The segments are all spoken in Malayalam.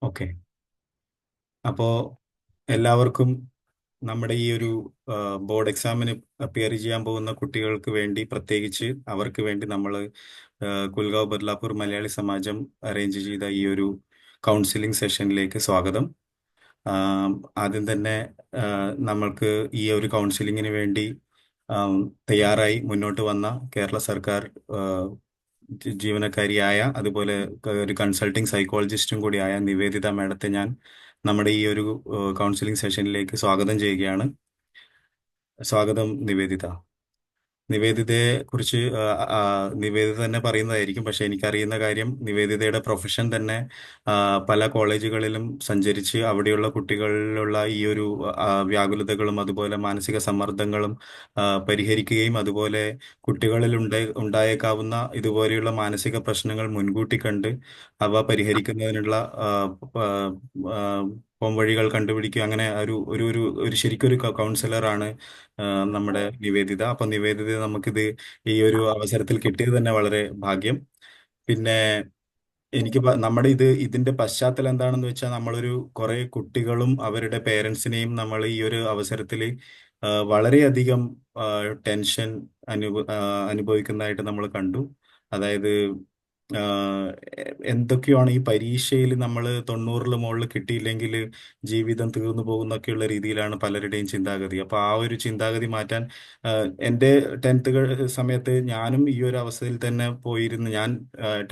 ഓക്കെ. അപ്പോൾ എല്ലാവർക്കും നമ്മുടെ ഈ ഒരു ബോർഡ് എക്സാമിന് അപ്പിയർ ചെയ്യാൻ പോകുന്ന കുട്ടികൾക്ക് വേണ്ടി, പ്രത്യേകിച്ച് അവർക്ക് വേണ്ടി നമ്മൾ കുൽഗാവ് ബദ്ലാപൂർ മലയാളി സമാജം അറേഞ്ച് ചെയ്ത ഈ ഒരു കൗൺസിലിംഗ് സെഷനിലേക്ക് സ്വാഗതം. ആം, ആദ്യം തന്നെ നമ്മൾക്ക് ഈ ഒരു കൗൺസിലിങ്ങിന് വേണ്ടി ആം, തയ്യാറായി മുന്നോട്ട് വന്ന കേരള സർക്കാർ ജീവനക്കാരിയായ, അതുപോലെ ഒരു കൺസൾട്ടിംഗ് സൈക്കോളജിസ്റ്റും കൂടിയായ നിവേദിത മാഡത്തെ ഞാൻ നമ്മുടെ ഈ ഒരു കൗൺസിലിംഗ് സെഷനിലേക്ക് സ്വാഗതം ചെയ്യുകയാണ്. സ്വാഗതം നിവേദിത. നിവേദിതയെ കുറിച്ച് നിവേദിത തന്നെ പറയുന്നതായിരിക്കും. പക്ഷെ എനിക്കറിയുന്ന കാര്യം, നിവേദിതയുടെ പ്രൊഫഷൻ തന്നെ ആ, പല കോളേജുകളിലും സഞ്ചരിച്ച് അവിടെയുള്ള കുട്ടികളിലുള്ള ഈ ഒരു വ്യാകുലതകളും അതുപോലെ മാനസിക സമ്മർദ്ദങ്ങളും പരിഹരിക്കുകയും, അതുപോലെ കുട്ടികളിൽ ഉണ്ടായേക്കാവുന്ന ഇതുപോലെയുള്ള മാനസിക പ്രശ്നങ്ങൾ മുൻകൂട്ടി കണ്ട് അവ പരിഹരിക്കുന്നതിനുള്ള ആ, പ- ആ, പോംവഴികൾ കണ്ടുപിടിക്കുക, അങ്ങനെ ഒരു ശരിക്കൊരു കൗൺസിലറാണ് നമ്മുടെ നിവേദിത. അപ്പൊ നിവേദിത നമുക്കിത് ഈ ഒരു അവസരത്തിൽ കിട്ടിയത് തന്നെ വളരെ ഭാഗ്യം. പിന്നെ നമ്മുടെ ഇതിന്റെ പശ്ചാത്തലം എന്താണെന്ന് വെച്ചാൽ, നമ്മളൊരു കുറെ കുട്ടികളും അവരുടെ പേരൻസിനെയും നമ്മൾ ഈ ഒരു അവസരത്തിൽ വളരെയധികം ടെൻഷൻ അനുഭവിക്കുന്നതായിട്ട് നമ്മൾ കണ്ടു. അതായത് എന്തൊക്കെയാണ് ഈ പരീക്ഷയിൽ നമ്മൾ 90-ൽ മുകളിൽ കിട്ടിയില്ലെങ്കിൽ ജീവിതം തീർന്നു പോകുന്നൊക്കെയുള്ള രീതിയിലാണ് പലരുടെയും ചിന്താഗതി. അപ്പൊ ആ ഒരു ചിന്താഗതി മാറ്റാൻ എൻ്റെ 10th സമയത്ത് ഞാനും ഈ ഒരു അവസ്ഥയിൽ തന്നെ പോയിരുന്നു. ഞാൻ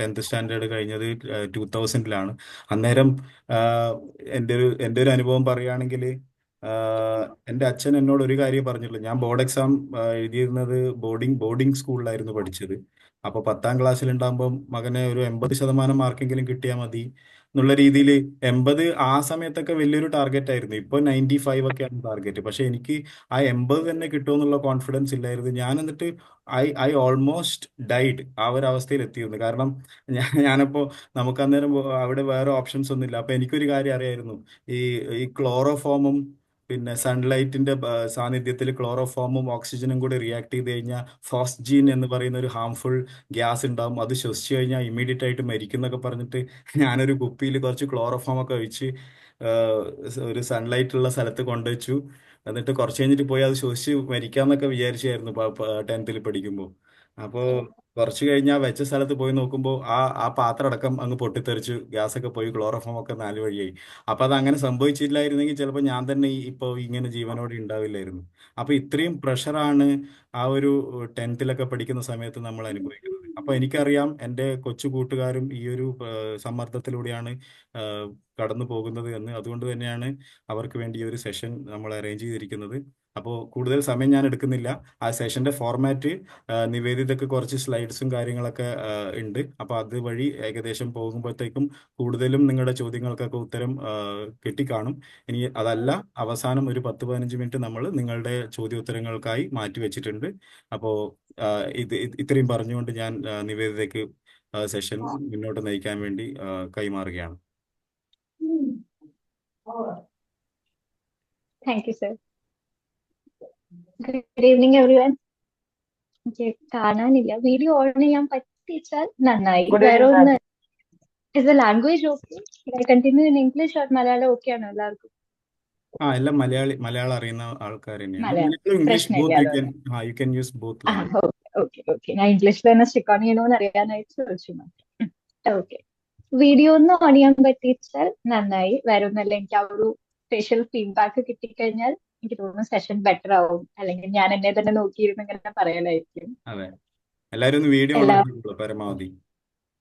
10th സ്റ്റാൻഡേർഡ് കഴിഞ്ഞത് 2000-ലാണ്. അന്നേരം എൻ്റെ ഒരു അനുഭവം പറയുകയാണെങ്കിൽ, എൻ്റെ അച്ഛൻ എന്നോട് ഒരു കാര്യം പറഞ്ഞുള്ളൂ. ഞാൻ ബോർഡ് എക്സാം എഴുതിയിരുന്നത് ബോർഡിംഗ് സ്കൂളിലായിരുന്നു പഠിച്ചത്. അപ്പൊ 10th ക്ലാസ്സിൽ ഉണ്ടാകുമ്പോൾ മകനെ ഒരു 80% മാർക്കെങ്കിലും കിട്ടിയാൽ മതി എന്നുള്ള രീതിയിൽ. 80 ആ സമയത്തൊക്കെ വലിയൊരു ടാർഗറ്റ് ആയിരുന്നു. ഇപ്പൊ 95 ഒക്കെയാണ് ടാർഗറ്റ്. പക്ഷെ എനിക്ക് ആ 80 തന്നെ കിട്ടുമെന്നുള്ള കോൺഫിഡൻസ് ഇല്ലായിരുന്നു. ഞാൻ എന്നിട്ട് ഐ ഓൾമോസ്റ്റ് ഡൈഡ്, ആ ഒരു അവസ്ഥയിൽ എത്തിയിരുന്നു. കാരണം ഞാനപ്പോ നമുക്ക് അന്നേരം അവിടെ വേറെ ഓപ്ഷൻസ് ഒന്നും ഇല്ല. അപ്പൊ എനിക്കൊരു കാര്യം അറിയായിരുന്നു. ഈ ഈ ക്ലോറോഫോമും പിന്നെ സൺലൈറ്റിന്റെ സാന്നിധ്യത്തിൽ ക്ലോറോഫോമും ഓക്സിജനും കൂടി റിയാക്ട് ചെയ്ത് കഴിഞ്ഞാൽ ഫോസ്ജീൻ എന്ന് പറയുന്ന ഒരു ഹാംഫുൾ ഗ്യാസ് ഉണ്ടാവും. അത് ശ്വസിച്ചു കഴിഞ്ഞാൽ ഇമ്മീഡിയറ്റ് ആയിട്ട് മരിക്കും എന്നൊക്കെ പറഞ്ഞിട്ട് ഞാനൊരു കുപ്പിയിൽ കുറച്ച് ക്ലോറോഫോം ഒക്കെ ഒഴിച്ച് ഒരു സൺലൈറ്റ് ഉള്ള സ്ഥലത്ത് കൊണ്ടുവച്ചു. എന്നിട്ട് കുറച്ച് കഴിഞ്ഞിട്ട് പോയി അത് ശ്വസിച്ച് മരിക്കാന്നൊക്കെ വിചാരിച്ചായിരുന്നു 10th പഠിക്കുമ്പോൾ. അപ്പോൾ കുറച്ച് കഴിഞ്ഞ് ആ വെച്ച സ്ഥലത്ത് പോയി നോക്കുമ്പോൾ ആ പാത്രം അടക്കം അങ്ങ് പൊട്ടിത്തെറിച്ചു, ഗ്യാസ് ഒക്കെ പോയി, ക്ലോറോഫോം ഒക്കെ നാല് വഴിയായി. അപ്പൊ അത് അങ്ങനെ സംഭവിച്ചില്ലായിരുന്നെങ്കിൽ ചിലപ്പോൾ ഞാൻ തന്നെ ഇപ്പോൾ ഇങ്ങനെ ജീവനോടെ ഉണ്ടാവില്ലായിരുന്നു. അപ്പൊ ഇത്രയും പ്രഷറാണ് ആ ഒരു 10th പഠിക്കുന്ന സമയത്ത് നമ്മൾ അനുഭവിക്കുന്നത്. അപ്പൊ എനിക്കറിയാം എൻ്റെ കൊച്ചു കൂട്ടുകാരും ഈ ഒരു സമ്മർദ്ദത്തിലൂടെയാണ് ആ, കടന്നു പോകുന്നത് എന്ന്. അതുകൊണ്ട് തന്നെയാണ് അവർക്ക് വേണ്ടി ഈ ഒരു സെഷൻ നമ്മൾ അറേഞ്ച് ചെയ്തിരിക്കുന്നത്. അപ്പോൾ കൂടുതൽ സമയം ഞാൻ എടുക്കുന്നില്ല. ആ സെഷന്റെ ഫോർമാറ്റ് നിവേദിതക്ക് കുറച്ച് സ്ലൈഡ്സും കാര്യങ്ങളൊക്കെ ഉണ്ട്. അപ്പൊ അതുവഴി ഏകദേശം പോകുമ്പോഴത്തേക്കും കൂടുതലും നിങ്ങളുടെ ചോദ്യങ്ങൾക്കൊക്കെ ഉത്തരം കിട്ടിക്കാണും. ഇനി അതല്ല, അവസാനം ഒരു 10-15 മിനിറ്റ് നമ്മൾ നിങ്ങളുടെ ചോദ്യോത്തരങ്ങൾക്കായി മാറ്റി വെച്ചിട്ടുണ്ട്. അപ്പോൾ ഇത്രയും പറഞ്ഞുകൊണ്ട് ഞാൻ നിവേദിതയ്ക്ക് സെഷൻ മുന്നോട്ട് നയിക്കാൻ വേണ്ടി കൈമാറുകയാണ്. Thank you, sir. Good evening, everyone. എനിക്ക് കാണാനില്ല. വീഡിയോ ഓൺ ചെയ്യാൻ പറ്റിച്ചാൽ നന്നായി. Good വേറെ evening, ഒന്ന്, ma'am. Is the language okay? Continue in English or Malayalam okay ആണോ എല്ലാവർക്കും? എല്ലാം മലയാളം അറിയുന്ന ആൾക്കാർ തന്നെയാണ്. മലയാളം ഇംഗ്ലീഷ് പ്രശ്നമില്ല ബോത്ത് അതുകൊണ്ട്. യു ക്യാൻ യൂസ് ബോത്ത് ആ, ലാംഗ്വേജ്. Okay okay. ഞാൻ ഇംഗ്ലീഷിൽ തന്നെ സ്റ്റിക്ക് ഓൺ ചെയ്യണമെന്ന് അറിയാനായിട്ട് ചോദിച്ചു മാത്രം. ഓക്കെ. വീഡിയോ ഒന്ന് ഓൺ ചെയ്യാൻ പറ്റിച്ചാൽ നന്നായി. വേറെ ഒന്നല്ല, എനിക്ക് ആ ഒരു സ്പെഷ്യൽ ഫീഡ്ബാക്ക് കിട്ടിക്കഴിഞ്ഞാൽ എനിക്ക് തോന്നുന്നു സെഷൻ ബെറ്റർ ആവും. അല്ലെങ്കിൽ ഞാൻ എന്നെ തന്നെ നോക്കിയിരുന്ന് ഇങ്ങനെ പറയലായിരിക്കും. അതെ, എല്ലാവരും ഒന്ന് വീഡിയോ ഓൺ എല്ലാ ആക്കിയിട്ടുള്ളൂ പരമാവധി.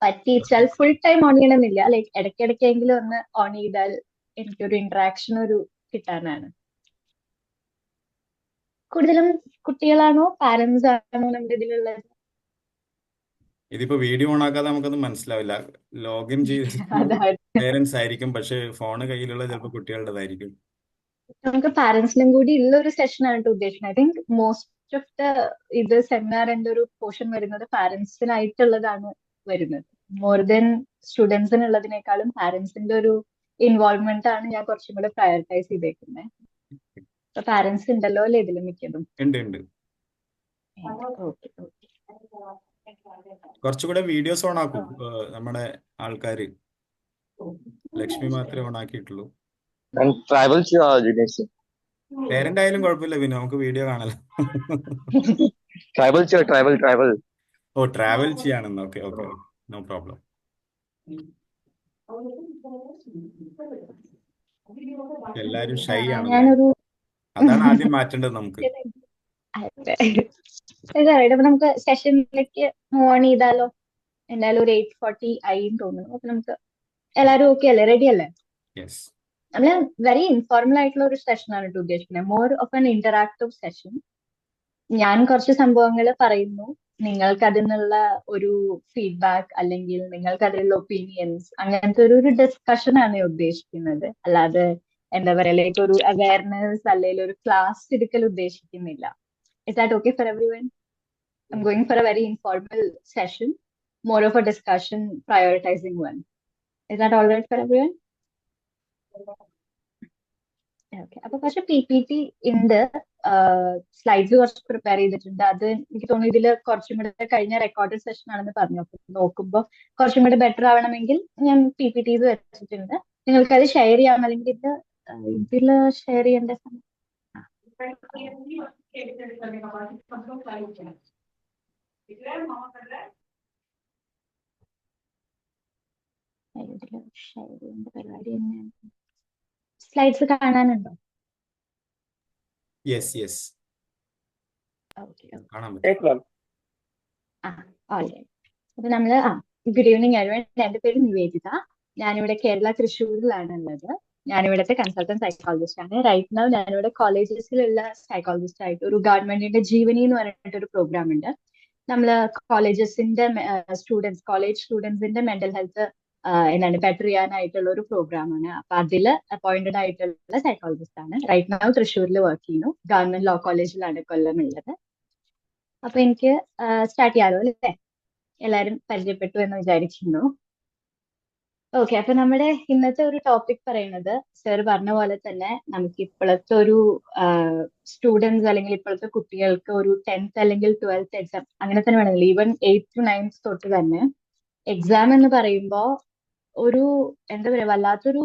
പറ്റിച്ചാൽ ഫുൾ ടൈം ഓൺ ചെയ്യണമെന്നില്ല, ലൈക്ക് ഇടയ്ക്കിടയ്ക്കെങ്കിലും ഒന്ന് ഓൺ ചെയ്താൽ എനിക്കൊരു ഇന്ററാക്ഷൻ ഒരു കിട്ടാനാണ്. കൂടുതലും കുട്ടികളാണോ പാരന്റ്സ് ആണോ നമ്മുടെ ഇതിലുള്ളത്? ഇതിപ്പോ വീഡിയോ ഓൺ ആക്കാതെ നമുക്കൊന്നും മനസ്സിലാവില്ല. ലോഗിൻ ചെയ്തിരിക്കുന്നത് അതാണ് പേരൻസ് ആയിരിക്കും, പക്ഷെ ഫോണ് കയ്യിലുള്ള ചിലപ്പോൾ കുട്ടികളുടേതായിരിക്കും. നമുക്ക് പാരന്റ്സിനും കൂടി ഉള്ള ഒരു സെഷൻ ആണ് ഉദ്ദേശിക്കുന്നത്. I think most of the ഇത് സെമിനാറിന്റെ ഒരു പോർഷൻ വരുന്നത് പാരന്റ്സിനായിട്ടുള്ളതാണ് വരുന്നത്. മോർ ദൻ സ്റ്റുഡൻസിനുള്ളതിനേക്കാളും പാരന്റ്സിന്റെ ഒരു ഇൻവോൾവ്മെന്റ് ആണ് ഞാൻ കുറച്ചും കൂടെ പ്രയോറിറ്റൈസ് ചെയ്തേക്കുന്നത്. അപ്പൊ പാരന്റ്സ് ഉണ്ടല്ലോ അല്ലേ ഇതിൽ മിക്കതും? ഉണ്ട് ഉണ്ട്. Okay okay. കുറച്ചുകൂടെ വീഡിയോസ് ഓൺ ആക്കൂ നമ്മുടെ ആൾക്കാര്. ലക്ഷ്മി മാത്രമേ ഓൺ ആക്കിയിട്ടുള്ളൂ. ട്രാവൽ ജിനേഷ്, പേരന്റ് ആയാലും കുഴപ്പമില്ല, പിന്നെ നമുക്ക് വീഡിയോ കാണാലോ. ട്രാവൽ. ഓ, ട്രാവൽ ചെയ്യാണെന്ന്. Okay okay, no problem. എല്ലാരും ഷൈ ആണല്ലേ? ഞാനൊരു അതാണ് ആദ്യം മാറ്റേണ്ടത് നമുക്ക്. അപ്പൊ നമുക്ക് സെഷനിലേക്ക് മൂവ് ഓൺ ചെയ്താലോ? എന്തായാലും ഒരു 8:40 ആയി തോന്നുന്നു. അപ്പൊ നമുക്ക് എല്ലാരും ഓക്കെ അല്ലേ? റെഡി അല്ലേ? യെസ്. നമ്മള് വെരി ഇൻഫോർമൽ ആയിട്ടുള്ള ഒരു സെഷൻ ആണ് കേട്ടോ ഉദ്ദേശിക്കുന്നത്. More of an interactive session. ഞാൻ കുറച്ച് സംഭവങ്ങൾ പറയുന്നു, നിങ്ങൾക്ക് അതിൽ നിന്നുള്ള ഒരു ഫീഡ്ബാക്ക് അല്ലെങ്കിൽ നിങ്ങൾക്ക് അതിലുള്ള ഒപ്പീനിയൻസ്, അങ്ങനത്തെ ഒരു ഡിസ്കഷൻ ആണ് ഉദ്ദേശിക്കുന്നത്. അല്ലാതെ എന്താ പറയാ, ലൈക്ക് ഒരു അവയർനെസ് അല്ലെങ്കിൽ ഒരു ക്ലാസ് എടുക്കൽ ഉദ്ദേശിക്കുന്നില്ല. Is that okay for everyone? I'm going for a very informal session, more of a discussion, prioritizing one. Is that all right for everyone? Okay. അപ്പൊ പക്ഷെ PPT ഉണ്ട്, സ്ലൈഡ്സ് കുറച്ച് പ്രിപ്പയർ ചെയ്തിട്ടുണ്ട്. അത് എനിക്ക് തോന്നുന്നു ഇതിൽ കുറച്ചും കൂടെ കഴിഞ്ഞ റെക്കോർഡഡ് സെഷൻ ആണെന്ന് പറഞ്ഞു. അപ്പൊ നോക്കുമ്പോൾ കുറച്ചും കൂടെ ബെറ്റർ ആവണമെങ്കിൽ ഞാൻ PPTs വെച്ചിട്ടുണ്ട്. നിങ്ങൾക്ക് അത് ഷെയർ ചെയ്യാം, അല്ലെങ്കിൽ ഇതിൽ ഷെയർ ചെയ്യേണ്ട സമയം ഷെയർ ചെയ്യേണ്ട പരിപാടി തന്നെയാണ്. സ്ലൈഡ്സ് കാണാനുണ്ടോ? Yes yes, okay. കാണാൻ പറ്റും. അപ്പൊ നമ്മള് ഗുഡ് ഈവനിങ് everyone. എന്റെ പേര് നിവേദിത. ഞാനിവിടെ കേരള തൃശ്ശൂരിലാണ് ഉള്ളത്. ഞാനിവിടുത്തെ കൺസൾട്ടന്റ് സൈക്കോളജിസ്റ്റ് ആണ്. റൈറ്റ് നൗ ഞാനിവിടെ കോളേജസിലുള്ള സൈക്കോളജിസ്റ്റ് ആയിട്ട് ഒരു ഗവൺമെന്റിന്റെ ജീവനി എന്ന് പറഞ്ഞിട്ട് ഒരു പ്രോഗ്രാം ഉണ്ട്. നമ്മള് കോളേജസിന്റെ കോളേജ് സ്റ്റുഡൻസിന്റെ മെന്റൽ ഹെൽത്ത് എന്താണ് ബെറ്റർ ചെയ്യാനായിട്ടുള്ള ഒരു പ്രോഗ്രാമാണ്. അപ്പൊ അതില് അപ്പോയിന്റഡ് ആയിട്ടുള്ള സൈക്കോളജിസ്റ്റ് ആണ്. റൈറ്റ് നൗ തൃശ്ശൂരിൽ വർക്ക് ചെയ്യുന്നു. ഗവൺമെന്റ് ലോ കോളേജിലാണ് കൊല്ലം ഉള്ളത്. അപ്പൊ എനിക്ക് സ്റ്റാർട്ട് ചെയ്യാലോ അല്ലേ? എല്ലാരും പരിചയപ്പെട്ടു എന്ന് വിചാരിക്കുന്നു. ഓക്കെ. അപ്പൊ നമ്മുടെ ഇന്നത്തെ ഒരു ടോപ്പിക് പറയുന്നത്, സർ പറഞ്ഞ പോലെ തന്നെ നമുക്ക് ഇപ്പോഴത്തെ ഒരു സ്റ്റുഡൻസ് അല്ലെങ്കിൽ ഇപ്പോഴത്തെ കുട്ടികൾക്ക് ഒരു 10th അല്ലെങ്കിൽ 12th എക്സാം, അങ്ങനെ തന്നെ വേണമെങ്കിൽ ഈവൻ 8th to 9th തൊട്ട് തന്നെ എക്സാം എന്ന് പറയുമ്പോ ഒരു എന്താ പറയാ, വല്ലാത്തൊരു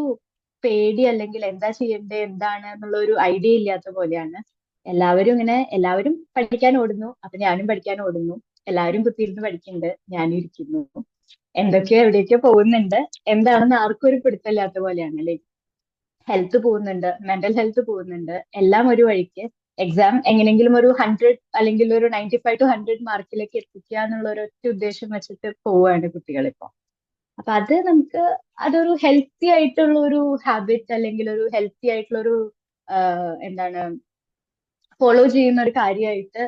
പേടി അല്ലെങ്കിൽ എന്താ ചെയ്യേണ്ടത് എന്താണ് എന്നുള്ള ഒരു ഐഡിയ ഇല്ലാത്ത പോലെയാണ്. എല്ലാവരും പഠിക്കാൻ ഓടുന്നു. അപ്പൊ ഞാനും പഠിക്കാൻ ഓടുന്നു. എല്ലാവരും കുത്തിയിരുന്ന് പഠിക്കുന്നുണ്ട്, ഞാനും ഇരിക്കുന്നു. എന്തൊക്കെയോ എവിടെയൊക്കെയോ പോകുന്നുണ്ട്, എന്താണെന്ന് ആർക്കും ഒരു പിടുത്തമില്ലാത്ത പോലെയാണ്. ലൈക്ക് ഹെൽത്ത് പോകുന്നുണ്ട്, മെന്റൽ ഹെൽത്ത് പോകുന്നുണ്ട്, എല്ലാം ഒരു വഴിക്ക്. എക്സാം എങ്ങനെയെങ്കിലും ഒരു 100 അല്ലെങ്കിൽ ഒരു 95 to 100 മാർക്കിലേക്ക് എത്തിക്കുക എന്നുള്ള ഒരൊറ്റ ഉദ്ദേശം വെച്ചിട്ട് പോവുകയാണ് കുട്ടികളിപ്പോ. അപ്പൊ അതൊരു ഹെൽത്തി ആയിട്ടുള്ള ഒരു ഹാബിറ്റ് അല്ലെങ്കിൽ ഒരു ഹെൽത്തി ആയിട്ടുള്ള ഒരു എന്താണ് ഫോളോ ചെയ്യുന്ന ഒരു കാര്യമായിട്ട്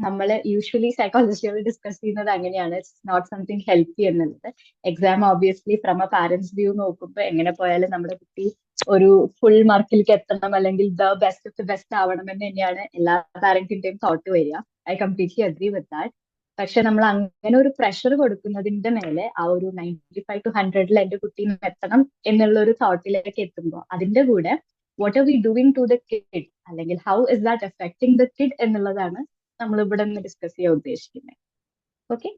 നമ്മൾ യൂഷ്വലി സൈക്കോളജിസ്റ്റുകൾ ഡിസ്കസ് ചെയ്യുന്നത് അങ്ങനെയാണ്. ഇറ്റ്സ് നോട്ട് സംതിങ് ഹെൽത്തി എന്നുള്ളത്. Exam obviously from A parents view നോക്കുമ്പോൾ എങ്ങനെ പോയാലും നമ്മുടെ കുട്ടി ഒരു ഫുൾ മാർക്കിലേക്ക് എത്തണം അല്ലെങ്കിൽ the best of the best ആവണം എന്ന് തന്നെയാണ് എല്ലാ പാരന്റിന്റെയും തോട്ട് വരിക. I completely agree with that. പക്ഷെ നമ്മൾ അങ്ങനെ ഒരു പ്രഷർ കൊടുക്കുന്നതിന്റെ മേലെ ആ ഒരു 95 to 100 എന്റെ കുട്ടീനെ എത്തണം എന്നുള്ള ഒരു തോട്ടിലേക്ക് എത്തുമ്പോൾ അതിന്റെ കൂടെ what are we doing to the kid അല്ലെങ്കിൽ how is that affecting the kid എന്നുള്ളതാണ് നമ്മൾ ഇവിടെ നിന്ന് ഡിസ്കസ് ചെയ്യാൻ ഉദ്ദേശിക്കുന്നത്. Okay.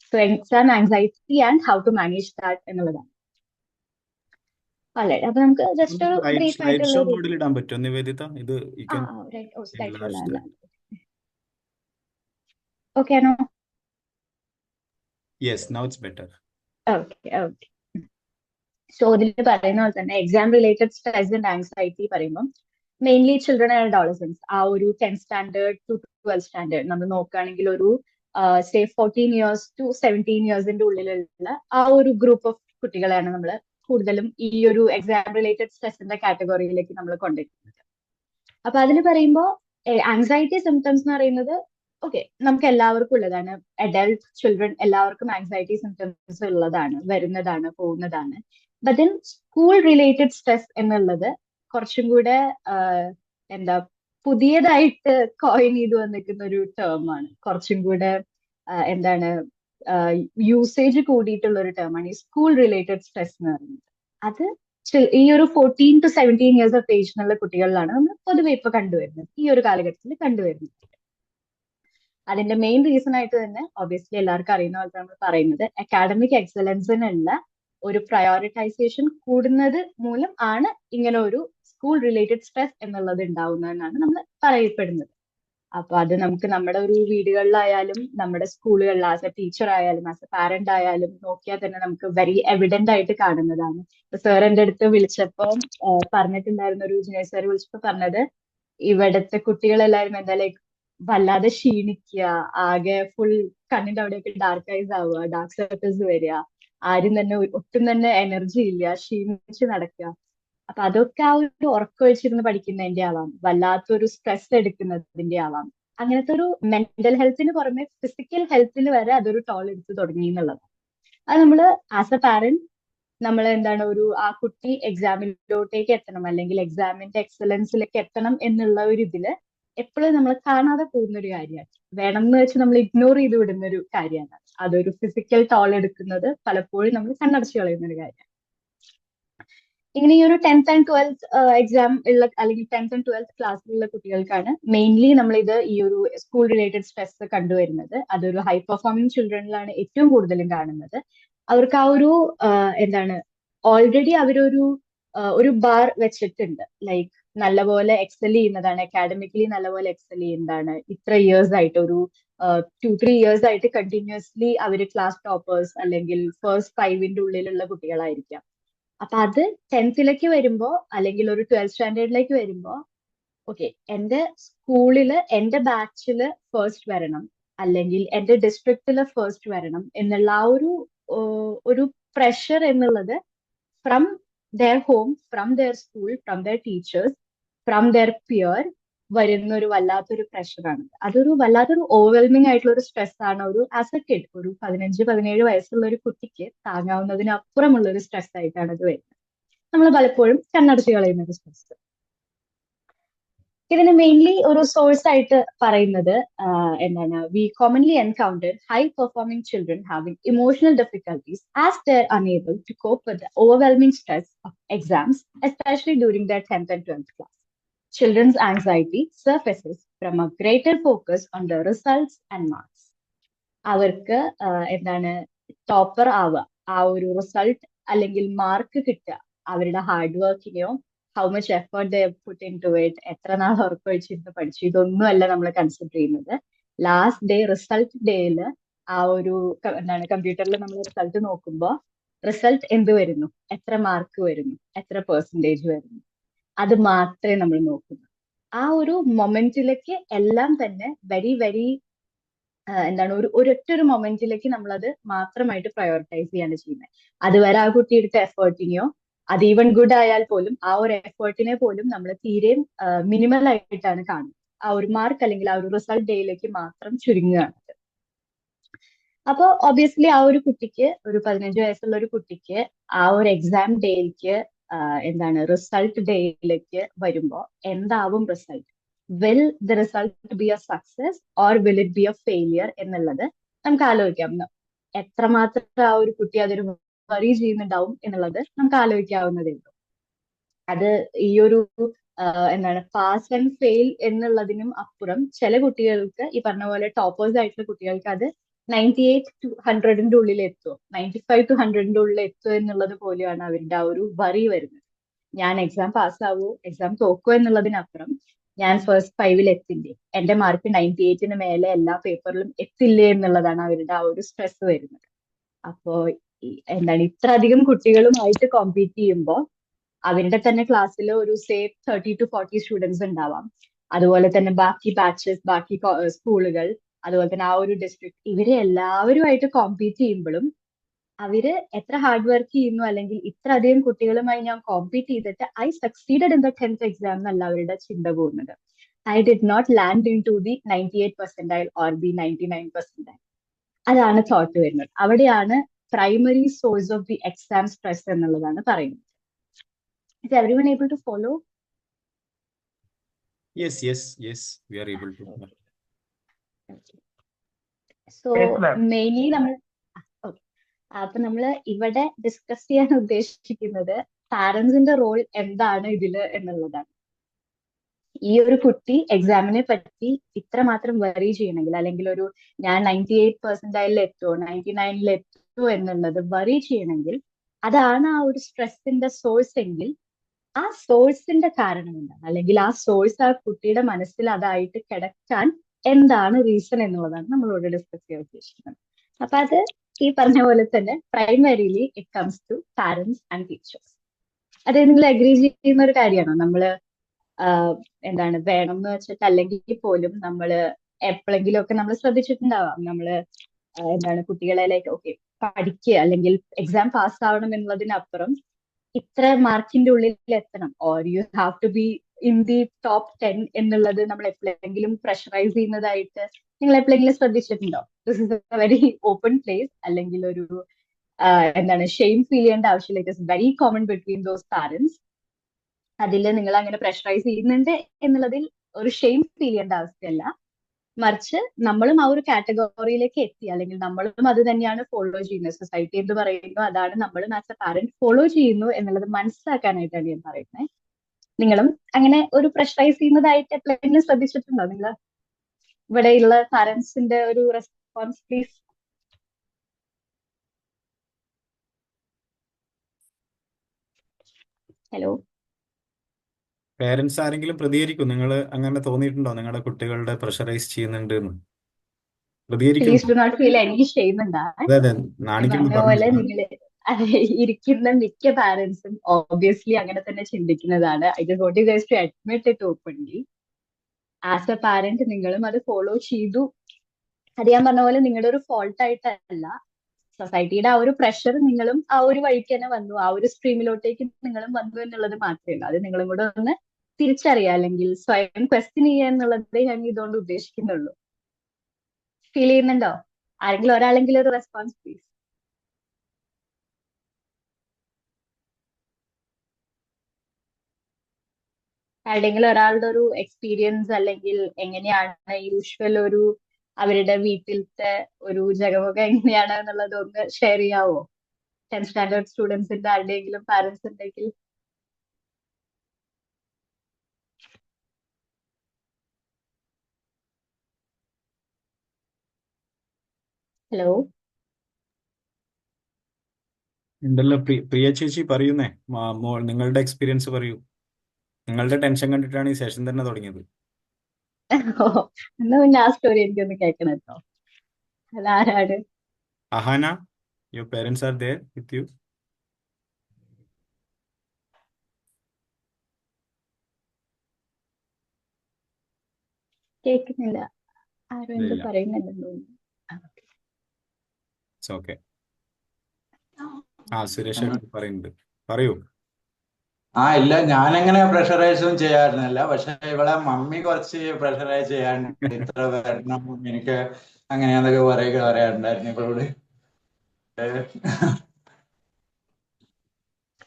So exam anxiety and how to manage that എന്നുള്ളതാണ്. അല്ലെ? അപ്പൊ നമുക്ക് ജസ്റ്റ് ഒരു ബ്രീഫ് സ്ലൈഡ് ആയിട്ടുള്ള ഷോ മോഡിൽ ഇടാൻ പറ്റുമോ നിവേദിത? ഇത് ഓക്കെ ആണോ? Yes, now it's better. Okay okay. So ഇതിൽ പറയുന്ന പോലെ തന്നെ exam related stress and anxiety പറയുമ്പോൾ മെയിൻലി ചിൽഡ്രൻ ആൻഡ് അഡോളസൻസ്, ആ ഒരു 10th standard to 12th standard നമ്മൾ നോക്കുകയാണെങ്കിൽ ഒരു സേ 14 years to 17 yearsന്റെ ഉള്ളിലുള്ള ആ ഒരു ഗ്രൂപ്പ് ഓഫ് കുട്ടികളെയാണ് നമ്മൾ കൂടുതലും ഈ ഒരു എക്സാം റിലേറ്റഡ് സ്ട്രെസിന്റെ കാറ്റഗറിയിലേക്ക് നമ്മൾ കൊണ്ടുവരുന്നത്. അപ്പൊ അതിൽ പറയുമ്പോൾ ആൻസൈറ്റി സിംറ്റംസ് എന്ന് പറയുന്നത് ഓക്കെ നമുക്ക് എല്ലാവർക്കും ഉള്ളതാണ്. അഡൽട്ട് ചിൽഡ്രൻ എല്ലാവർക്കും ആൻസൈറ്റി സിംറ്റംസ് ഉള്ളതാണ്, വരുന്നതാണ്, പോകുന്നതാണ്. But then school related stress എന്നുള്ളത് കുറച്ചും കൂടെ എന്താ പുതിയതായിട്ട് കോയിൻ ചെയ്ത് വന്നിരിക്കുന്ന ഒരു ടേമാണ്. കുറച്ചും കൂടെ എന്താണ് യൂസേജ് കൂടിയിട്ടുള്ള ഒരു ടേമാണ് ഈ സ്കൂൾ റിലേറ്റഡ് സ്ട്രെസ് എന്ന് പറയുന്നത്. അത് ഈ ഒരു 14 to 17 years ഓഫ് ഏജിനുള്ള കുട്ടികളിലാണ് നമ്മൾ പൊതുവെ ഇപ്പൊ കണ്ടുവരുന്നത്, ഈ ഒരു കാലഘട്ടത്തിൽ കണ്ടുവരുന്നത്. അതിന്റെ മെയിൻ റീസൺ ആയിട്ട് തന്നെ ഒബ്വിയസ്ലി എല്ലാവർക്കും അറിയുന്ന പോലെ നമ്മൾ പറയുന്നത് അക്കാഡമിക് എക്സലൻസിനുള്ള ഒരു പ്രയോറിറ്റൈസേഷൻ കൂടുന്നത് മൂലം ആണ് ഇങ്ങനെ ഒരു സ്കൂൾ റിലേറ്റഡ് സ്ട്രെസ് എന്നുള്ളത് ഉണ്ടാവുന്നതെന്നാണ് നമ്മൾ പറയപ്പെടുന്നത്. അപ്പൊ അത് നമുക്ക് നമ്മുടെ ഒരു വീടുകളിലായാലും നമ്മുടെ സ്കൂളുകളിൽ ആസ് എ ടീച്ചർ ആയാലും ആസ് എ പാരന്റ് ആയാലും നോക്കിയാൽ തന്നെ നമുക്ക് വെരി എവിഡന്റ് ആയിട്ട് കാണുന്നതാണ്. സാർ എൻ്റെ അടുത്ത് വിളിച്ചപ്പോൾ പറഞ്ഞിട്ടുണ്ടായിരുന്ന ഒരു ജൂനിയർ സാർ വിളിച്ചപ്പോൾ പറഞ്ഞത് ഇവിടുത്തെ കുട്ടികളെല്ലാവരും എന്താ ലൈക്ക് വല്ലാതെ ക്ഷീണിക്കുക, ആകെ ഫുൾ കണ്ണിന്റെ അവിടെയൊക്കെ ഡാർക്ക് ഐസ് ആവുക, ഡാർക്ക് സർക്കിൾസ് വരിക, ആരും തന്നെ ഒട്ടും തന്നെ എനർജി ഇല്ല, ക്ഷീണിച്ച് നടക്കുക. അപ്പൊ അതൊക്കെ ആ ഒരു ഉറക്കമൊഴിച്ചിരുന്ന് പഠിക്കുന്നതിന്റെ ആവാം, വല്ലാത്തൊരു സ്ട്രെസ് എടുക്കുന്നതിന്റെ ആവാം. അങ്ങനത്തെ ഒരു മെന്റൽ ഹെൽത്തിന് പുറമെ ഫിസിക്കൽ ഹെൽത്തിൽ വരെ അതൊരു ടോൾ എടുത്ത് തുടങ്ങി എന്നുള്ളത്. അത് നമ്മൾ ആസ് എ പാരന്റ് നമ്മൾ എന്താണ് ആ കുട്ടി എക്സാമിലോട്ടേക്ക് എത്തണം അല്ലെങ്കിൽ എക്സാമിന്റെ എക്സലൻസിലേക്ക് എത്തണം എന്നുള്ള ഒരു ഇതില് എപ്പോഴും നമ്മൾ കാണാതെ പോകുന്ന ഒരു കാര്യമാണ്. വേണം എന്ന് വെച്ച് നമ്മൾ ഇഗ്നോർ ചെയ്ത് വിടുന്ന ഒരു കാര്യമാണ്. അതൊരു ഫിസിക്കൽ ടോൾ എടുക്കുന്നത് പലപ്പോഴും നമ്മൾ കണ്ണടച്ച് കളയുന്ന ഒരു കാര്യമാണ്. ഇങ്ങനെ ഈ ഒരു 10th and 12th എക്സാം ഉള്ള അല്ലെങ്കിൽ 10th and 12th ക്ലാസ്സിലുള്ള കുട്ടികൾക്കാണ് മെയിൻലി നമ്മൾ ഇത് ഈ ഒരു സ്കൂൾ റിലേറ്റഡ് സ്ട്രെസ് കണ്ടുവരുന്നത്. അതൊരു ഹൈ പെർഫോമിംഗ് ചിൽഡ്രനിലാണ് ഏറ്റവും കൂടുതലും കാണുന്നത്. അവർക്ക് ആ ഒരു എന്താണ് ഓൾറെഡി അവരൊരു ഒരു ബാർ വെച്ചിട്ടുണ്ട്. ലൈക്ക് നല്ലപോലെ എക്സൽ ചെയ്യുന്നതാണ്, അക്കാഡമിക്കലി നല്ലപോലെ എക്സൽ ചെയ്യുന്നതാണ്, ഇത്ര ഇയേഴ്സ് ആയിട്ട് ഒരു 2-3 ഇയേഴ്സ് ആയിട്ട് കണ്ടിന്യൂസ്ലി അവർ ക്ലാസ് ടോപ്പേഴ്സ് അല്ലെങ്കിൽ ഫസ്റ്റ് 5ന്റെ ഉള്ളിലുള്ള കുട്ടികളായിരിക്കാം. അപ്പൊ അത് 10th വരുമ്പോ അല്ലെങ്കിൽ ഒരു 12th സ്റ്റാൻഡേർഡിലേക്ക് വരുമ്പോ ഓക്കെ എന്റെ സ്കൂളില് എന്റെ ബാച്ചില് ഫസ്റ്റ് വരണം അല്ലെങ്കിൽ എന്റെ ഡിസ്ട്രിക്റ്റില് ഫസ്റ്റ് വരണം എന്നുള്ള ആ ഒരു പ്രഷർ എന്നുള്ളത് from their home, from their school, from their teachers, from their peer വരുന്ന ഒരു വല്ലാത്തൊരു പ്രഷറാണ്. അതൊരു വല്ലാത്തൊരു ഓവർവെൽമിംഗ് ആയിട്ടുള്ള ഒരു സ്ട്രെസ് ആണ് ഒരു ആസ് എ കിഡ്, ഒരു 15-17 വയസ്സുള്ള ഒരു കുട്ടിക്ക് താങ്ങാവുന്നതിന് അപ്പുറമുള്ള ഒരു സ്ട്രെസ് ആയിട്ടാണ് ഇത് വരുന്നത്. നമ്മൾ പലപ്പോഴും കണ്ണടച്ച് കളയുന്ന ഒരു സ്ട്രെസ്. ഇതിന് മെയിൻലി ഒരു സോഴ്സ് ആയിട്ട് പറയുന്നത് എന്താണ്, we commonly encounter high performing children having emotional difficulties as they are unable to cope with the overwhelming stress of exams, especially during their 10th and 12th class. Children's anxiety surfaces from a greater focus on the results and marks. അവർക്ക് എന്താണ് ടോപ്പർ ആവുക, ആ ഒരു റിസൾട്ട് അല്ലെങ്കിൽ മാർക്ക് കിട്ടുക, അവരുടെ ഹാർഡ് വർക്കിനെയോ how much effort they put into it, എത്ര നാൾ ഉറക്കൊഴിച്ചിരുന്ന് പഠിച്ചു, ഇതൊന്നും അല്ല നമ്മൾ കൺസിഡർ ചെയ്യുന്നത്. ലാസ്റ്റ് ഡേ റിസൾട്ട് ഡേയില് ആ ഒരു എന്താണ് കമ്പ്യൂട്ടറിൽ നമ്മൾ റിസൾട്ട് നോക്കുമ്പോൾ റിസൾട്ട് എന്ത് വരുന്നു, എത്ര മാർക്ക് വരുന്നു, എത്ര പെർസെൻറ്റേജ് വരുന്നു, അത് മാത്രമേ നമ്മൾ നോക്കുന്നു. ആ ഒരു മൊമെന്റിലേക്ക് എല്ലാം തന്നെ വെരി വെരി എന്താണ് ഒരൊറ്റൊരു മൊമെന്റിലേക്ക് നമ്മൾ അത് മാത്രമായിട്ട് പ്രയോറിറ്റൈസ് ചെയ്യാണ് ചെയ്യുന്നത്. അതുവരെ ആ കുട്ടി എടുത്ത എഫേർട്ടിനെയോ അത് ഈവൻ ഗുഡ് ആയാൽ പോലും ആ ഒരു എഫേർട്ടിനെ പോലും നമ്മൾ തീരെയും മിനിമൽ ആയിട്ടാണ് കാണുന്നത്. ആ ഒരു മാർക്ക് അല്ലെങ്കിൽ ആ ഒരു റിസൾട്ട് ഡേയിലേക്ക് മാത്രം ചുരുങ്ങുകയാണ്. അപ്പൊ ഒബ്വിയസ്ലി ആ ഒരു കുട്ടിക്ക്, ഒരു 15 വയസ്സുള്ള ഒരു കുട്ടിക്ക് ആ ഒരു എക്സാം ഡേയിലേക്ക് എന്താണ് റിസൾട്ട് ഡേയിലേക്ക് വരുമ്പോ എന്താവും result, will the result B A success or will it be A failure എന്നുള്ളത് നമുക്ക് ആലോചിക്കാം. എത്രമാത്രം ആ ഒരു കുട്ടി അതൊരു വറി ചെയ്യുന്നുണ്ടാവും എന്നുള്ളത് നമുക്ക് ആലോചിക്കാവുന്നതേ ഉള്ളൂ. അത് ഈ ഒരു എന്താണ് പാസ് ആൻഡ് ഫെയിൽ എന്നുള്ളതിനും അപ്പുറം ചില കുട്ടികൾക്ക് ഈ പറഞ്ഞ പോലെ ടോപ്പേഴ്സ് ആയിട്ടുള്ള കുട്ടികൾക്ക് അത് 98 to 100ന്റെ ഉള്ളിൽ എത്തുമോ, 95 to 100ന്റെ ഉള്ളിൽ എത്തുമോ എന്നുള്ളത് പോലെയാണ് അവരുടെ ആ ഒരു വറി വരുന്നത്. ഞാൻ എക്സാം പാസ്സാവോ, എക്സാം തോക്കോ എന്നുള്ളതിനപ്പുറം ഞാൻ ഫസ്റ്റ് 5ൽ എത്തില്ലേ, എന്റെ മാർക്ക് 98ന് മേലെ എല്ലാ പേപ്പറിലും എത്തില്ലേ എന്നുള്ളതാണ് അവരുടെ ആ ഒരു സ്ട്രെസ് വരുന്നത്. അപ്പോ എന്താണ് ഇത്ര അധികം കുട്ടികളുമായിട്ട് കോമ്പീറ്റ് ചെയ്യുമ്പോൾ അവരുടെ തന്നെ ക്ലാസ്സിൽ ഒരു 30 to 40 സ്റ്റുഡൻസ് ഉണ്ടാവാം. അതുപോലെ തന്നെ ബാക്കി ബാച്ചസ്, ബാക്കി സ്കൂളുകൾ, അതുപോലെ തന്നെ ആ ഒരു ഡിസ്ട്രിക്ട്, ഇവരെ എല്ലാവരുമായിട്ട് കോമ്പീറ്റ് ചെയ്യുമ്പോഴും അവര് എത്ര ഹാർഡ് വർക്ക് ചെയ്യുന്നു അല്ലെങ്കിൽ ഇത്ര അധികം കുട്ടികളുമായി ഞാൻ കോമ്പീറ്റ് ചെയ്തിട്ട് I succeeded in the 10th exam എന്നല്ല അവരുടെ ചിന്ത പോകുന്നത്. I did not land into the 98 percentile or the 99 percentile. അതാണ് തോട്ട് വരുന്നത്. അവിടെയാണ് primary source of the exam stress എന്നുള്ളതാണ് പറയുന്നത്. Is everyone able to follow? Yes, we are able to. So mainly നമ്മൾ അപ്പൊ നമ്മള് ഇവിടെ ഡിസ്കസ് ചെയ്യാൻ ഉദ്ദേശിക്കുന്നത് പാരന്റ്സിന്റെ റോൾ എന്താണ് ഇതില് എന്നുള്ളതാണ്. ഈ ഒരു കുട്ടി എക്സാമിനെ പറ്റി ഇത്രമാത്രം വറി ചെയ്യണമെങ്കിൽ, അല്ലെങ്കിൽ ഒരു ഞാൻ 98 പെർസെന്റൈലിൽ എത്തുമോ 99ൽ എത്തുമോ എന്നുള്ളത് വറി ചെയ്യണമെങ്കിൽ അതാണ് ആ ഒരു സ്ട്രെസ്സിന്റെ സോഴ്സ് എങ്കിൽ ആ സോഴ്സിന്റെ കാരണം എന്താണ്, അല്ലെങ്കിൽ ആ സോഴ്സ് ആ കുട്ടിയുടെ മനസ്സിൽ അതായിട്ട് കിടക്കാൻ എന്താണ് റീസൺ എന്നുള്ളതാണ് നമ്മളോട് ഡിസ്കസ് ചെയ്യാൻ ഉദ്ദേശിക്കുന്നത്. അപ്പൊ അത് ഈ പറഞ്ഞ പോലെ തന്നെ primarily it comes to parents and teachers. അത് നിങ്ങൾ അഗ്രി ചെയ്യുന്ന ഒരു കാര്യമാണോ? നമ്മള് എന്താണ് വേണം എന്ന് വെച്ചിട്ട് അല്ലെങ്കിൽ പോലും നമ്മള് എപ്പോഴെങ്കിലും ഒക്കെ നമ്മൾ ശ്രദ്ധിച്ചിട്ടുണ്ടാവാം. നമ്മള് എന്താണ് കുട്ടികളെ ലൈക്ക് ഓക്കെ പഠിക്കുക അല്ലെങ്കിൽ എക്സാം പാസ് ആവണം എന്നതിനപ്പുറം ഇത്ര മാർക്കിന്റെ ഉള്ളിൽ എത്തണം, or you have to be in the top 10 എന്നുള്ളത് നമ്മൾ എപ്പോഴെങ്കിലും പ്രഷറൈസ് ചെയ്യുന്നതായിട്ട് നിങ്ങൾ എപ്പോഴെങ്കിലും ശ്രദ്ധിച്ചിട്ടുണ്ടോ? This is a very open place, അല്ലെങ്കിൽ ഒരു എന്താണ് ഷെയിം ഫീൽ ചെയ്യേണ്ട ആവശ്യമില്ല. It is very common between those parents. അതിൽ നിങ്ങൾ അങ്ങനെ പ്രഷറൈസ് ചെയ്യുന്നുണ്ട് എന്നുള്ളതിൽ ഒരു ഷെയിം ഫീൽ ചെയ്യേണ്ട അവസ്ഥയല്ല. മറിച്ച് നമ്മളും ആ ഒരു കാറ്റഗറിയിലേക്ക് എത്തി, അല്ലെങ്കിൽ നമ്മളും അത് തന്നെയാണ് ഫോളോ ചെയ്യുന്നത്. സൊസൈറ്റി എന്ത് പറയുന്നു അതാണ് നമ്മളും ആസ് എ പാരന്റ് ഫോളോ ചെയ്യുന്നു എന്നുള്ളത് മനസ്സിലാക്കാനായിട്ടാണ് ഞാൻ പറയുന്നത്. നിങ്ങളും അങ്ങനെ ഒരു പ്രഷറൈസ് ചെയ്യുന്നതായിട്ട് എപ്പോഴെങ്കിലും ശ്രദ്ധിച്ചിട്ടുണ്ടോ? നിങ്ങൾ ഇവിടെയുള്ള പാരന്റ്സിന്റെ ഒരു റെസ്പോൺസ് പ്ലീസ്. ഹലോ. പേരൻസ് ആരെങ്കിലും പ്രതികരിക്കും? നിങ്ങൾ അങ്ങനെ തോന്നിയിട്ടുണ്ടോ നിങ്ങളുടെ കുട്ടികളുടെ പ്രഷറൈസ് ചെയ്യുന്നുണ്ട് എന്ന്? പ്ലീസ് പ്രതികരിക്കുന്നുണ്ടോ? Do not feel any shame ഉണ്ടാ. അതെ അതെ, ഞാൻ നാണിക്കുന്നു പറഞ്ഞ പോലെ പറഞ്ഞില്ല. നിങ്ങൾ ഇരിക്കുന്ന മിക്ക പാരന്റ്സും ഓബ്വിയസ്ലി അങ്ങനെ തന്നെ ചിന്തിക്കുന്നതാണ്. I just want you guys to admit it openly. As a parent നിങ്ങളും അത് ഫോളോ ചെയ്തു. അത് ഞാൻ പറഞ്ഞ പോലെ നിങ്ങളുടെ ഒരു ഫോൾട്ട് ആയിട്ടല്ല, സൊസൈറ്റിയുടെ ആ ഒരു പ്രഷർ നിങ്ങളും ആ ഒരു വഴിക്ക് തന്നെ വന്നു, ആ ഒരു സ്ട്രീമിലോട്ടേക്ക് നിങ്ങളും വന്നു എന്നുള്ളത് മാത്രമേ ഉള്ളൂ. അത് നിങ്ങളും കൂടെ ഒന്ന് തിരിച്ചറിയുക, അല്ലെങ്കിൽ സ്വയം ക്വസ്റ്റ്യൻ ചെയ്യുക എന്നുള്ളതേ ഞാൻ ഇതുകൊണ്ട് ഉദ്ദേശിക്കുന്നുള്ളൂ. ഫീൽ ചെയ്യുന്നുണ്ടോ? ആരെങ്കിലും ഒരാളെങ്കിലും ഒരു റെസ്പോൺസ് പ്ലീസ്. ആരുടെങ്കിലും ഒരാളുടെ ഒരു എക്സ്പീരിയൻസ്, അല്ലെങ്കിൽ എങ്ങനെയാണ് യൂഷ്വൽ ഒരു അവരുടെ വീട്ടിലത്തെ ഒരു ജഗമൊക്കെ എങ്ങനെയാണ് എന്നുള്ളത് ഒന്ന് ഷെയർ ചെയ്യാവോ? 10th സ്റ്റാൻഡേർഡ് സ്റ്റുഡൻസിന്റെ ആരുടെയെങ്കിലും പാരന്റ്സ് ഉണ്ടെങ്കിൽ. ഹലോ. ഉണ്ടല്ലോ, പ്രിയ ചേച്ചി പറയുന്നേ. നിങ്ങളുടെ എക്സ്പീരിയൻസ് പറയൂ. നിങ്ങളുടെ ടെൻഷൻ കണ്ടിട്ടാണ് ഈ സെഷൻ തന്നെ തുടങ്ങിയത്. എന്നാ പിന്നെ ആ സ്റ്റോറി എനിക്കൊന്ന് കേൾക്കണം കേട്ടോ. അതാരാണ്? Ahana, your parents are there with you? കേൾക്കുന്നില്ല. ആരും എന്തോ ഇല്ല, പറയുന്നുണ്ടെന്ന് തോന്നുന്നു. It's okay. ആ, സുരേഷ് പറയുന്നുണ്ട്, പറയൂ. ഇല്ല, ഞാനങ്ങനെ പ്രഷറൈസും ചെയ്യാറുന്നില്ല. പക്ഷെ ഇവളെ മമ്മി കുറച്ച് പ്രഷറൈസ് ചെയ്യാറുണ്ട്. ഇത്ര വരണം എനിക്ക് അങ്ങനെയാന്നൊക്കെ പറയാറുണ്ടായിരുന്നു ഇവളോട്.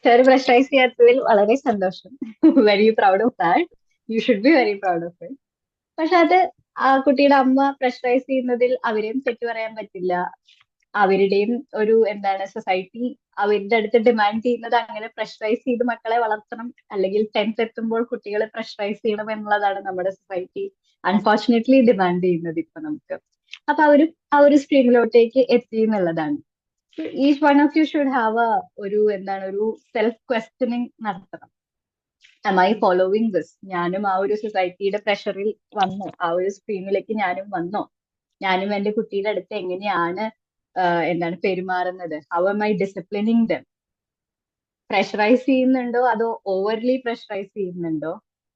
സാർ പ്രഷറൈസ് ചെയ്യാത്തതിൽ വളരെ സന്തോഷം. Very proud of that. You should be very proud of it. പക്ഷെ അത് ആ കുട്ടിയുടെ അമ്മ പ്രഷറൈസ് ചെയ്യുന്നതിൽ അവരെയും തെറ്റു പറയാൻ പറ്റില്ല. അവരുടെയും ഒരു എന്താണ് സൊസൈറ്റി അവരുടെ അടുത്ത് ഡിമാൻഡ് ചെയ്യുന്നത് അങ്ങനെ പ്രഷറൈസ് ചെയ്ത് മക്കളെ വളർത്തണം, അല്ലെങ്കിൽ 10th എത്തുമ്പോൾ കുട്ടികളെ പ്രഷറൈസ് ചെയ്യണം എന്നുള്ളതാണ് നമ്മുടെ സൊസൈറ്റി അൺഫോർച്ചുനേറ്റ്ലി ഡിമാൻഡ് ചെയ്യുന്നത് ഇപ്പൊ നമുക്ക്. അപ്പൊ അവരും ആ ഒരു സ്ട്രീമിലോട്ടേക്ക് എത്തി എന്നുള്ളതാണ്. Each one of you should have ഒരു എന്താണ് ഒരു സെൽഫ് ക്വസ്റ്റ്യനിങ് നടത്തണം. am I following this? ഞാനും ആ ഒരു സൊസൈറ്റിയുടെ പ്രഷറിൽ വന്നോ? ആ ഒരു സ്ട്രീമിലേക്ക് ഞാനും വന്നോ? ഞാനും എന്റെ കുട്ടിയുടെ അടുത്ത് എങ്ങനെയാണ് എന്താണ് പെരുമാറുന്നത്? How am I disciplining them? Pressurise ചെയ്യുന്നുണ്ടോ അതോ ഓവർലി പ്രഷറൈസ് ചെയ്യുന്നുണ്ടോ?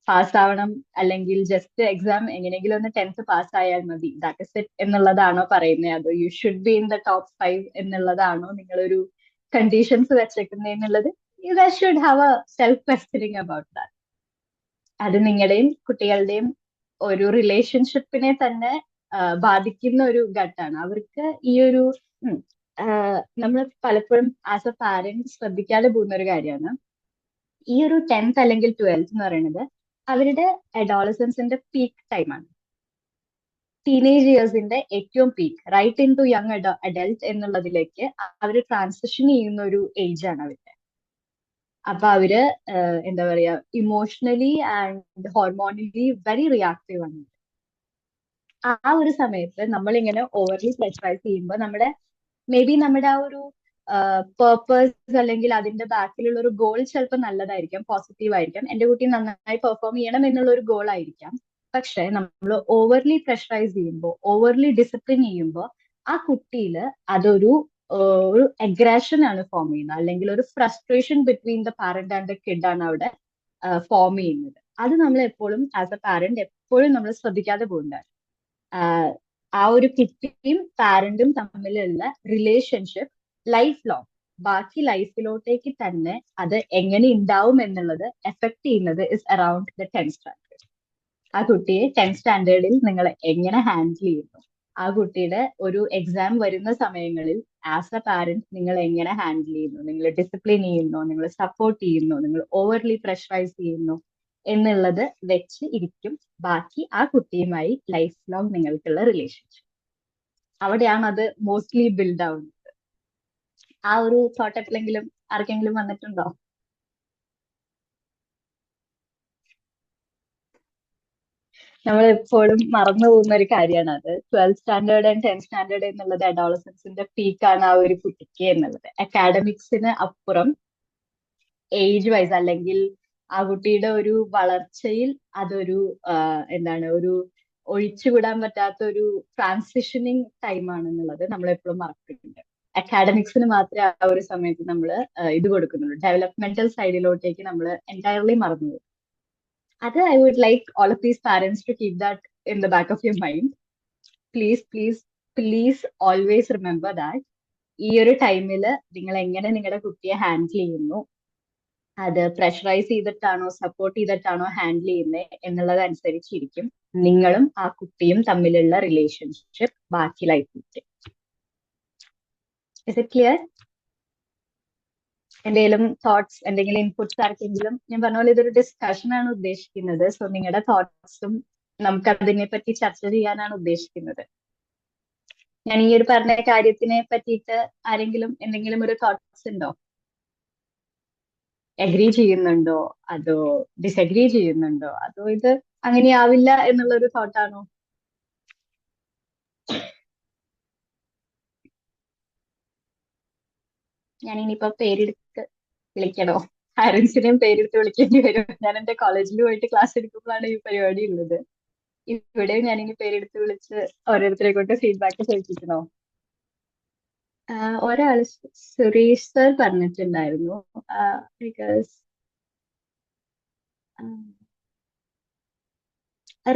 പാസ് ആവണം, അല്ലെങ്കിൽ ജസ്റ്റ് എക്സാം എങ്ങനെയെങ്കിലും ഒന്ന് 10th പാസ് ആയാൽ മതി, ദാറ്റ് ഇസ് ഇറ്റ് എന്നുള്ളതാണോ പറയുന്നത്? അതോ you should be in the top 5 എന്നുള്ളതാണോ നിങ്ങളൊരു കണ്ടീഷൻസ് വെച്ചേക്കുന്നത് എന്നുള്ളത്? You guys should have A self questioning about that. അത് നിങ്ങളുടെയും കുട്ടികളുടെയും ഒരു റിലേഷൻഷിപ്പിനെ തന്നെ ബാധിക്കുന്ന ഒരു ഘട്ടമാണ്. അവർക്ക് ഈ ഒരു നമ്മൾ പലപ്പോഴും ആസ് എ പാരന്റ് ശ്രദ്ധിക്കാതെ പോകുന്ന ഒരു കാര്യമാണ്. ഈ ഒരു 10th അല്ലെങ്കിൽ 12th എന്ന് പറയുന്നത് അവരുടെ അഡോളസൻസിന്റെ പീക്ക് ടൈമാണ്. ടീനേജ് ഇയേഴ്സിന്റെ ഏറ്റവും peak, right into young adult എന്നുള്ളതിലേക്ക് അവർ ട്രാൻസിഷൻ ചെയ്യുന്ന ഒരു ഏജ് ആണ് അവരുടെ. അപ്പൊ അവര് എന്താ പറയാ emotionally and hormonally very reactive ആണ്. ആ ഒരു സമയത്ത് നമ്മളിങ്ങനെ ഓവർലി പ്രഷറൈസ് ചെയ്യുമ്പോൾ മേ ബി നമ്മുടെ ആ ഒരു പേർപ്പസ് അല്ലെങ്കിൽ അതിന്റെ ബാക്കിലുള്ള ഒരു ഗോൾ ചിലപ്പോൾ നല്ലതായിരിക്കാം, പോസിറ്റീവ് ആയിരിക്കാം, എന്റെ കുട്ടി നന്നായി പെർഫോം ചെയ്യണം എന്നുള്ള ഒരു ഗോൾ ആയിരിക്കാം. പക്ഷെ നമ്മൾ ഓവർലി പ്രഷറൈസ് ചെയ്യുമ്പോൾ, ഓവർലി ഡിസിപ്ലിൻ ചെയ്യുമ്പോൾ ആ കുട്ടിയിൽ അതൊരു ഒരു അഗ്രാഷൻ ആണ് ഫോം ചെയ്യുന്നത്, അല്ലെങ്കിൽ ഒരു frustration between the parent and the kid ആണ് അവിടെ ഫോം ചെയ്യുന്നത്. അത് നമ്മൾ എപ്പോഴും ആസ് എ പാരന്റ് എപ്പോഴും നമ്മൾ ശ്രദ്ധിക്കാതെ പോകുന്നതാണ്. ആ ഒരു കുട്ടിയും പാരന്റും തമ്മിലുള്ള റിലേഷൻഷിപ്പ് ലൈഫ് ലോങ്, ബാക്കി ലൈഫിലോട്ടേക്ക് തന്നെ അത് എങ്ങനെ ഉണ്ടാവും എന്നുള്ളത് എഫക്ട് ചെയ്യുന്നത് is around the 10th standard. ആ കുട്ടിയെ 10th സ്റ്റാൻഡേർഡിൽ നിങ്ങൾ എങ്ങനെ ഹാൻഡിൽ ചെയ്യുന്നു, ആ കുട്ടിയുടെ ഒരു എക്സാം വരുന്ന സമയങ്ങളിൽ ആസ് എ പാരന്റ് നിങ്ങൾ എങ്ങനെ ഹാൻഡിൽ ചെയ്യുന്നു, നിങ്ങൾ ഡിസിപ്ലിൻ ചെയ്യുന്നു, നിങ്ങൾ സപ്പോർട്ട് ചെയ്യുന്നു, നിങ്ങൾ ഓവർലി പ്രഷറൈസ് ചെയ്യുന്നു എന്നുള്ളത് വെച്ച് ഇരിക്കും ബാക്കി ആ കുട്ടിയുമായി ലൈഫ് ലോങ് നിങ്ങൾക്കുള്ള റിലേഷൻഷിപ്പ്. അവിടെയാണ് അത് മോസ്റ്റ്ലി ബിൽഡ് ആവുന്നത്. ആ ഒരു തോട്ട് എപ്പോഴെങ്കിലും ആർക്കെങ്കിലും വന്നിട്ടുണ്ടോ? നമ്മൾ എപ്പോഴും മറന്നു പോകുന്ന ഒരു കാര്യമാണ് അത്. 12th standard and 10th standard എന്നുള്ളത് അഡോളസൻസിന്റെ പീക്കാണ് ആ ഒരു കുട്ടിക്ക് എന്നുള്ളത്. അക്കാഡമിക്സിന് അപ്പുറം ഏജ് വൈസ് അല്ലെങ്കിൽ ആ കുട്ടിയുടെ ഒരു വളർച്ചയിൽ അതൊരു എന്താണ്, ഒരു ഒഴിച്ചുവിടാൻ പറ്റാത്ത ഒരു ട്രാൻസിഷനിങ് ടൈം ആണെന്നുള്ളത് നമ്മൾ എപ്പോഴും മറക്കുന്നുണ്ട്. അക്കാഡമിക്സിന് മാത്രമേ ആ ഒരു സമയത്ത് നമ്മൾ ഇത് കൊടുക്കുന്നുള്ളൂ. ഡെവലപ്മെന്റൽ സൈഡിലോട്ടേക്ക് നമ്മൾ എൻറ്റയർലി മറന്നു പോകും. അത് I would like all of these parents to keep that in the back of your mind. Please please please always remember that ഈ ഒരു ടൈമിൽ നിങ്ങൾ എങ്ങനെ നിങ്ങളുടെ കുട്ടിയെ ഹാൻഡിൽ ചെയ്യുന്നു, അത് പ്രഷറൈസ് ചെയ്തിട്ടാണോ സപ്പോർട്ട് ചെയ്തിട്ടാണോ ഹാൻഡിൽ ചെയ്യുന്നത് എന്നുള്ളത് അനുസരിച്ചിരിക്കും നിങ്ങളും ആ കുട്ടിയും തമ്മിലുള്ള റിലേഷൻഷിപ്പ് ബാക്കി ലൈഫിലേക്ക്. Is it clear? എന്തെങ്കിലും തോട്ട്സ്, എന്തെങ്കിലും ഇൻപുട്സ് ആർക്കെങ്കിലും? ഞാൻ പറഞ്ഞ പോലെ ഇതൊരു ഡിസ്കഷൻ ആണ് ഉദ്ദേശിക്കുന്നത്. സോ നിങ്ങളുടെ തോട്ട്സും നമുക്ക് അതിനെ പറ്റി ചർച്ച ചെയ്യാനാണ് ഉദ്ദേശിക്കുന്നത്. ഞാൻ ഈ ഒരു പറഞ്ഞ കാര്യത്തിനെ പറ്റിയിട്ട് ആരെങ്കിലും എന്തെങ്കിലും ഒരു തോട്ട്സ് ഉണ്ടോ? അഗ്രി ചെയ്യുന്നുണ്ടോ, അതോ ഡിസഗ്രി ചെയ്യുന്നുണ്ടോ, അതോ ഇത് അങ്ങനെയാവില്ല എന്നുള്ളൊരു തോട്ടാണോ? ഞാൻ ഇനിയിപ്പോ പേരെടുത്ത് വിളിക്കണോ? പാരന്റ്സിനെയും പേരെടുത്ത് വിളിക്കേണ്ടി വരും. ഞാൻ എന്റെ കോളേജിൽ പോയിട്ട് ക്ലാസ് എടുക്കുമ്പോഴാണ് ഈ പരിപാടി ഉള്ളത്. ഇവിടെ ഞാനിനി പേരെടുത്ത് വിളിച്ച് ഓരോരുത്തരെ കൊണ്ട് ഫീഡ്ബാക്ക് ചോദിപ്പിക്കണോ? ഒരാള് സുരേഷ് സർ പറഞ്ഞിട്ടുണ്ടായിരുന്നു. ബിക്കോസ്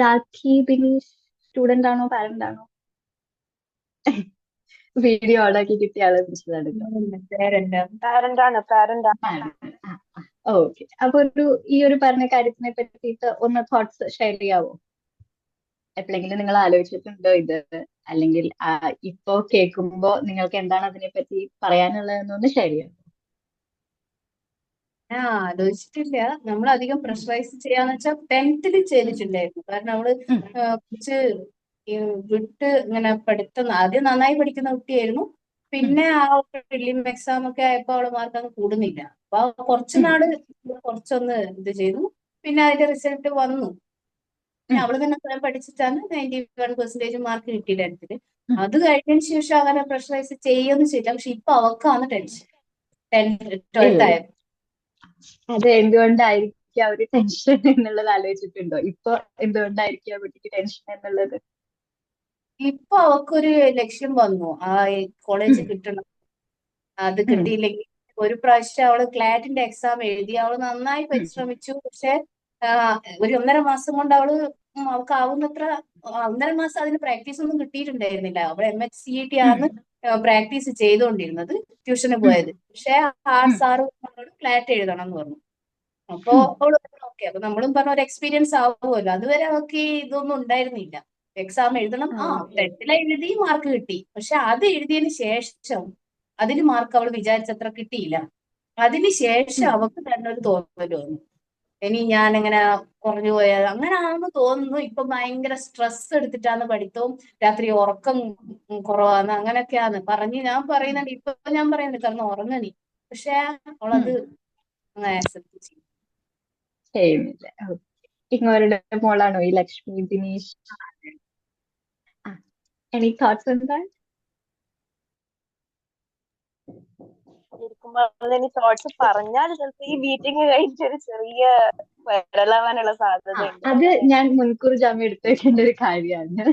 രാഖി ബിനീഷ് സ്റ്റുഡന്റ് ആണോ പാരന്റ് ആണോ? വീഡിയോ ഓണാക്കി കിട്ടിയ ആളെ ഓക്കെ. അപ്പൊ ഈ ഒരു പറഞ്ഞ കാര്യത്തിനെ പറ്റിയിട്ട് ഒന്ന് തോട്ട്സ് ഷെയർ ചെയ്യാവോ? എപ്പോഴെങ്കിലും നിങ്ങൾ ആലോചിച്ചിട്ടുണ്ടോ ഇത്? അല്ലെങ്കിൽ ഇപ്പോ കേൾക്കുമ്പോ നിങ്ങൾക്ക് എന്താണ് അതിനെ പറ്റി പറയാനുള്ളതെന്നൊന്ന് ഷെയർ ചെയ്യാം. ഞാൻ ആലോചിച്ചിട്ടില്ല. നമ്മൾ അധികം പ്രഷറൈസ് ചെയ്യാന്ന് വെച്ചാൽ 10th ചെയ്തിട്ടുണ്ടായിരുന്നു. കാരണം നമ്മള് കുറച്ച് വിട്ട് ഇങ്ങനെ പഠിത്തം ആദ്യം നന്നായി പഠിക്കുന്ന കുട്ടിയായിരുന്നു. പിന്നെ ആ പ്രിലിം എക്സാം ഒക്കെ ആയപ്പോ അവള് മാർക്ക് അങ്ങ് കൂടുന്നില്ല. അപ്പൊ കുറച്ചുനാള് കുറച്ചൊന്ന് ഇത് ചെയ്തു. പിന്നെ അതിന്റെ റിസൾട്ട് വന്നു. അവള് തന്നെ സ്വയം പഠിച്ചിട്ടാണ് 91% മാർക്ക് കിട്ടിയത് 10th. അത് കഴിഞ്ഞതിന് ശേഷം അങ്ങനെ പ്രഷറൈസ് ചെയ്യുമെന്ന് ചെയ്യില്ല. പക്ഷെ ഇപ്പൊ അവക്കാണ് ടെൻഷൻ 12th ആയപ്പോ. അത് എന്തുകൊണ്ടായിരിക്കും ഒരു ടെൻഷൻ എന്നുള്ളത് ആലോചിച്ചിട്ടുണ്ടോ? ഇപ്പൊ എന്തുകൊണ്ടായിരിക്കും കുട്ടിക്ക് ടെൻഷൻ എന്നുള്ളത്? ഇപ്പൊ അവക്കൊരു ലക്ഷ്യം വന്നു. ആ കോളേജ് കിട്ടണം. അത് കിട്ടിയില്ലെങ്കിൽ ഒരു പ്രാവശ്യം അവള് ക്ലാറ്റിന്റെ എക്സാം എഴുതി. അവള് നന്നായി പരിശ്രമിച്ചു. പക്ഷെ ഒരു 1.5 മാസം കൊണ്ട് അവൾക്ക് ആവുന്നത്ര 1.5 മാസം അതിന് പ്രാക്ടീസ് ഒന്നും കിട്ടിയിട്ടുണ്ടായിരുന്നില്ല. അവൾ MHCET ആണ് പ്രാക്ടീസ് ചെയ്തുകൊണ്ടിരുന്നത്, ട്യൂഷന് പോയത്. പക്ഷെ ആ സാറ് ക്ലാറ്റ് എഴുതണം എന്ന് പറഞ്ഞു. അപ്പൊ അവള് ഓക്കെ. അപ്പൊ നമ്മളും പറഞ്ഞ ഒരു എക്സ്പീരിയൻസ് ആവുമല്ലോ. അതുവരെ അവൾക്ക് ഇതൊന്നും ഉണ്ടായിരുന്നില്ല. എക്സാം എഴുതണം. 10th എഴുതി മാർക്ക് കിട്ടി. പക്ഷെ അത് എഴുതിയതിന് ശേഷം അതിന് മാർക്ക് അവൾ വിചാരിച്ചത്ര കിട്ടിയില്ല. അതിന് ശേഷം അവൾക്ക് തന്നെ ഒരു തോന്നല് വന്നു, ഇനി ഞാൻ എങ്ങനെ കുറഞ്ഞു പോയാൽ അങ്ങനെ ആണെന്ന് തോന്നുന്നു. ഇപ്പൊ ഭയങ്കര സ്ട്രെസ് എടുത്തിട്ടാണ് പഠിത്തവും, രാത്രി ഉറക്കം കുറവാണ്, അങ്ങനെയൊക്കെയാണ് ഞാൻ പറയുന്നുണ്ട്. ഇപ്പൊ ഞാൻ പറയുന്നുണ്ട് കാരണം ഉറങ്ങണി. പക്ഷെ അവളത് അങ്ങനെ ആക്സെപ്റ്റ് ചെയ്യും. ചെയ്യുന്നില്ല. ഇങ്ങോരുടെ മോളാണോ ഈ Lakshmi Bineesh? Any thoughts on that? ഇരിക്കുമ്പോൾ ഇനി തോട്ട്സ് പറഞ്ഞാൽ ചിലപ്പോ ഈ മീറ്റിംഗ് കഴിഞ്ഞിട്ട് ഒരു ചെറിയ വൈറലാവാനുള്ള സാധ്യത ഉണ്ട്. അത് ഞാൻ മുൻകൂർ ജാമ്യം എടുത്തു വെക്കേണ്ട ഒരു കാര്യമാണ്.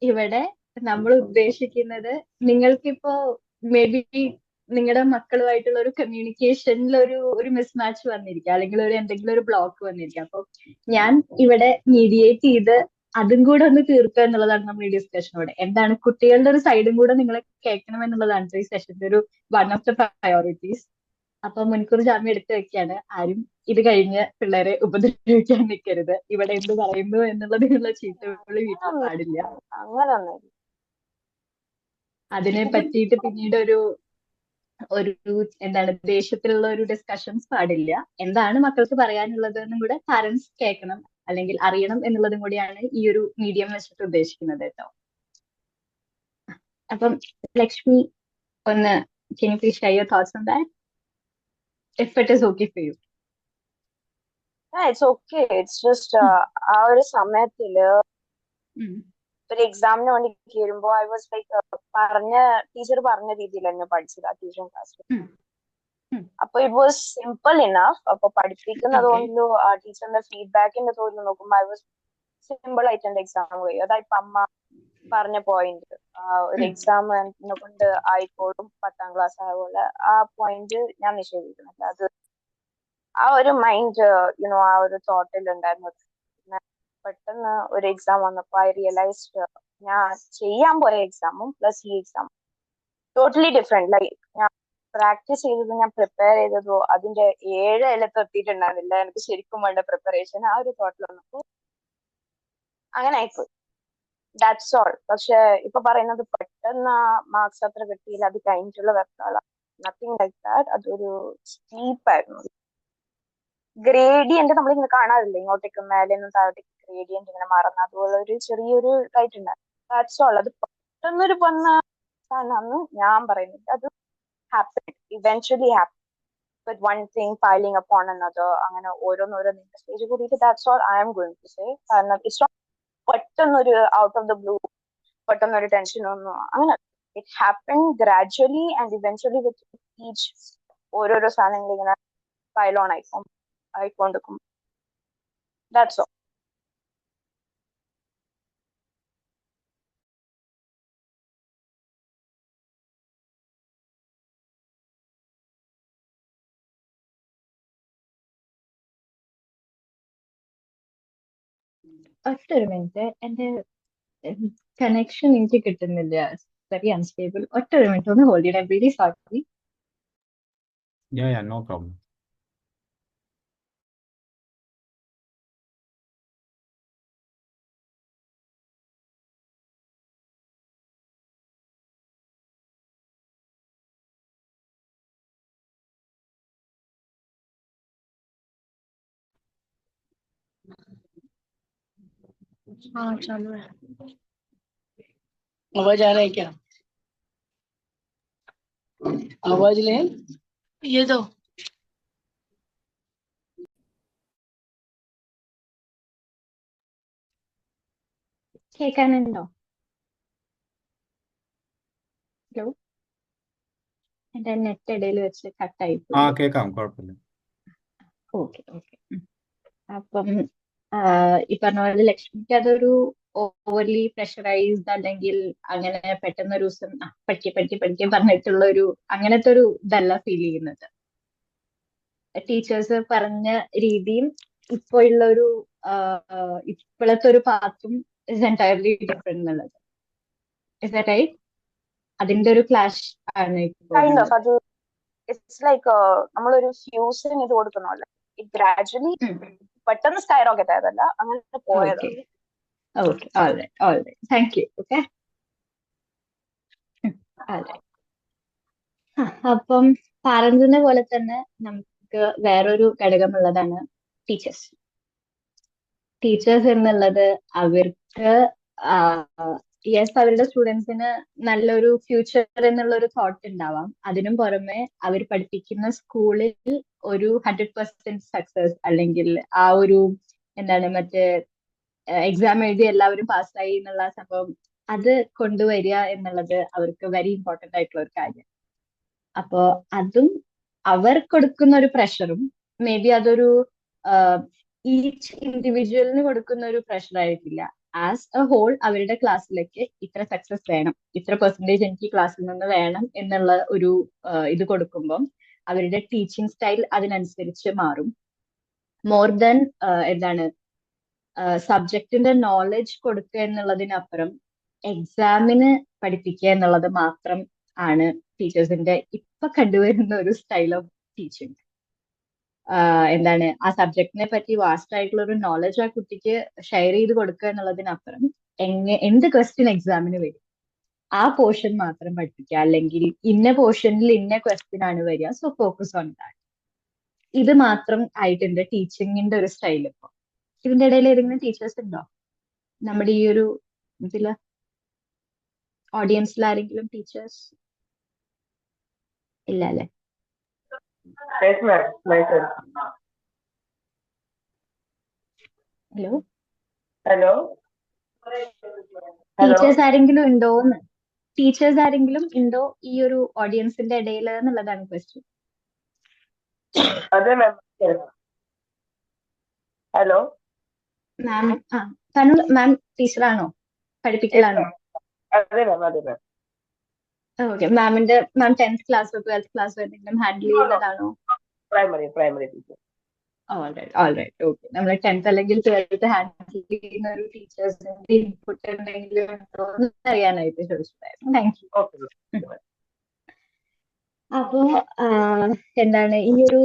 ഇവിടെ നമ്മൾ ഉദ്ദേശിക്കുന്നത് നിങ്ങൾക്കിപ്പോ മേ ബി നിങ്ങളുടെ മക്കളുമായിട്ടുള്ള ഒരു കമ്മ്യൂണിക്കേഷനിൽ ഒരു മിസ്മാച്ച് വന്നിരിക്കാം, അല്ലെങ്കിൽ എന്തെങ്കിലും ഒരു ബ്ലോക്ക് വന്നിരിക്കാം. അപ്പൊ ഞാൻ ഇവിടെ മീഡിയേറ്റ് ചെയ്ത് അതും കൂടെ ഒന്ന് തീർക്കുക എന്നുള്ളതാണ് നമ്മൾ ഈ ഡിസ്കഷനോടെ. എന്താണ് കുട്ടികളുടെ ഒരു സൈഡും കൂടെ നിങ്ങളെ കേൾക്കണം എന്നുള്ളതാണ് ഈ സെഷന്റെ ഒരു വൺ ഓഫ് ദ പ്രയോറിറ്റീസ്. അപ്പൊ മുൻകൂർ ജാമ്യം എടുത്തു വെക്കാണ്. ആരും ഇത് കഴിഞ്ഞ് പിള്ളേരെ ഉപദ്രവിക്കാൻ നിൽക്കരുത്. ഇവിടെ എന്ത് പറയുന്നു എന്നുള്ളതിനുള്ള ചീത്തവിളി വീട്ടിൽ പാടില്ല. അങ്ങനൊന്നും അതിനെ പറ്റിയിട്ട് പിന്നീട് ഒരു എന്താണ് ദേഷ്യത്തിലുള്ള ഒരു ഡിസ്കഷൻസ് പാടില്ല. എന്താണ് മക്കൾക്ക് പറയാനുള്ളത് എന്നും കൂടെ പാരന്റ്സ് കേൾക്കണം അല്ലെങ്കിൽ അറിയണം എന്നുള്ളതും കൂടിയാണ് ഈ ഒരു മീഡിയം വെച്ചിട്ട് ഉദ്ദേശിക്കുന്നത് കേട്ടോ. അപ്പം ലക്ഷ്മി ഒന്ന് can you please share your thoughts on that if it is okay for you? It's okay. It's just ആ ഒരു സമയത്തില് ഒരു എക്സാമിന് വേണ്ടി കയറുമ്പോ ഐ വാസ് ലൈക്ക് ടീച്ചർ പറഞ്ഞ രീതിയിൽ തന്നെ പഠിച്ചത് ആ ട്യൂഷൻ ക്ലാസ്സിൽ. അപ്പൊ ഇറ്റ് വാസ് സിമ്പിൾ ഇനഫ്. അപ്പൊ പഠിപ്പിക്കുന്നത് കൊണ്ടും ആ ടീച്ചറിന്റെ ഫീഡ്ബാക്കിന്റെ തോതിൽ നോക്കുമ്പോ ഐ വാസ് സിമ്പിൾ ആയിട്ട് എന്റെ എക്സാം കഴിയും. അതായിപ്പോ അമ്മ പറഞ്ഞ പോയിന്റ്, ഒരു എക്സാം എന്നെ കൊണ്ട് ആയിക്കോളും 10ാം ക്ലാസ് ആയപോലെ ആ പോയിന്റ് ഞാൻ നിഷേധിക്കുന്നില്ല. അത് ആ ഒരു മൈൻഡ് ആ ഒരു തോട്ടിൽ ഉണ്ടായിരുന്നു. പെട്ടെന്ന് ഒരു എക്സാം വന്നപ്പോ ഐ റിയലൈസ്ഡ് ഞാൻ ചെയ്യാൻ പോയ എക്സാമും പ്ലസ് ഈ എക്സാമും ടോട്ടലി ഡിഫറെന്റ്. ലൈക്ക് ഞാൻ പ്രാക്ടീസ് ചെയ്തതോ ഞാൻ പ്രിപ്പയർ ചെയ്തതോ അതിന്റെ 7 ഇലത്ത് എത്തിയിട്ടുണ്ടായിരുന്നില്ല. എനിക്ക് ശരിക്കും വേണ്ട പ്രിപ്പറേഷൻ ആ ഒരു തോട്ടിൽ വന്നപ്പോ അങ്ങനെ ആയിപ്പോയി. That's all. പക്ഷെ ഇപ്പൊ പറയുന്നത് പെട്ടെന്ന് മാർക്സ് അത്ര കിട്ടിയില്ല, അത് കഴിഞ്ഞിട്ടുള്ള വെപ്രാള, നത്തിങ് ലൈക്ക് ദാറ്റ്. അതൊരു സ്റ്റീപ്പായിരുന്നു. ഗ്രേഡിയന്റ് നമ്മളിങ്ങനെ കാണാറില്ല, ഇങ്ങോട്ടേക്ക് മേലെ നിന്നും താഴോട്ടേക്ക് ഗ്രേഡിയന്റ് ഇങ്ങനെ മാറുന്ന അതുപോലെ ഒരു ചെറിയൊരു റൈറ്റ് ഉണ്ടായിരുന്നു. That's all. അത് പെട്ടെന്നൊരു വന്ന സാധനമാണ് ഞാൻ പറയുന്നത്. അത് happen, eventually happen with one thing piling upon another. അങ്ങനെ ഓരോന്നോരോന്ന് സ്റ്റേജ് കൂടിയിട്ട് that's all I am going to say. കാരണം ഇറ്റ്സ് നോട്ട് പെട്ടെന്നൊരു ഔട്ട് ഓഫ് ദ ബ്ലൂ പെട്ടെന്നൊരു ടെൻഷനൊന്നും അങ്ങനെ. It happen gradually and eventually with each ഓരോരോ സാധനങ്ങൾ ഇങ്ങനെ പൈൽ ഓൺ ആയിക്കൊണ്ടിരിക്കും. That's all. ഒറ്റൊരു മിനിറ്റ്, എന്റെ കണക്ഷൻ എനിക്ക് കിട്ടുന്നില്ല, വെരി അൺസ്റ്റേബിൾ. ഒറ്റൊരു മിനിറ്റ് ഒന്ന് ഹോൾഡ് ചെയ്യണം. Very sorry. Yeah, no problem. हाँ चालू है। आवाज आ रहा है क्या? आवाज ले ये दो। കേൾക്കാനുണ്ടോ? ഹലോ, എന്റെ നെറ്റ് ഇടയിൽ വെച്ച് കട്ടായി ആ പോയി. കേൾക്കാം, കുഴപ്പമില്ല. Okay okay. അപ്പം ഈ പറഞ്ഞ പോലെ ലക്ഷ്മിക്ക് അതൊരു ഓവർലി പ്രഷറൈസ്ഡ് അല്ലെങ്കിൽ അങ്ങനെ പെട്ടെന്ന് ഒരു ദിവസം പഠിക്കാൻ പറഞ്ഞിട്ടുള്ള ഒരു അങ്ങനത്തെ ഒരു ഇതല്ല ഫീൽ ചെയ്യുന്നത്. ടീച്ചേഴ്സ് പറഞ്ഞ രീതിയും ഇപ്പോഴുള്ള ഒരു ഇപ്പോഴത്തെ ഒരു പാത്തും ഇസ് എൻറ്റയർലി ഡിഫറെന്റ് എന്നുള്ളത്. Is that right? അതിന്റെ ഒരു ക്ലാഷ് ആണ് കൈൻഡ് ഓഫ്. ഇപ്പോൾ. അത് ഇറ്റ്സ് ലൈക്ക് നമ്മളൊരു ഫ്യൂസിന് ഇത് കൊടുക്കണമല്ലോ. ഇറ്റ് ഗ്രാജുവലി പെട്ടെന്ന് സ്കൈ റോക്കറ്റ് ആയതല്ല, അങ്ങനെ പോയത്. Okay okay, alright, thank you. Okay, അപ്പം പാരന്റ്സിനെ പോലെ തന്നെ നമുക്ക് വേറൊരു ഘടകമുള്ളതാണ് ടീച്ചേഴ്സ്. ടീച്ചേഴ്സ് എന്നുള്ളത് അവർക്ക് യെസ് അവരുടെ സ്റ്റുഡൻസിന് നല്ലൊരു ഫ്യൂച്ചർ എന്നുള്ള ഒരു തോട്ട് ഉണ്ടാവാം. അതിനും പുറമെ അവർ പഠിപ്പിക്കുന്ന സ്കൂളിൽ ഒരു 100% സക്സസ് അല്ലെങ്കിൽ ആ ഒരു എന്താണ് മറ്റേ എക്സാം എഴുതി എല്ലാവരും പാസ്സായി എന്നുള്ള സംഭവം അത് കൊണ്ടുവരിക എന്നുള്ളത് അവർക്ക് വെരി ഇമ്പോർട്ടന്റ് ആയിട്ടുള്ള ഒരു കാര്യം. അപ്പോ അതും അവർ കൊടുക്കുന്ന ഒരു പ്രഷറും മേ ബി അതൊരു ഈച്ച് ഇൻഡിവിജ്വലിന് കൊടുക്കുന്ന ഒരു പ്രഷർ ആയിരിക്കില്ല. ആസ് എ ഹോൾ അവരുടെ ക്ലാസ്സിലേക്ക് ഇത്ര സക്സസ് വേണം, ഇത്ര പെർസെന്റേജ് എനിക്ക് ക്ലാസ്സിൽ നിന്ന് വേണം എന്നുള്ള ഒരു ഇത് കൊടുക്കുമ്പം അവരുടെ ടീച്ചിങ് സ്റ്റൈൽ അതിനനുസരിച്ച് മാറും. മോർ ദാൻ എന്താണ് സബ്ജക്റ്റിന്റെ നോളജ് കൊടുക്കുക എന്നുള്ളതിനപ്പുറം എക്സാമിന് പഠിപ്പിക്കുക എന്നുള്ളത് മാത്രം ആണ് ടീച്ചേഴ്സിന്റെ ഇപ്പൊ കണ്ടുവരുന്ന ഒരു സ്റ്റൈൽ ഓഫ് ടീച്ചിങ്. എന്താണ് ആ സബ്ജക്റ്റിനെ പറ്റി വാസ്റ്റ് ആയിട്ടുള്ള ഒരു നോളജ് ആ കുട്ടിക്ക് ഷെയർ ചെയ്ത് കൊടുക്കുക എന്നുള്ളതിനപ്പുറം എന്ത് ക്വസ്റ്റ്യൻ എക്സാമിന് വരും ആ പോർഷൻ മാത്രം പഠിപ്പിക്കുക, അല്ലെങ്കിൽ ഇന്ന പോർഷനിൽ ഇന്ന ക്വസ്റ്റ്യൻ ആണ് വരിക, സോ ഫോക്കസ് ഓൺ ദാറ്റ്. ഇത് മാത്രം ആയിട്ടുണ്ട് ടീച്ചിങ്ങിന്റെ ഒരു സ്റ്റൈൽ. ഇപ്പൊ ഇതിന്റെ ഇടയിൽ ഏതെങ്കിലും ടീച്ചേഴ്സ് ഉണ്ടോ നമ്മുടെ ഈ ഒരു ഇതില്? ഓഡിയൻസിൽ ആരെങ്കിലും ടീച്ചേഴ്സ്? ഇല്ല അല്ലെ? Yes, ma'am. Myself. Hello, Hello. Hello. Teachers ആരെങ്കിലും ഉണ്ടോന്ന്? ടീച്ചേഴ്സ് ആരെങ്കിലും ഉണ്ടോ ഈ ഒരു ഓഡിയൻസിന്റെ ഇടയിൽ എന്നുള്ളതാണ് ക്വസ്റ്റ്യൻ. അതെ മാം. ഹലോ മാം തനു മാം ടീച്ചറാണോ? പഠിപ്പിക്കലാണോ? അതെ മാം. അതെ മാം. ഓക്കെ. മാം 10th ക്ലാസ്സോ 12th ക്ലാസ്സോ എന്തെങ്കിലും ഹാൻഡിൽ ചെയ്യുന്നതാണോ? Primary teacher. Alright okay. നമ്മൾ 10th അല്ലെങ്കിൽ 12th ഹാൻഡിൽ ചെയ്യുന്ന ഒരു ടീച്ചേഴ്സിന്റെ ഇൻപുട്ട് എന്തെങ്കിലും ഉണ്ടോ എന്ന് അറിയാനായിട്ട് ചോദിച്ചിട്ടുണ്ടായിരുന്നു. Thank you. ഓക്കെ. അപ്പോ എന്താണ് ഈ ഒരു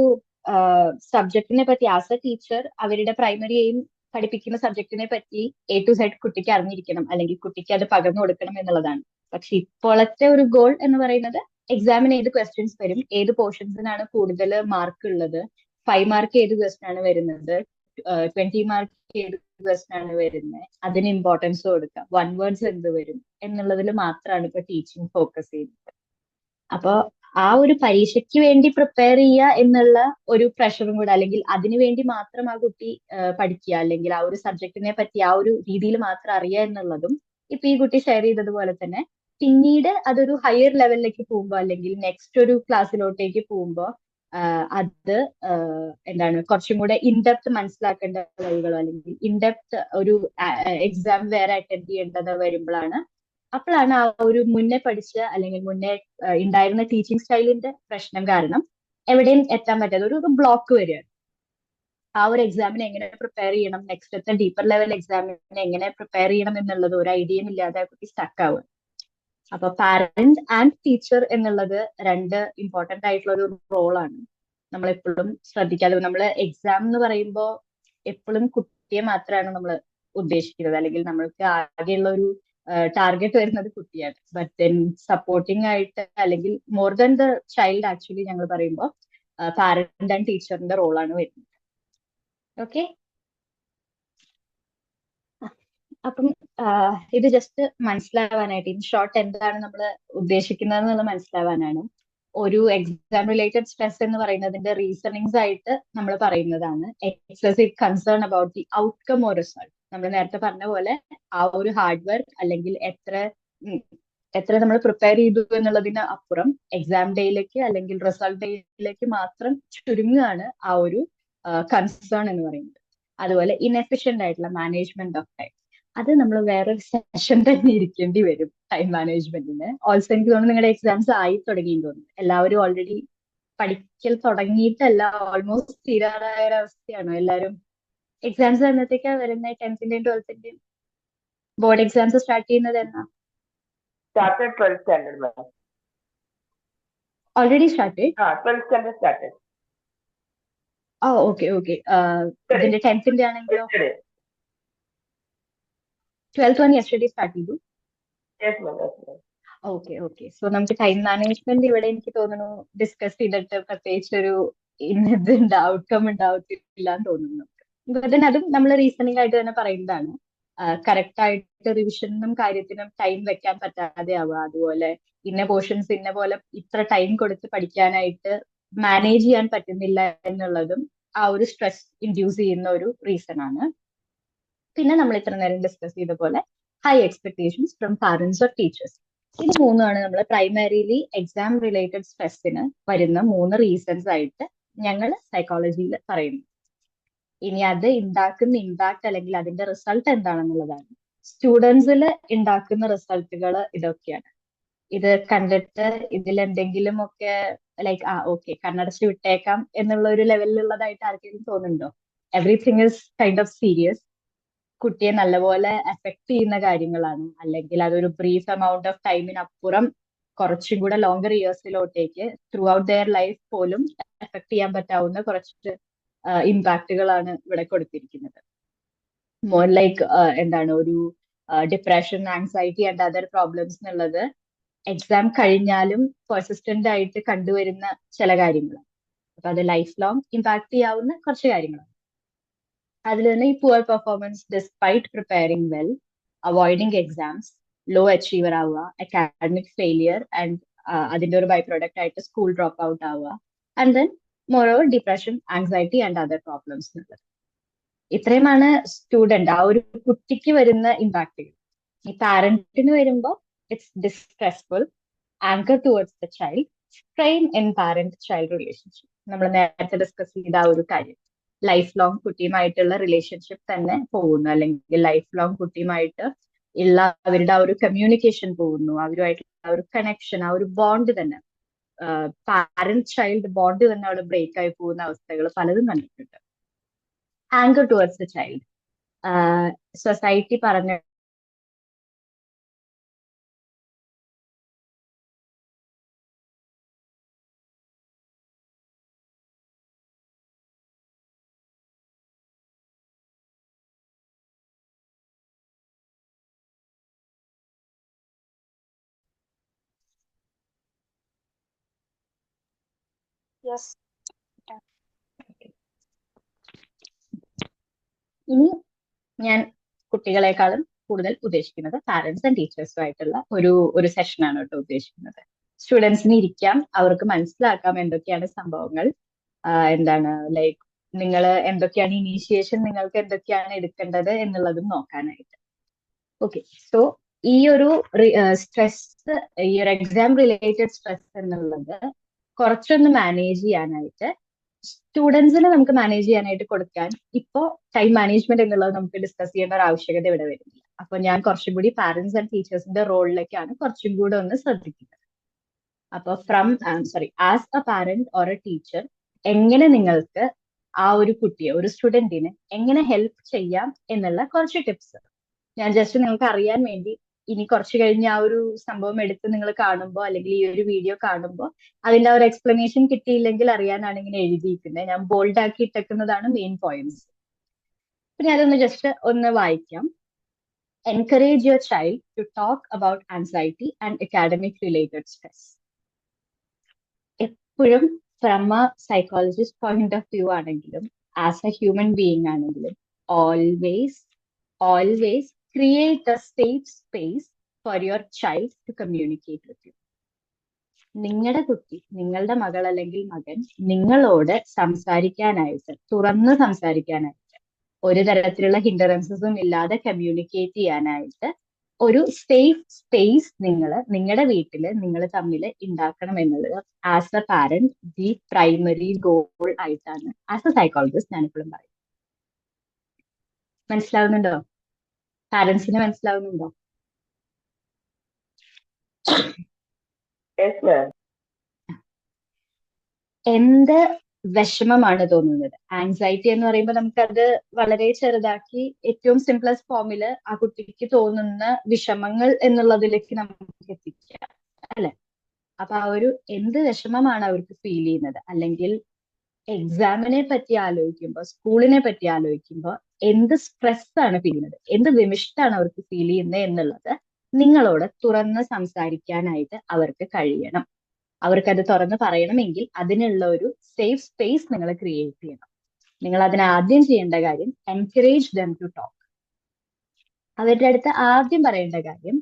സബ്ജക്റ്റിനെ പറ്റി ആസ് എ ടീച്ചർ അവരുടെ പ്രൈമറി എയിം പഠിപ്പിക്കുന്ന സബ്ജക്റ്റിനെ പറ്റി A to Z കുട്ടിക്ക് അറിഞ്ഞിരിക്കണം, അല്ലെങ്കിൽ കുട്ടിക്ക് അത് പകർന്നു കൊടുക്കണം എന്നുള്ളതാണ്. പക്ഷെ ഇപ്പോഴത്തെ ഒരു ഗോൾ എന്ന് പറയുന്നത് എക്സാമിന് ഏത് ക്വസ്റ്റ്യൻസ് വരും, ഏത് പോർഷൻസിനാണ് കൂടുതൽ മാർക്ക് ഉള്ളത്, 5 മാർക്ക് ഏത് ക്വസ്റ്റ്യൻ ആണ് വരുന്നത്, 20 മാർക്ക് ഏത് ക്വസ്റ്റ്യൻ ആണ് വരുന്നത്, അതിന് ഇമ്പോർട്ടൻസ് കൊടുക്കാം, 1 വേർഡ്സ് എന്ത് വരും എന്നുള്ളതിൽ മാത്രമാണ് ഇപ്പൊ ടീച്ചിങ് ഫോക്കസ് ചെയ്യുന്നത്. അപ്പൊ ആ ഒരു പരീക്ഷയ്ക്ക് വേണ്ടി പ്രിപ്പയർ ചെയ്യുക എന്നുള്ള ഒരു പ്രഷറും കൂടെ, അല്ലെങ്കിൽ അതിനു വേണ്ടി മാത്രം ആ കുട്ടി പഠിക്കുക, അല്ലെങ്കിൽ ആ ഒരു സബ്ജക്റ്റിനെ പറ്റി ആ ഒരു രീതിയിൽ മാത്രം അറിയുക എന്നുള്ളതും ഇപ്പൊ ഈ കുട്ടി ഷെയർ ചെയ്തതുപോലെ തന്നെ പിന്നീട് അതൊരു ഹയർ ലെവലിലേക്ക് പോകുമ്പോൾ, അല്ലെങ്കിൽ നെക്സ്റ്റ് ഒരു ക്ലാസ്സിലോട്ടേക്ക് പോകുമ്പോൾ അത് എന്താണ് കുറച്ചും കൂടെ ഇൻഡെപ്ത് മനസ്സിലാക്കേണ്ട വഴികളോ, അല്ലെങ്കിൽ ഇൻഡെപ്ത് ഒരു എക്സാം വേറെ അറ്റൻഡ് ചെയ്യേണ്ടത് വരുമ്പോഴാണ് അപ്പോഴാണ് ആ ഒരു മുന്നേ പഠിച്ച അല്ലെങ്കിൽ മുന്നേ ഉണ്ടായിരുന്ന ടീച്ചിങ് സ്റ്റൈലിന്റെ പ്രശ്നം കാരണം എവിടെയും എത്താൻ പറ്റാതെ ഒരു ബ്ലോക്ക് വരികയാണ്. ആ ഒരു എക്സാമിനെ എങ്ങനെ പ്രിപ്പയർ ചെയ്യണം, നെക്സ്റ്റ് ഡീപ്പർ ലെവൽ എക്സാമിനെ എങ്ങനെ പ്രിപ്പയർ ചെയ്യണം എന്നുള്ളത് ഒരു ഐഡിയയും ഇല്ലാതെ ആ കുട്ടി സ്റ്റക്ക് ആവുക. അപ്പൊ പാരന്റ് ആൻഡ് ടീച്ചർ എന്നുള്ളത് 2 ഇമ്പോർട്ടന്റ് ആയിട്ടുള്ള ഒരു റോളാണ്. നമ്മൾ എപ്പോഴും ശ്രദ്ധിക്കാതെ, നമ്മൾ എക്സാം എന്ന് പറയുമ്പോൾ എപ്പോഴും കുട്ടിയെ മാത്രമാണ് നമ്മൾ ഉദ്ദേശിക്കുന്നത്, അല്ലെങ്കിൽ നമ്മൾക്ക് ആകെയുള്ള ഒരു ടാർഗറ്റ് വരുന്നത് കുട്ടിയാണ്. ബട്ട് ദെൻ സപ്പോർട്ടിംഗ് ആയിട്ട്, അല്ലെങ്കിൽ more than the child actually ഞങ്ങൾ പറയുമ്പോൾ പാരന്റ് ആൻഡ് ടീച്ചറിന്റെ റോളാണ് വരുന്നത്. ഓക്കെ. അപ്പം ഇത് ജസ്റ്റ് മനസ്സിലാവാനായിട്ട്, ഇൻ ഷോർട്ട് എന്താണ് നമ്മൾ ഉദ്ദേശിക്കുന്നത് എന്നുള്ളത് മനസ്സിലാവാനാണ്. ഒരു എക്സാം റിലേറ്റഡ് സ്ട്രെസ് എന്ന് പറയുന്നതിന്റെ റീസണിങ്സ് ആയിട്ട് നമ്മൾ പറയുന്നതാണ് excessive concern about the outcome or result. നമ്മൾ നേരത്തെ പറഞ്ഞ പോലെ ആ ഒരു ഹാർഡ് വർക്ക് അല്ലെങ്കിൽ എത്ര നമ്മൾ പ്രിപ്പയർ ചെയ്തു എന്നുള്ളതിന് അപ്പുറം എക്സാം ഡേയിലേക്ക് അല്ലെങ്കിൽ റിസൾട്ട് ഡേയിലേക്ക് മാത്രം ചുരുങ്ങുകയാണ് ആ ഒരു കൺസേൺ എന്ന് പറയുന്നത്. അതുപോലെ ഇൻഎഫിഷ്യന്റ് ആയിട്ടുള്ള മാനേജ്മെന്റ് ഓഫ് ടൈം, അത് നമ്മൾ വേറൊരു സെഷൻ തന്നെ ഇരിക്കേണ്ടി വരും ടൈം മാനേജ്മെന്റിന്. ഓൾസോ എനിക്ക് തോന്നുന്നു നിങ്ങളുടെ എക്സാംസ് ആയി തുടങ്ങിയെന്ന് തോന്നുന്നു. എല്ലാവരും ഓൾറെഡി പഠിക്കൽ തുടങ്ങിയിട്ടല്ല, ഓൾമോസ്റ്റ് തീരാറായ ഒരു അവസ്ഥയാണോ എല്ലാവരും? എക്സാംസ് എന്നത്തേക്കാ വരുന്നത്? 10th-ന്റെയും 12th-ന്റെയും ബോർഡ് എക്സാംസ് സ്റ്റാർട്ട് ചെയ്യുന്നത് എന്നാ? Started 12th standard, ma'am. Already start? 12th standard started. Okay. ഇതിന്റെ 10th-ന്റെ ആണെങ്കിലോ? Yesterday. 12th one yesterday start ചെയ്തു. Yes, ma'am. Yes, ma'am. Okay. So നമുക്ക് ടൈം മാനേജ്മെന്റ് ഇവിടെ എനിക്ക് തോന്നുന്നു ഡിസ്കസ് ചെയ്തിട്ട് പ്രത്യേകിച്ച് ഒരു ഇന്നതുണ്ട് ഔട്ട്കം ഉണ്ടാവത്തില്ല എന്ന് തോന്നുന്നു. then അതും നമ്മൾ റീസണിങ് ആയിട്ട് തന്നെ പറയുന്നതാണ്. കറക്റ്റ് ആയിട്ട് റിവിഷനും കാര്യത്തിനും ടൈം വെക്കാൻ പറ്റാതെ ആവുക, അതുപോലെ ഇന്ന പോർഷൻസ് ഇന്ന പോലെ ഇത്ര ടൈം കൊടുത്ത് പഠിക്കാനായിട്ട് മാനേജ് ചെയ്യാൻ പറ്റുന്നില്ല എന്നുള്ളതും ആ ഒരു സ്ട്രെസ് ഇൻഡ്യൂസ് ചെയ്യുന്ന ഒരു റീസൺ ആണ്. പിന്നെ നമ്മൾ ഇത്ര നേരം ഡിസ്കസ് ചെയ്ത പോലെ high expectations from parents or teachers. ഇത് മൂന്നുമാണ് നമ്മൾ പ്രൈമറിലി എക്സാം റിലേറ്റഡ് സ്ട്രെസ്സിന് വരുന്ന 3 റീസൺസ് ആയിട്ട് ഞങ്ങൾ സൈക്കോളജിയിൽ പറയുന്നു. ഇനി അത് ഉണ്ടാക്കുന്ന ഇമ്പാക്ട് അല്ലെങ്കിൽ അതിന്റെ റിസൾട്ട് എന്താണെന്നുള്ളതാണ്. സ്റ്റുഡൻസിൽ ഉണ്ടാക്കുന്ന റിസൾട്ടുകൾ ഇതൊക്കെയാണ്. ഇത് കണ്ടിട്ട് ഇതിൽ എന്തെങ്കിലും ഒക്കെ ലൈക്ക് ഓക്കെ കണ്ണടച്ച് വിട്ടേക്കാം എന്നുള്ള ഒരു ലെവലിലുള്ളതായിട്ട് ആർക്കെങ്കിലും തോന്നുന്നുണ്ടോ? Everything is kind of serious. കുട്ടിയെ നല്ലപോലെ എഫക്ട് ചെയ്യുന്ന കാര്യങ്ങളാണ്, അല്ലെങ്കിൽ അതൊരു ബ്രീഫ് എമൗണ്ട് ഓഫ് ടൈമിനപ്പുറം കുറച്ചും കൂടെ ലോങ്കർ ഇയേഴ്സിലോട്ടേക്ക് ത്രൂ ഔട്ട് ദെയർ ലൈഫ് പോലും എഫക്ട് ചെയ്യാൻ പറ്റാവുന്ന കുറച്ച് ഇമ്പാക്റ്റുകളാണ് ഇവിടെ കൊടുത്തിരിക്കുന്നത്. മോർ ലൈക്ക് എന്താണ് ഒരു depression, anxiety and other problems എന്നുള്ളത് എക്സാം കഴിഞ്ഞാലും പെർസിസ്റ്റന്റ് ആയിട്ട് കണ്ടുവരുന്ന ചില കാര്യങ്ങളാണ്. അപ്പൊ അത് ലൈഫ് ലോങ് ഇമ്പാക്ട് ചെയ്യാവുന്ന കുറച്ച് കാര്യങ്ങളാണ്. അതിൽ തന്നെ ഈ poor performance despite preparing well, avoiding exams, low achiever ആവുക, അക്കാഡമിക് ഫെയിലിയർ ആൻഡ് അതിന്റെ ഒരു ബൈ പ്രോഡക്റ്റ് ആയിട്ട് സ്കൂൾ ഡ്രോപ്പ് ഔട്ട് ആവുക, and then moreover depression, anxiety and other problems എന്നുള്ളത്. ഇത്രയുമാണ് സ്റ്റുഡന്റ് ആ ഒരു കുട്ടിക്ക് വരുന്ന ഇമ്പാക്റ്റുകൾ. ഈ പാരന്റിന് വരുമ്പോൾ it's distressful, anger towards the child, strain in parent child relationship. നമ്മൾ നേരത്തെ ഡിസ്കസ് ചെയ്ത ആ ഒരു കാര്യം, ലൈഫ് ലോങ് കുട്ടിയുമായിട്ടുള്ള റിലേഷൻഷിപ്പ് തന്നെ പോകുന്നു, അല്ലെങ്കിൽ ലൈഫ് ലോങ് കുട്ടിയുമായിട്ട് ഉള്ള അവരുടെ ആ ഒരു കമ്മ്യൂണിക്കേഷൻ പോകുന്നു, അവരുമായിട്ടുള്ള ആ ഒരു കണക്ഷൻ, ആ ഒരു ബോണ്ട് തന്നെ, പാരന്റ് ചൈൽഡ് ബോണ്ട് തന്നെ അവിടെ ബ്രേക്ക് ആയി പോകുന്ന അവസ്ഥകൾ പലതും കണ്ടിട്ടുണ്ട്. Anchor towards the child, society പറഞ്ഞ Yes. ഇനി ഞാൻ കുട്ടികളെക്കാളും കൂടുതൽ ഉദ്ദേശിക്കുന്നത് പാരന്റ്സ് ആൻഡ് ടീച്ചേഴ്സും ആയിട്ടുള്ള ഒരു സെഷനാണ് കേട്ടോ ഉദ്ദേശിക്കുന്നത്. സ്റ്റുഡൻസിന് ഇരിക്കാം, അവർക്ക് മനസ്സിലാക്കാം എന്തൊക്കെയാണ് സംഭവങ്ങൾ, എന്താണ് ലൈക്ക് നിങ്ങൾ എന്തൊക്കെയാണ് ഇനീഷ്യേഷൻ, നിങ്ങൾക്ക് എന്തൊക്കെയാണ് എടുക്കേണ്ടത് എന്നുള്ളതും നോക്കാനായിട്ട്. ഓക്കെ, സോ ഈ ഒരു സ്ട്രെസ്, ഈ ഒരു എക്സാം റിലേറ്റഡ് സ്ട്രെസ് എന്നുള്ളത് കുറച്ചൊന്ന് മാനേജ് ചെയ്യാനായിട്ട് സ്റ്റുഡൻസിനെ നമുക്ക് മാനേജ് ചെയ്യാനായിട്ട് കൊടുക്കാൻ ഇപ്പോ ടൈം മാനേജ്മെന്റ് എന്നുള്ളത് നമുക്ക് ഡിസ്കസ് ചെയ്യേണ്ട ഒരു ആവശ്യകത ഇവിടെ വരുന്നില്ല. അപ്പൊ ഞാൻ കുറച്ചും കൂടി പാരന്റ്സ് ആൻഡ് ടീച്ചേഴ്സിന്റെ റോളിലേക്കാണ് കുറച്ചും കൂടെ ഒന്ന് ശ്രദ്ധിക്കുന്നത്. അപ്പൊ as a parent or A teacher, എങ്ങനെ നിങ്ങൾക്ക് ആ ഒരു കുട്ടിയെ, ഒരു സ്റ്റുഡന്റിനെ എങ്ങനെ ഹെൽപ്പ് ചെയ്യാം എന്നുള്ള കുറച്ച് ടിപ്സ് ഞാൻ ജസ്റ്റ് നിങ്ങൾക്ക് അറിയാൻ വേണ്ടി, ഇനി കുറച്ച് കഴിഞ്ഞ് ആ ഒരു സംഭവം എടുത്ത് നിങ്ങൾ കാണുമ്പോൾ അല്ലെങ്കിൽ ഈ ഒരു വീഡിയോ കാണുമ്പോൾ അതിന്റെ ആ ഒരു എക്സ്പ്ലനേഷൻ കിട്ടിയില്ലെങ്കിൽ അറിയാനാണ് ഇങ്ങനെ എഴുതിയിരിക്കുന്നത്. ഞാൻ ബോൾഡ് ആക്കി ഇട്ടേക്കുന്നതാണ് മെയിൻ പോയിന്റ്സ്. പിന്നെ അതൊന്ന് ജസ്റ്റ് ഒന്ന് വായിക്കാം. Encourage your child to talk about anxiety and academic related stress. എപ്പോഴും from a psychologist point of view ആണെങ്കിലും ആസ് എ ഹ്യൂമൻ ബീയിങ് ആണെങ്കിലും always create a safe space for your child to communicate with you. നിങ്ങളുടെ കുട്ടി, നിങ്ങളുടെ മകൾ അല്ലെങ്കിൽ മകൻ നിങ്ങളോട് സംസാരിക്കാനായിട്ട്, തുറന്ന് സംസാരിക്കാനായിട്ട്, ഒരു തരത്തിലുള്ള ഹിൻഡറൻസസും ഇല്ലാതെ കമ്മ്യൂണിക്കേറ്റ് ചെയ്യാനായിട്ട് ഒരു സേഫ് സ്പേസ് നിങ്ങളുടെ വീട്ടിൽ നിങ്ങൾ തമ്മിൽ ഉണ്ടാക്കണം എന്നുള്ളത് as a parent the primary goal ആയിട്ടാണ് ആസ് എ സൈക്കോളജിസ്റ്റ് ഞാനിപ്പോഴും പറയും. മനസ്സിലാവുന്നുണ്ടോ? പാരന്റ്സിന് മനസ്സിലാവുന്നുണ്ടോ? Yes, ma'am. എന്ത് വിഷമമാണ് തോന്നുന്നത്? ആൻസൈറ്റി എന്ന് പറയുമ്പോൾ നമുക്കത് വളരെ ചെറുതാക്കി ഏറ്റവും സിംപ്ലസ്റ്റ് ഫോമില് ആ കുട്ടിക്ക് തോന്നുന്ന വിഷമങ്ങൾ എന്നുള്ളതിലേക്ക് നമുക്ക് എത്തിക്കാം, അല്ലെ? അപ്പൊ ആ ഒരു എന്ത് വിഷമമാണ് അവർക്ക് ഫീൽ ചെയ്യുന്നത്, അല്ലെങ്കിൽ എക്സാമിനെ പറ്റി ആലോചിക്കുമ്പോൾ, സ്കൂളിനെ പറ്റി ആലോചിക്കുമ്പോൾ എന്ത് സ്ട്രെസ് ആണ് ഫീൽ ചെയ്യുന്നത്, എന്ത് വിമിഷ്ടാണ് അവർക്ക് ഫീൽ ചെയ്യുന്നത് എന്നുള്ളത് നിങ്ങളോട് തുറന്ന് സംസാരിക്കാനായിട്ട് അവർക്ക് കഴിയണം. അവർക്കത് തുറന്ന് പറയണമെങ്കിൽ അതിനുള്ള ഒരു സേഫ് സ്പേസ് നിങ്ങൾ ക്രിയേറ്റ് ചെയ്യണം. നിങ്ങൾ അതിന് ആദ്യം ചെയ്യേണ്ട കാര്യം എൻകറേജ് ദം ടു ടോക്ക്. അവരുടെ അടുത്ത് ആദ്യം പറയേണ്ട കാര്യം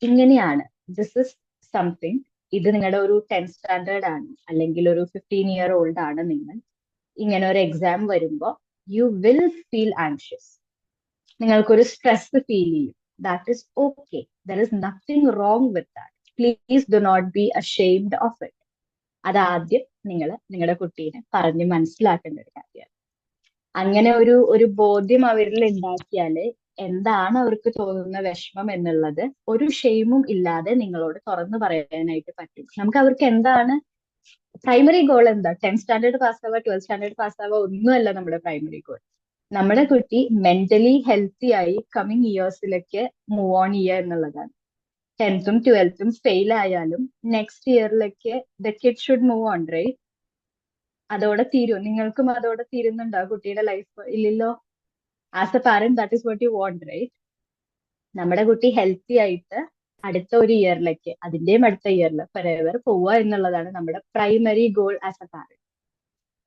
ഇങ്ങനെയാണ്, ദിസ് ഇസ് സംതിങ്, ഇത് നിങ്ങളുടെ ഒരു 10th സ്റ്റാൻഡേർഡ് ആണ്, അല്ലെങ്കിൽ ഒരു 15-year-old ആണ് നിങ്ങൾ. ഇങ്ങനെ ഒരു എക്സാം വരുമ്പോൾ യു വിൽ ഫീൽ ആൻഷ്യസ്, നിങ്ങൾക്കൊരു സ്ട്രെസ് ഫീൽ ചെയ്യും. That is okay. There is nothing wrong with that. Please do not be ashamed of it. അതാദ്യം നിങ്ങൾ നിങ്ങളുടെ കുട്ടീനെ പറഞ്ഞ് മനസ്സിലാക്കേണ്ട ഒരു കാര്യമാണ്. അങ്ങനെ ഒരു ബോധ്യം അവരിൽ ഉണ്ടാക്കിയാല് എന്താണ് അവർക്ക് തോന്നുന്ന വിഷമം എന്നുള്ളത് ഒരു ഷെയിമും ഇല്ലാതെ നിങ്ങളോട് തുറന്നു പറയാനായിട്ട് പറ്റും. നമുക്ക് അവർക്ക് എന്താണ് പ്രൈമറി ഗോൾ, എന്താ 10th സ്റ്റാൻഡേർഡ് പാസ്സാവുക 12th സ്റ്റാൻഡേർഡ് പാസ്സാവുക ഒന്നുമല്ല നമ്മുടെ പ്രൈമറി ഗോൾ. നമ്മുടെ കുട്ടി മെന്റലി ഹെൽത്തി ആയി കമ്മിങ് ഇയേഴ്സിലേക്ക് മൂവ് ഓൺ ചെയ്യുക എന്നുള്ളതാണ്. 10th-ഉം 12th-ഉം ഫെയിൽ ആയാലും നെക്സ്റ്റ് ഇയറിലേക്ക് the kid should move on, right? അതോടെ തീരും. നിങ്ങൾക്കും അതോടെ തീരുന്നുണ്ടോ കുട്ടിയുടെ ലൈഫ്? ഇല്ലല്ലോ. As a parent that is what you want, right? നമ്മുടെ കുട്ടി ഹെൽത്തി ആയിട്ട് അടുത്ത ഒരു ഇയറിലേക്ക്, അതിന്റെയും അടുത്ത ഇയറിൽ ഫോrever പോവുക എന്നുള്ളതാണ് നമ്മുടെ primary goal as a parent.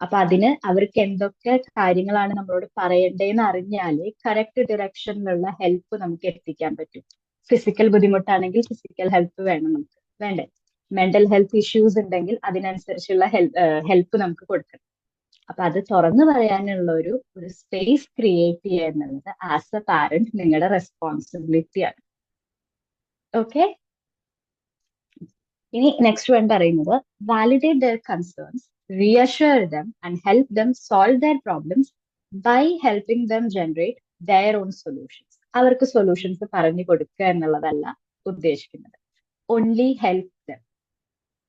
അപ്പൊ അതിന് അവർക്ക് എന്തൊക്കെ കാര്യങ്ങളാണ് നമ്മളോട് പറയേണ്ടതെന്ന് അറിഞ്ഞാല് കറക്റ്റ് ഡിറക്ഷനിലുള്ള ഹെൽപ്പ് നമുക്ക് എത്തിക്കാൻ പറ്റും. ഫിസിക്കൽ ബുദ്ധിമുട്ടാണെങ്കിൽ ഫിസിക്കൽ ഹെൽപ്പ് വേണം, നമുക്ക് വേണ്ടേ? മെന്റൽ ഹെൽത്ത് ഇഷ്യൂസ് ഉണ്ടെങ്കിൽ അതിനനുസരിച്ചുള്ള ഹെൽപ്പ് നമുക്ക് കൊടുക്കണം. അപ്പൊ അത് തുറന്നു പറയാനുള്ള ഒരു സ്പേസ് ക്രിയേറ്റ് ചെയ്യുക എന്നുള്ളത് ആസ് എ പാരന്റ് നിങ്ങളുടെ റെസ്പോൺസിബിലിറ്റിയാണ്. ഓക്കെ, ഇനി നെക്സ്റ്റ് വൺ പറയുന്നത് validate their concerns, reassure them and help them solve their problems by helping them generate their own solutions. അവർക്ക് സൊല്യൂഷൻസ് പറഞ്ഞു കൊടുക്കുക എന്നുള്ളതല്ല ഉദ്ദേശിക്കുന്നത്. ഓൺലി ഹെൽപ്പ് ദം,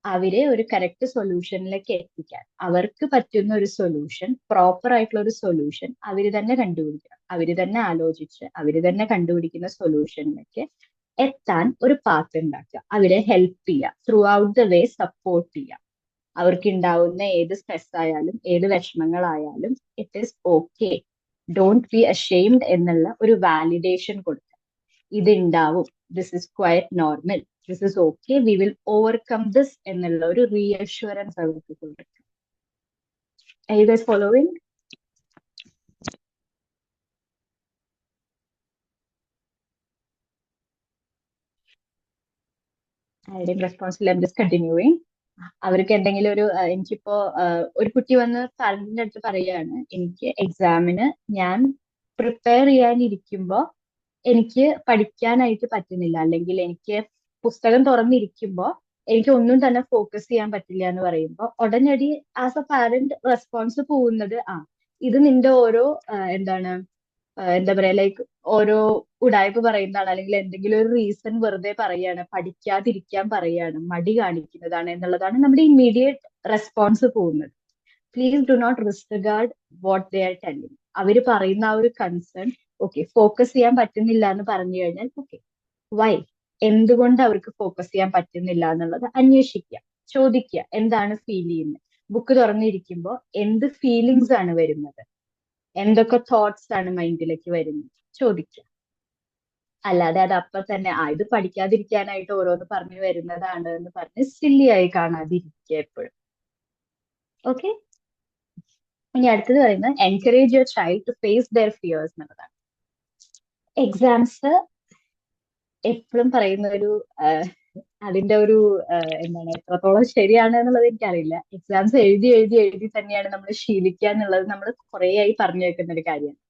അവരെ ഒരു കറക്റ്റ് സൊല്യൂഷനിലേക്ക് എത്തിക്കാൻ. അവർക്ക് പറ്റുന്ന ഒരു സൊല്യൂഷൻ, പ്രോപ്പർ ആയിട്ടുള്ള ഒരു സൊല്യൂഷൻ അവര് തന്നെ കണ്ടുപിടിക്കണം. അവര് തന്നെ ആലോചിച്ച് അവര് തന്നെ കണ്ടുപിടിക്കുന്ന സൊല്യൂഷനിലേക്ക് എത്താൻ ഒരു പാത്ത് ഉണ്ടാക്കുക. അവരെ ഹെൽപ്പ് ചെയ്യുക, throughout the way support ചെയ്യുക. അവർക്ക് ഉണ്ടാവുന്ന ഏത് സ്ട്രെസ് ആയാലും ഏത് വിഷമങ്ങളായാലും it is okay, don't be ashamed എന്നുള്ള ഒരു വാലിഡേഷൻ കൊടുക്കുക. ഇത് ഉണ്ടാവും, this is quite normal, this is okay, we will overcome this എന്നുള്ള ഒരു റീഅഷ്വറൻസ് അവർക്ക് കൊടുക്കുക. Are you guys following? I didn't respond, I'm just continuing. അവർക്ക് എന്തെങ്കിലും എനിക്കിപ്പോ ഒരു കുട്ടി വന്ന് പാരന്റിന്റെ അടുത്ത് പറയാണ്, എനിക്ക് എക്സാമിന് ഞാൻ പ്രിപ്പയർ ചെയ്യാനിരിക്കുമ്പോ എനിക്ക് പഠിക്കാനായിട്ട് പറ്റുന്നില്ല, അല്ലെങ്കിൽ എനിക്ക് പുസ്തകം തുറന്നിരിക്കുമ്പോ എനിക്ക് ഒന്നും തന്നെ ഫോക്കസ് ചെയ്യാൻ പറ്റില്ല എന്ന് പറയുമ്പോൾ ഉടനടി ആസ് എ പാരന്റ് റെസ്പോൺസ് പോകുന്നത്, ഇത് നിന്റെ ഓരോ എന്താ പറയാ, ലൈക്ക് ഓരോ ഉടായ്പ പറയുന്നതാണ്, അല്ലെങ്കിൽ എന്തെങ്കിലും ഒരു റീസൺ വെറുതെ പറയാണ്, പഠിക്കാതിരിക്കാൻ പറയാണ്, മടി കാണിക്കുന്നതാണ് എന്നുള്ളതാണ് നമ്മുടെ ഇമ്മീഡിയറ്റ് റെസ്പോൺസ് പോകുന്നത്. Please do not disregard what they are telling. അവര് പറയുന്ന ആ ഒരു കൺസേൺ, ഓക്കെ ഫോക്കസ് ചെയ്യാൻ പറ്റുന്നില്ല എന്ന് പറഞ്ഞു കഴിഞ്ഞാൽ ഓക്കെ വൈ, എന്തുകൊണ്ട് അവർക്ക് ഫോക്കസ് ചെയ്യാൻ പറ്റുന്നില്ല എന്നുള്ളത് അന്വേഷിക്കുക, ചോദിക്കുക. എന്താണ് ഫീൽ ചെയ്യുന്നത്? ബുക്ക് തുറന്നിരിക്കുമ്പോൾ എന്ത് ഫീലിങ്സ് ആണ് വരുന്നത്, എന്തൊക്കെ തോട്ട്സ് ആണ് മൈൻഡിലേക്ക് വരുന്നത്, ചോദിക്കുക. അല്ലാതെ അത് അപ്പൊ തന്നെ ഇത് പഠിക്കാതിരിക്കാനായിട്ട് ഓരോന്ന് പറഞ്ഞു വരുന്നതാണ് എന്ന് പറഞ്ഞ് സില്ലിയായി കാണാതിരിക്കുക എപ്പോഴും. ഓക്കെ, ഇനി അടുത്തത് പറയുന്നത് encourage your child to face their fears എന്നുള്ളതാണ്. എക്സാംസ് എപ്പോഴും പറയുന്ന അതിന്റെ എത്രത്തോളം ശരിയാണ് എന്നുള്ളത് എനിക്കറിയില്ല. എക്സാംസ് എഴുതി എഴുതി എഴുതി തന്നെയാണ് നമ്മൾ ശീലിക്കുക എന്നുള്ളത് നമ്മൾ കുറേയായി പറഞ്ഞു വെക്കുന്ന ഒരു കാര്യമാണ്.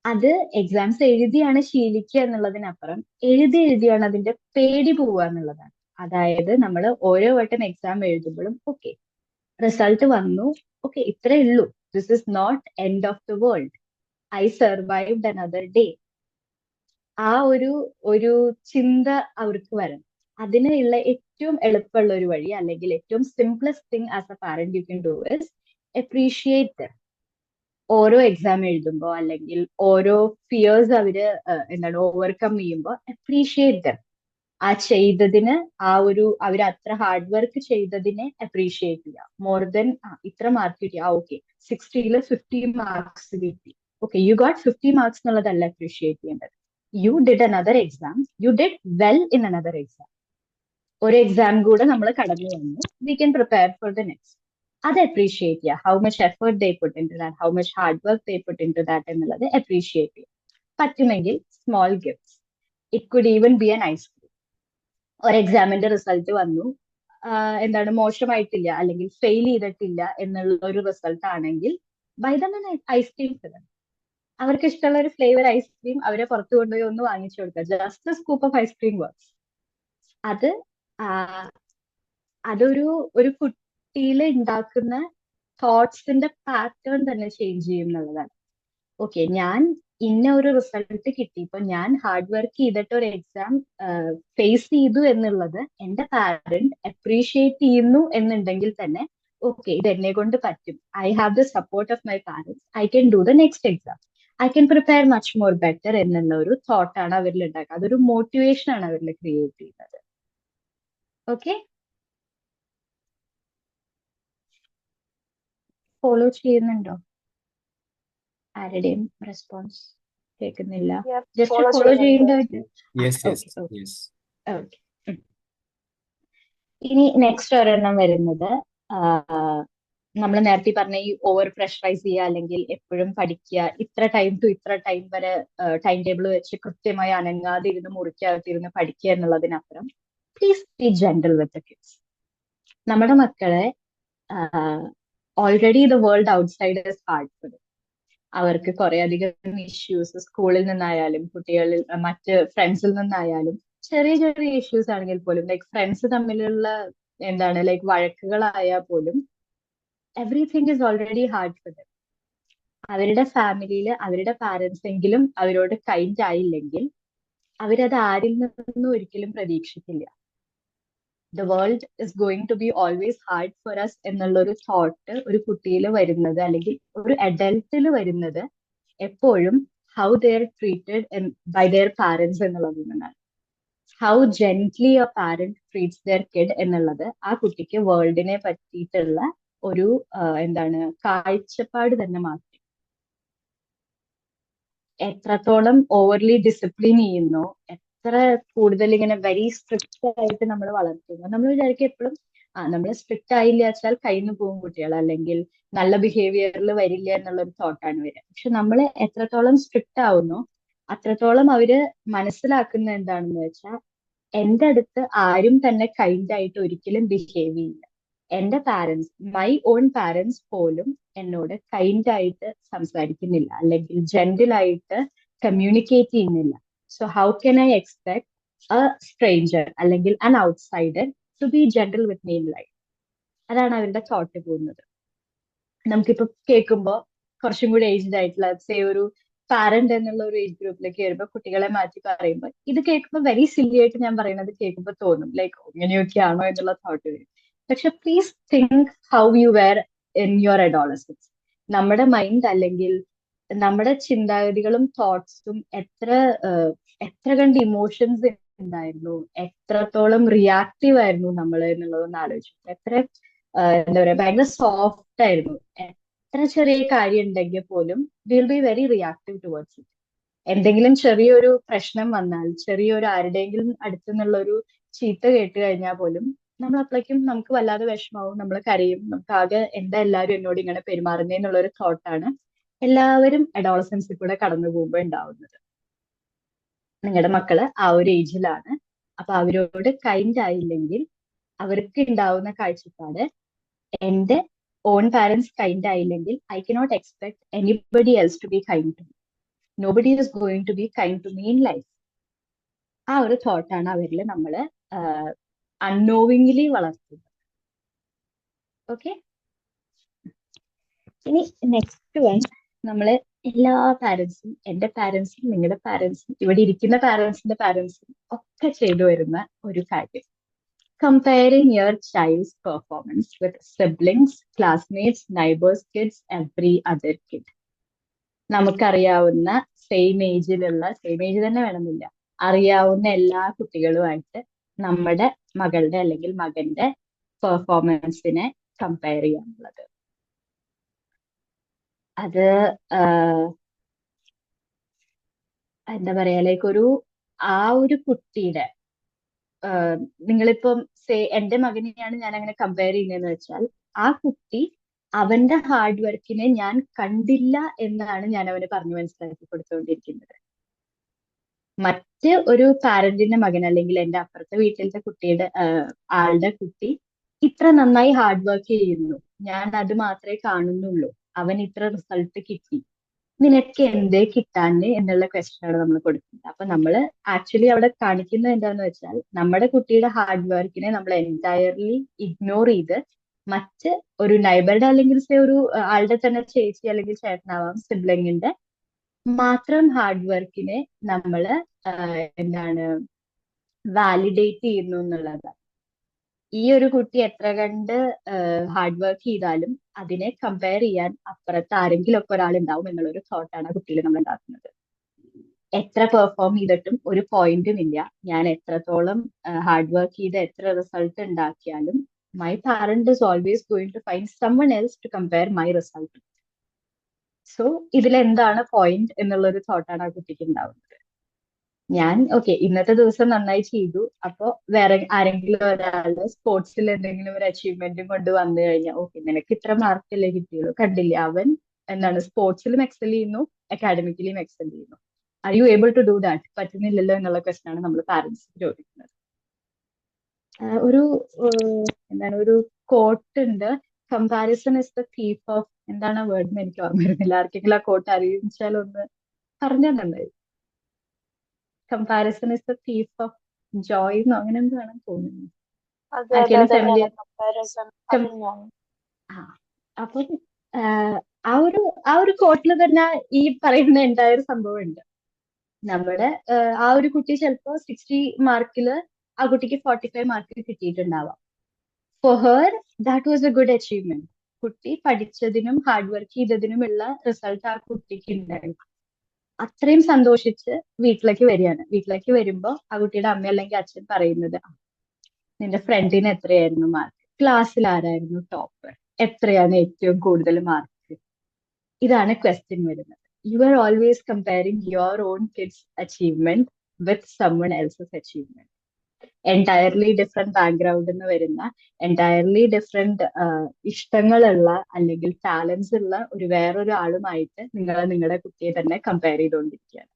അത് എക്സാംസ് എഴുതിയാണ് ശീലിക്കുക എന്നുള്ളതിനപ്പുറം എഴുതിയാണ് അതിന്റെ പേടി പോവുക എന്നുള്ളതാണ്. അതായത് നമ്മൾ ഓരോ വട്ടം എക്സാം എഴുതുമ്പോഴും ഓക്കെ റിസൾട്ട് വന്നു, ഓക്കെ ഇത്രേ ഉള്ളൂ, this is not end of the world, I survived another day. ആ ഒരു ചിന്ത അവർക്ക് വരണം. അതിനുള്ള ഏറ്റവും എളുപ്പമുള്ള ഒരു വഴി, അല്ലെങ്കിൽ ഏറ്റവും simplest thing as a parent you can do is appreciate dum. ഓരോ എക്സാം എഴുതുമ്പോ അല്ലെങ്കിൽ ഓരോ ഫിയേഴ്സ് അവര് ഓവർകം ചെയ്യുമ്പോൾ അപ്രീഷിയേറ്റ് ദം. ആ ചെയ്തതിന് അവർ അത്ര ഹാർഡ് വർക്ക് ചെയ്തതിനെ അപ്രീഷിയേറ്റ് ചെയ്യുക. മോർ ദൻ ഇത്ര മാർക്ക് കിട്ടി, ഓക്കെ 60-ൽ 50 മാർക്സ് കിട്ടി, ഓക്കെ യു ഗോട്ട് 50 മാർക്സ് എന്നുള്ളതല്ല അപ്രീഷിയേറ്റ് ചെയ്യേണ്ടത്. You did another exam, you did well in another exam. ഒരു എക്സാം കൂടെ നമ്മൾ കടന്നു വന്നു, we can prepare for the next. അത് അപ്രീഷിയേറ്റ് ചെയ്യുക. How much effort they put into that, how much hard work they put into that എന്നുള്ളത് അപ്രീഷിയേറ്റ് ചെയ്യുക. പറ്റുമെങ്കിൽ small gifts, it could even B N ice cream. ഒരു എക്സാമിന്റെ റിസൾട്ട് വന്നു, മോശമായിട്ടില്ല അല്ലെങ്കിൽ ഫെയിൽ ചെയ്തിട്ടില്ല എന്നുള്ള ഒരു റിസൾട്ട് ആണെങ്കിൽ ബൈ ദം ആൻ ഐസ്ക്രീം ഫിലം. അവർക്ക് ഇഷ്ടമുള്ള ഒരു ഫ്ലേവർ ഐസ്ക്രീം അവരെ പുറത്ത് കൊണ്ടുപോയി ഒന്ന് വാങ്ങിച്ചു കൊടുക്കുക. Just scoop of ice cream works. അത് ആ, ഒരു കുട്ടിയിൽ ഉണ്ടാക്കുന്ന തോട്ട്സിന്റെ പാറ്റേൺ തന്നെ ചേഞ്ച് ചെയ്യും എന്നുള്ളതാണ്. ഓക്കെ, ഞാൻ ഇന്ന ഒരു റിസൾട്ട് കിട്ടി, ഇപ്പൊ ഞാൻ ഹാർഡ് വർക്ക് ചെയ്തിട്ട് ഒരു എക്സാം ഫേസ് ചെയ്തു എന്നുള്ളത് എന്റെ പാരന്റ് അപ്രീഷിയേറ്റ് ചെയ്യുന്നു എന്നുണ്ടെങ്കിൽ തന്നെ ഓക്കെ, ഇത് എന്നെ കൊണ്ട് പറ്റും, I have the support of my parents, I can do the next exam, I can prepare much more better എന്നുള്ള ഒരു തോട്ടാണ് അവരിൽ ഉണ്ടാക്കുക. അതൊരു മോട്ടിവേഷൻ ആണ് അവരിൽ ക്രിയേറ്റ് ചെയ്യുന്നത്. ഓക്കെ, ഫോളോ ചെയ്യുന്നുണ്ടോ? ആരുടെയും റെസ്പോൺസ് കേൾക്കുന്നില്ല. Yeah, ജസ്റ്റ് follow ഫോളോ ചെയ്യുന്നുണ്ട്. ചെയ്യേണ്ട. Yes yes okay yes. Okay. ഇനി നെക്സ്റ്റ് ഒരെണ്ണം വരുന്നത് നമ്മൾ നേരത്തെ പറഞ്ഞ ഈ ഓവർ പ്രഷറൈസ് ചെയ്യുക, അല്ലെങ്കിൽ എപ്പോഴും പഠിക്കുക, ഇത്ര ടൈം ടു ഇത്ര ടൈം വരെ ടൈം ടേബിൾ വെച്ച് കൃത്യമായി അനങ്ങാതിരുന്ന് മുറിക്കകത്തിരുന്ന് പഠിക്കുക എന്നുള്ളതിനപ്പുറം please be gentle with the kids. നമ്മുടെ മക്കളെ already the world outside is hard for. അവർക്ക് കുറെ അധികം ഇഷ്യൂസ് സ്കൂളിൽ നിന്നായാലും കുട്ടികളിൽ മറ്റ് ഫ്രണ്ട്സിൽ നിന്നായാലും ചെറിയ ചെറിയ ഇഷ്യൂസ് ആണെങ്കിൽ പോലും, ലൈക്ക് ഫ്രണ്ട്സ് തമ്മിലുള്ള എന്താണ് ലൈക്ക് വഴക്കുകളായാൽ പോലും everything is already hard for them. അവരുടെ ഫാമിലിയിൽ അവരുടെ പാരന്റ്സ് എങ്കിലും അവരോട് കൈൻഡ് ആയില്ലെങ്കിൽ അവരത് ആരിൽ നിന്നും ഒരിക്കലും പ്രതീക്ഷിക്കില്ല. The world is going to be always hard for us എന്നുള്ള ഒരു തോട്ട് ഒരു കുട്ടിയിൽ വരുന്നത്, അല്ലെങ്കിൽ ഒരു അഡൽട്ടിൽ വരുന്നത് എപ്പോഴും how they are treated by their parents എന്നുള്ളതിൽ നിന്നാണ്. How gently a parent treats their kid എന്നുള്ളത് ആ കുട്ടിക്ക് വേൾഡിനെ പറ്റിയിട്ടുള്ള ഒരു എന്താണ് കാഴ്ചപ്പാട് തന്നെ മാറ്റി. എത്രത്തോളം ഓവർലി ഡിസിപ്ലിൻ ചെയ്യുന്നു, എത്ര കൂടുതൽ ഇങ്ങനെ വെരി സ്ട്രിക്റ്റ് ആയിട്ട് നമ്മൾ വളർത്തുന്നു. നമ്മൾ വിചാരിക്കും എപ്പോഴും നമ്മൾ സ്ട്രിക്റ്റ് ആയില്ല വെച്ചാൽ കയ്യിന്ന് പോകും കുട്ടികൾ, അല്ലെങ്കിൽ നല്ല ബിഹേവിയറിൽ വരില്ല എന്നുള്ള ഒരു തോട്ടാണ് വരിക. പക്ഷെ നമ്മൾ എത്രത്തോളം സ്ട്രിക്റ്റ് ആവുന്നു അത്രത്തോളം അവര് മനസ്സിലാക്കുന്ന എന്താണെന്ന് വെച്ചാൽ എന്റെ അടുത്ത് ആരും തന്നെ കൈൻഡ് ആയിട്ട് ഒരിക്കലും ബിഹേവ് ചെയ്യില്ല. എന്റെ പാരന്റ്സ്, മൈ ഓൺ പാരന്റ്സ് പോലും എന്നോട് കൈൻഡ് ആയിട്ട് സംസാരിക്കുന്നില്ല, അല്ലെങ്കിൽ ജെന്റിൽ ആയിട്ട് കമ്മ്യൂണിക്കേറ്റ് ചെയ്യുന്നില്ല. So how can I expect a stranger അല്ലെങ്കിൽ an outsider to be gentle with me in life? അതാണ് അവരുടെ തോട്ട് പോകുന്നത്. നമുക്കിപ്പോ കേൾക്കുമ്പോൾ കുറച്ചും കൂടി ഏജ്ഡ് ആയിട്ടുള്ള സേ ഒരു പാരന്റ് എന്നുള്ള ഒരു ഏജ് ഗ്രൂപ്പിലേക്ക് വരുമ്പോൾ കുട്ടികളെ മാറ്റി പറയുമ്പോൾ ഇത് കേൾക്കുമ്പോൾ വെരി സില്ലി ആയിട്ട് ഞാൻ പറയുന്നത് കേൾക്കുമ്പോൾ തോന്നും ലൈക്ക് ഇങ്ങനെയൊക്കെയാണോ എന്നുള്ള തോട്ട് വരും. പക്ഷെ please think how you were in your adolescence. നമ്മുടെ മൈൻഡ് അല്ലെങ്കിൽ നമ്മുടെ ചിന്താഗതികളും തോട്ട്സും എത്ര കണ്ട് ഇമോഷൻസ് ഉണ്ടായിരുന്നു, എത്രത്തോളം റിയാക്റ്റീവ് ആയിരുന്നു നമ്മൾ എന്നുള്ളതൊന്ന് ആലോചിച്ചു. എന്താ പറയാ, ഭയങ്കര സോഫ്റ്റ് ആയിരുന്നു. എത്ര ചെറിയ കാര്യം ഉണ്ടെങ്കിൽ പോലും will be very reactive towards it. എന്തെങ്കിലും ചെറിയൊരു പ്രശ്നം വന്നാൽ, ചെറിയൊരു ആരുടെയെങ്കിലും അടുത്തു നിന്നുള്ള ഒരു ചീത്ത കേട്ട് കഴിഞ്ഞാൽ പോലും നമ്മൾ അപ്പോഴേക്കും നമുക്ക് വല്ലാതെ വിഷമാവും, നമ്മൾ കരയും, നമുക്ക് ആകെ എന്താ എല്ലാവരും എന്നോട് ഇങ്ങനെ പെരുമാറുന്നേ എന്നുള്ളൊരു തോട്ടാണ് എല്ലാവരും അഡോളസൻസിൽ കൂടെ കടന്നു പോകുമ്പോൾ ഉണ്ടാവുന്നത്. നിങ്ങളുടെ മക്കള് ആ ഒരു ഏജിലാണ്. അപ്പൊ അവരോട് കൈൻഡ് ആയില്ലെങ്കിൽ അവർക്ക് ഉണ്ടാവുന്ന കാഴ്ചപ്പാട്, എന്റെ ഓൺ പാരന്റ്സ് കൈൻഡ് ആയില്ലെങ്കിൽ I cannot expect anybody else to be kind to me, nobody is going to be kind to me in life. ആ ഒരു തോട്ടാണ് അവരിൽ നമ്മൾ അൺനോവിംഗ്ലി വളർത്തുന്നത്. ഓക്കെ, ഇനി നെക്സ്റ്റ് വൺ, നമ്മള് എല്ലാ പാരന്റ്സും, എന്റെ പാരന്റ്സും നിങ്ങളുടെ പാരന്റ്സും ഇവിടെ ഇരിക്കുന്ന പാരന്റ്സിന്റെ പാരന്റ്സും ഒക്കെ ചെയ്തു വരുന്ന ഒരു കാര്യം, comparing your child's performance with siblings, classmates, neighbors' kids, every other kid. നമുക്കറിയാവുന്ന സെയിം ഏജ് തന്നെ വേണമെന്നില്ല, അറിയാവുന്ന എല്ലാ കുട്ടികളുമായിട്ട് നമ്മുടെ മകളുടെ അല്ലെങ്കിൽ മകന്റെ പെർഫോമൻസിനെ കമ്പയർ ചെയ്യാനുള്ളത്. അത് എന്താ പറയാ, ലൈക്ക് ആ ഒരു കുട്ടിയുടെ നിങ്ങളിപ്പം എന്റെ മകനെയാണ് ഞാൻ അങ്ങനെ കമ്പയർ ചെയ്യുന്നതെന്ന് വെച്ചാൽ, ആ കുട്ടി അവന്റെ ഹാർഡ് വർക്കിനെ ഞാൻ കണ്ടില്ല എന്നാണ് ഞാൻ അവന് പറഞ്ഞു മനസ്സിലാക്കി കൊടുത്തുകൊണ്ടിരിക്കുന്നത്. മറ്റ് ഒരു പാരന്റിന്റെ മകൻ, അല്ലെങ്കിൽ എന്റെ അപ്പുറത്തെ വീട്ടിലത്തെ കുട്ടിയുടെ ആളുടെ കുട്ടി ഇത്ര നന്നായി ഹാർഡ് വർക്ക് ചെയ്യുന്നു, ഞാൻ അത് മാത്രമേ കാണുന്നുള്ളൂ, അവൻ ഇത്ര റിസൾട്ട് കിട്ടി, നിനക്ക് എന്തേ കിട്ടാന് എന്നുള്ള ക്വസ്റ്റ്യൻ ആണ് നമ്മൾ കൊടുക്കുന്നത്. അപ്പൊ നമ്മൾ ആക്ച്വലി അവിടെ കാണിക്കുന്നത് എന്താന്ന് വെച്ചാൽ നമ്മുടെ കുട്ടിയുടെ ഹാർഡ് വർക്കിനെ നമ്മൾ എൻറ്റയർലി ഇഗ്നോർ ചെയ്ത് മറ്റ് ഒരു നൈബറുടെ അല്ലെങ്കിൽ say ഒരു ആളുടെ തന്നെ ചേച്ചി അല്ലെങ്കിൽ ചേട്ടനാവാം സിബ്ലിങ്ങിന്റെ മാത്രം ഹാർഡ് വർക്കിനെ നമ്മൾ എന്താണ് വാലിഡേറ്റ് ചെയ്യുന്നു എന്നുള്ളതാണ്. ഈ ഒരു കുട്ടി എത്ര കണ്ട് ഹാർഡ് വർക്ക് ചെയ്താലും അതിനെ കമ്പയർ ചെയ്യാൻ അപ്പുറത്ത് ആരെങ്കിലും ഒക്കെ ഒരാൾ ഉണ്ടാവും എന്നുള്ളൊരു തോട്ടാണ് ആ കുട്ടിയിൽ നമ്മൾ ഉണ്ടാക്കുന്നത്. എത്ര പെർഫോം ചെയ്തിട്ടും ഒരു പോയിന്റും ഇല്ല. ഞാൻ എത്രത്തോളം ഹാർഡ് വർക്ക് ചെയ്ത് എത്ര റിസൾട്ട് ഉണ്ടാക്കിയാലും my parent is always going to find someone else to compare my result. സോ ഇതിലെന്താണ് പോയിന്റ് എന്നുള്ളൊരു തോട്ടാണ് ആ കുട്ടിക്ക് ഉണ്ടാവുന്നത്. ഞാൻ ഓക്കെ ഇന്നത്തെ ദിവസം നന്നായി ചെയ്തു, അപ്പൊ വേറെ ആരെങ്കിലും ഒരാള് സ്പോർട്സിൽ എന്തെങ്കിലും ഒരു അച്ചീവ്മെന്റും കൊണ്ട് വന്നു കഴിഞ്ഞാൽ ഓക്കെ നിനക്ക് ഇത്ര മാർക്കല്ലേ കിട്ടിയുള്ളൂ, കണ്ടില്ലേ അവൻ എന്താണ് സ്പോർട്സിലും എക്സൽ ചെയ്യുന്നു അക്കാഡമിക്കലിയും എക്സൽ ചെയ്യുന്നു, are you able to do that? പറ്റുന്നില്ലല്ലോ എന്നുള്ള ക്വസ്റ്റൻ ആണ് നമ്മൾ പാരന്റ്സ് ചോദിക്കുന്നത്. ഒരു എന്താണ് ഒരു കോട്ട് ഉണ്ട്, comparison is the thief of, എന്താണ് ആ വേർഡ് എന്ന് എനിക്ക് ഓർമ്മ വരുന്നില്ല. ആർക്കെങ്കിലും ആ കോട്ട് അറിയിച്ചാൽ ഒന്ന് പറഞ്ഞു തന്നായി. Comparison is the thief of joy എന്നോ അങ്ങനെ എന്താണ് തോന്നുന്നു. അതെ അതെ ആർക്കെങ്കിലും അതെ ഫെമിലിയർ? കമ്പാരിസൺ അത് ഞാൻ അപ്പം ആ ഒരു കോട്ടിൽ തന്നെ ഈ പറയുന്ന എൻറ്റയർ സംഭവം ഉണ്ട്. നമ്മുടെ ആ ഒരു കുട്ടി ചിലപ്പോ 60 മാർക്കില് ആ കുട്ടിക്ക് 45 മാർക്ക് കിട്ടിയിട്ടുണ്ടാവാം. For her that was a good achievement. കുട്ടി പഠിച്ചതിനും ഹാർഡ് വർക്ക് ചെയ്തതിനുമുള്ള റിസൾട്ട് ആ കുട്ടിക്ക് ഉണ്ടായിരുന്നു. അത്രയും സന്തോഷിച്ച് വീട്ടിലേക്ക് വരികയാണ്. വീട്ടിലേക്ക് വരുമ്പോ ആ കുട്ടിയുടെ അമ്മ അല്ലെങ്കിൽ അച്ഛൻ പറയുന്നത്, നിന്റെ ഫ്രണ്ടിന് എത്രയായിരുന്നു മാർക്ക്, ക്ലാസ്സിൽ ആരായിരുന്നു ടോപ്പർ, എത്രയാണ് ഏറ്റവും കൂടുതൽ മാർക്ക്, ഇതാണ് ക്വസ്റ്റ്യൻ വരുന്നത്. You are always comparing your on kids achievement with someone else's achievement. Entirely different ബാക്ക്ഗ്രൗണ്ടിൽ നിന്ന് വരുന്ന എൻറ്റയർലി ഡിഫറെന്റ് ഇഷ്ടങ്ങളുള്ള അല്ലെങ്കിൽ ടാലൻസ് ഉള്ള ഒരു വേറൊരു ആളുമായിട്ട് നിങ്ങൾ നിങ്ങളുടെ കുട്ടിയെ തന്നെ കമ്പയർ ചെയ്തുകൊണ്ടിരിക്കുകയാണ്.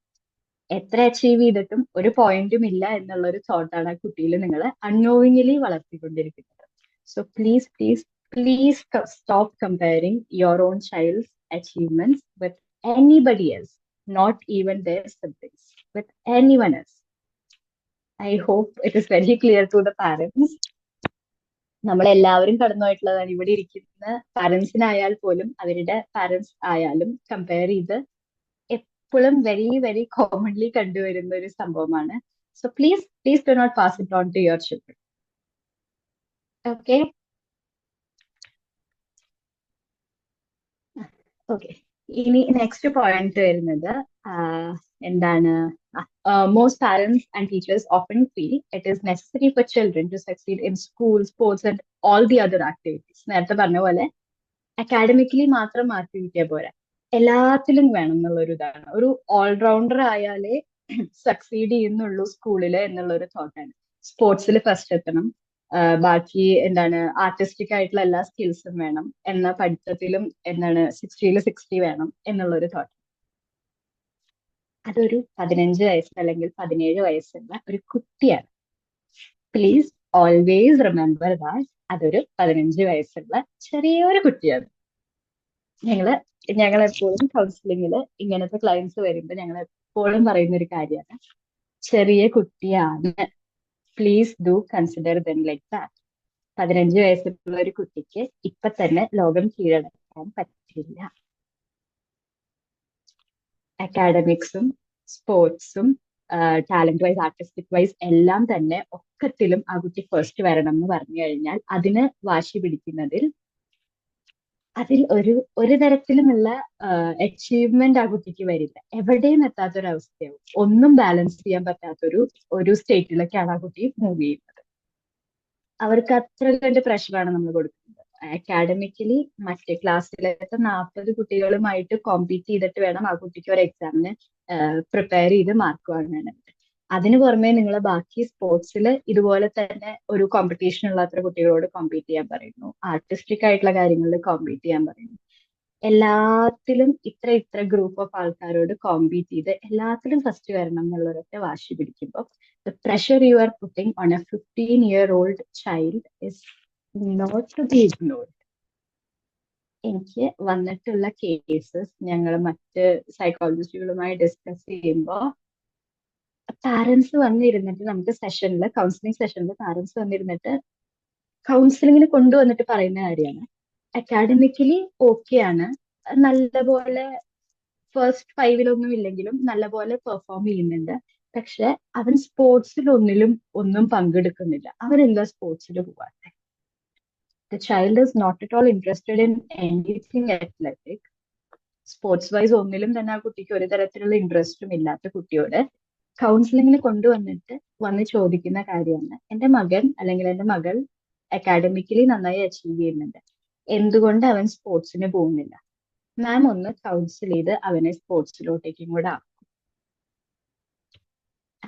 എത്ര അച്ചീവ് ചെയ്തിട്ടും ഒരു പോയിന്റും ഇല്ല എന്നുള്ള ഒരു തോട്ടാണ് ആ കുട്ടിയിൽ നിങ്ങൾ അൺനോവിംഗ്ലി വളർത്തിക്കൊണ്ടിരിക്കുന്നത്. So please please please stop comparing your own childs achievements with anybody else, not even their siblings, with anyone else. I hope it is very clear to the parents. നമ്മളെല്ലാവരും കടന്നുപോയിട്ടുള്ളതാണ്. ഇവിടെ ഇരിക്കുന്ന പാരന്റ്സിനായാൽ പോലും അവരുടെ പാരന്റ്സ് ആയാലും കമ്പയർ ചെയ്ത് എപ്പോഴും വെരി വെരി കോമൺലി കണ്ടുവരുന്ന ഒരു സംഭവമാണ്. So please do not pass it on to your children. Okay okay ഇനി നെക്സ്റ്റ് പോയിന്റ് വരുന്നത് എന്താണ്, most parents and teachers often feel it is necessary for children to succeed in school, sports and all the other activities. നേരത്തെ പറഞ്ഞ പോലെ അക്കാഡമിക്കലി മാത്രം മാർക്ക് കിട്ടിയാൽ പോരാ, എല്ലാത്തിലും വേണം എന്നുള്ളൊരു ഇതാണ്. ഒരു ഓൾറൗണ്ടർ ആയാലേ സക്സീഡ് ചെയ്യുന്നുള്ളൂ സ്കൂളില് എന്നുള്ളൊരു തോട്ടാണ്. സ്പോർട്സിൽ ഫസ്റ്റ് എത്തണം, ബാക്കി എന്താണ് ആർട്ടിസ്റ്റിക് ആയിട്ടുള്ള എല്ലാ സ്കിൽസും വേണം, എന്നാൽ പഠിത്തത്തിലും എന്താണ് 60ൽ 60 വേണം എന്നുള്ളൊരു തോട്ട്. അതൊരു 15 വയസ്സ് അല്ലെങ്കിൽ 17 വയസ്സുള്ള ഒരു കുട്ടിയാണ്. പ്ലീസ് ഓൾവേസ് റിമെമ്പർ ദാറ്റ് അതൊരു 15 വയസ്സുള്ള ചെറിയൊരു കുട്ടിയാണ്. ഞങ്ങൾ എപ്പോഴും കൗൺസിലിങ്ങില് ഇങ്ങനത്തെ ക്ലയൻസ് വരുമ്പോൾ ഞങ്ങൾ എപ്പോഴും പറയുന്ന ഒരു കാര്യമാണ്, ചെറിയ കുട്ടിയാണ്, please do consider them like that. 15 വയസ്സുള്ള ഒരു കുട്ടിക്ക് ഇപ്പൊ തന്നെ ലോകം കീഴടക്കാൻ പറ്റില്ല. അക്കാഡമിക്സും സ്പോർട്സും ടാലന്റ് വൈസ് ആർട്ടിസ്റ്റിക് വൈസ് എല്ലാം തന്നെ ഒക്കത്തിലും ആ കുട്ടി ഫസ്റ്റ് വരണം എന്ന് പറഞ്ഞു കഴിഞ്ഞാൽ അതിന് വാശി പിടിക്കുന്നതിൽ അതിൽ ഒരു തരത്തിലുമുള്ള അച്ചീവ്മെന്റ് ആ കുട്ടിക്ക് വരില്ല. എവിടെയും എത്താത്തൊരവസ്ഥയാവും. ഒന്നും ബാലൻസ് ചെയ്യാൻ പറ്റാത്തൊരു സ്റ്റേറ്റിലേക്കാണ് ആ കുട്ടി മൂവ് ചെയ്യുന്നത്. അവർക്ക് അത്ര കണ്ട് പ്രഷറാണ് നമ്മൾ കൊടുക്കുന്നത്. അക്കാഡമിക്കലി മറ്റേ ക്ലാസ്സിലത്തെ 40 കുട്ടികളുമായിട്ട് കോമ്പീറ്റ് ചെയ്തിട്ട് വേണം ആ കുട്ടിക്ക് ഒരു എക്സാമിന് പ്രിപ്പയർ ചെയ്ത് മാർക്ക് വാങ്ങാനായിട്ട്. അതിന് പുറമെ നിങ്ങൾ ബാക്കി സ്പോർട്സിൽ ഇതുപോലെ തന്നെ ഒരു കോമ്പറ്റീഷൻ ഉള്ളത്ര കുട്ടികളോട് കോമ്പീറ്റ് ചെയ്യാൻ പറയുന്നു, ആർട്ടിസ്റ്റിക് ആയിട്ടുള്ള കാര്യങ്ങളിൽ കോമ്പീറ്റ് ചെയ്യാൻ പറയുന്നു. എല്ലാത്തിലും ഇത്ര ഗ്രൂപ്പ് ഓഫ് ആൾക്കാരോട് കോമ്പീറ്റ് ചെയ്ത് എല്ലാത്തിലും ഫസ്റ്റ് വരണം എന്നുള്ളവരൊറ്റ വാശി പിടിക്കുമ്പോൾ the pressure you are putting on a 15-year-old child is not to be ignored. എനിക്ക് വന്നിട്ടുള്ള കേസസ് ഞങ്ങൾ മറ്റ് സൈക്കോളജിസ്റ്റുകളുമായി ഡിസ്കസ് ചെയ്യുമ്പോൾ പാരന്റ്സ് വന്നിരുന്നിട്ട് നമുക്ക് സെഷനിൽ കൗൺസിലിംഗ് സെഷനിൽ പാരന്റ്സ് വന്നിരുന്നിട്ട് കൗൺസിലിങ്ങിന് കൊണ്ടുവന്നിട്ട് പറയുന്ന കാര്യമാണ് അക്കാഡമിക്കലി ഓക്കെ ആണ്, നല്ലപോലെ ഫസ്റ്റ് ഫൈവിലൊന്നും ഇല്ലെങ്കിലും നല്ലപോലെ പെർഫോം ചെയ്യുന്നുണ്ട്, പക്ഷെ അവൻ സ്പോർട്സിലൊന്നിലും ഒന്നും പങ്കെടുക്കുന്നില്ല, അവരെന്താ സ്പോർട്സിൽ പോവാത്തെ? The child is not at all interested in anything athletic. Sports wise ഒന്നിലും തന്നെ ആ കുട്ടിക്ക് ഒരു തരത്തിലുള്ള ഇൻട്രസ്റ്റും ഇല്ലാത്ത കുട്ടിയോട് കൗൺസിലിങ്ങിന് കൊണ്ടുവന്നിട്ട് വന്ന് ചോദിക്കുന്ന കാര്യമാണ്, എന്റെ മകൻ അല്ലെങ്കിൽ എന്റെ മകൾ അക്കാഡമിക്കലി നന്നായി അച്ചീവ് ചെയ്യുന്നുണ്ട്, എന്തുകൊണ്ട് അവൻ സ്പോർട്സിന് പോകുന്നില്ല? മാം ഒന്ന് കൗൺസിൽ ചെയ്ത് അവനെ സ്പോർട്സിലോട്ടേക്കും കൂടെ ആക്കും.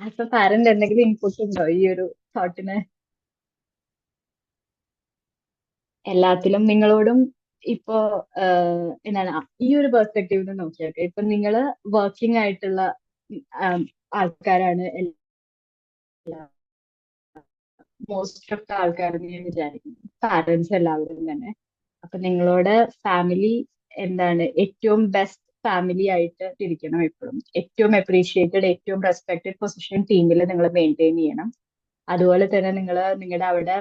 ആസ് എ പാരന്റ് എന്തെങ്കിലും ഇൻപുട്ട് ഉണ്ടോ ഈ ഒരു തോട്ടിന്? എല്ലാത്തിലും നിങ്ങളോടും ഇപ്പോ എന്താണ് ഈ ഒരു പെർസ്പെക്റ്റീവിൽ നിന്ന് നോക്കിയൊക്കെ ഇപ്പൊ നിങ്ങള് വർക്കിംഗ് ആയിട്ടുള്ള ആൾക്കാരാണ് മോസ്റ്റ് ഓഫ് ദ ആൾക്കാരെന്ന് ഞാൻ വിചാരിക്കുന്നു, പാരന്റ്സ് എല്ലാവരും തന്നെ. അപ്പൊ നിങ്ങളോട് ഫാമിലി എന്താണ് ഏറ്റവും ബെസ്റ്റ് ഫാമിലി ആയിട്ട് ഇരിക്കണം, എപ്പോഴും ഏറ്റവും അപ്രീഷിയേറ്റഡ് ഏറ്റവും റെസ്പെക്റ്റഡ് പൊസിഷൻ ടീമിൽ നിങ്ങൾ മെയിൻറ്റെയിൻ ചെയ്യണം. അതുപോലെ തന്നെ നിങ്ങൾ നിങ്ങളുടെ അവിടെ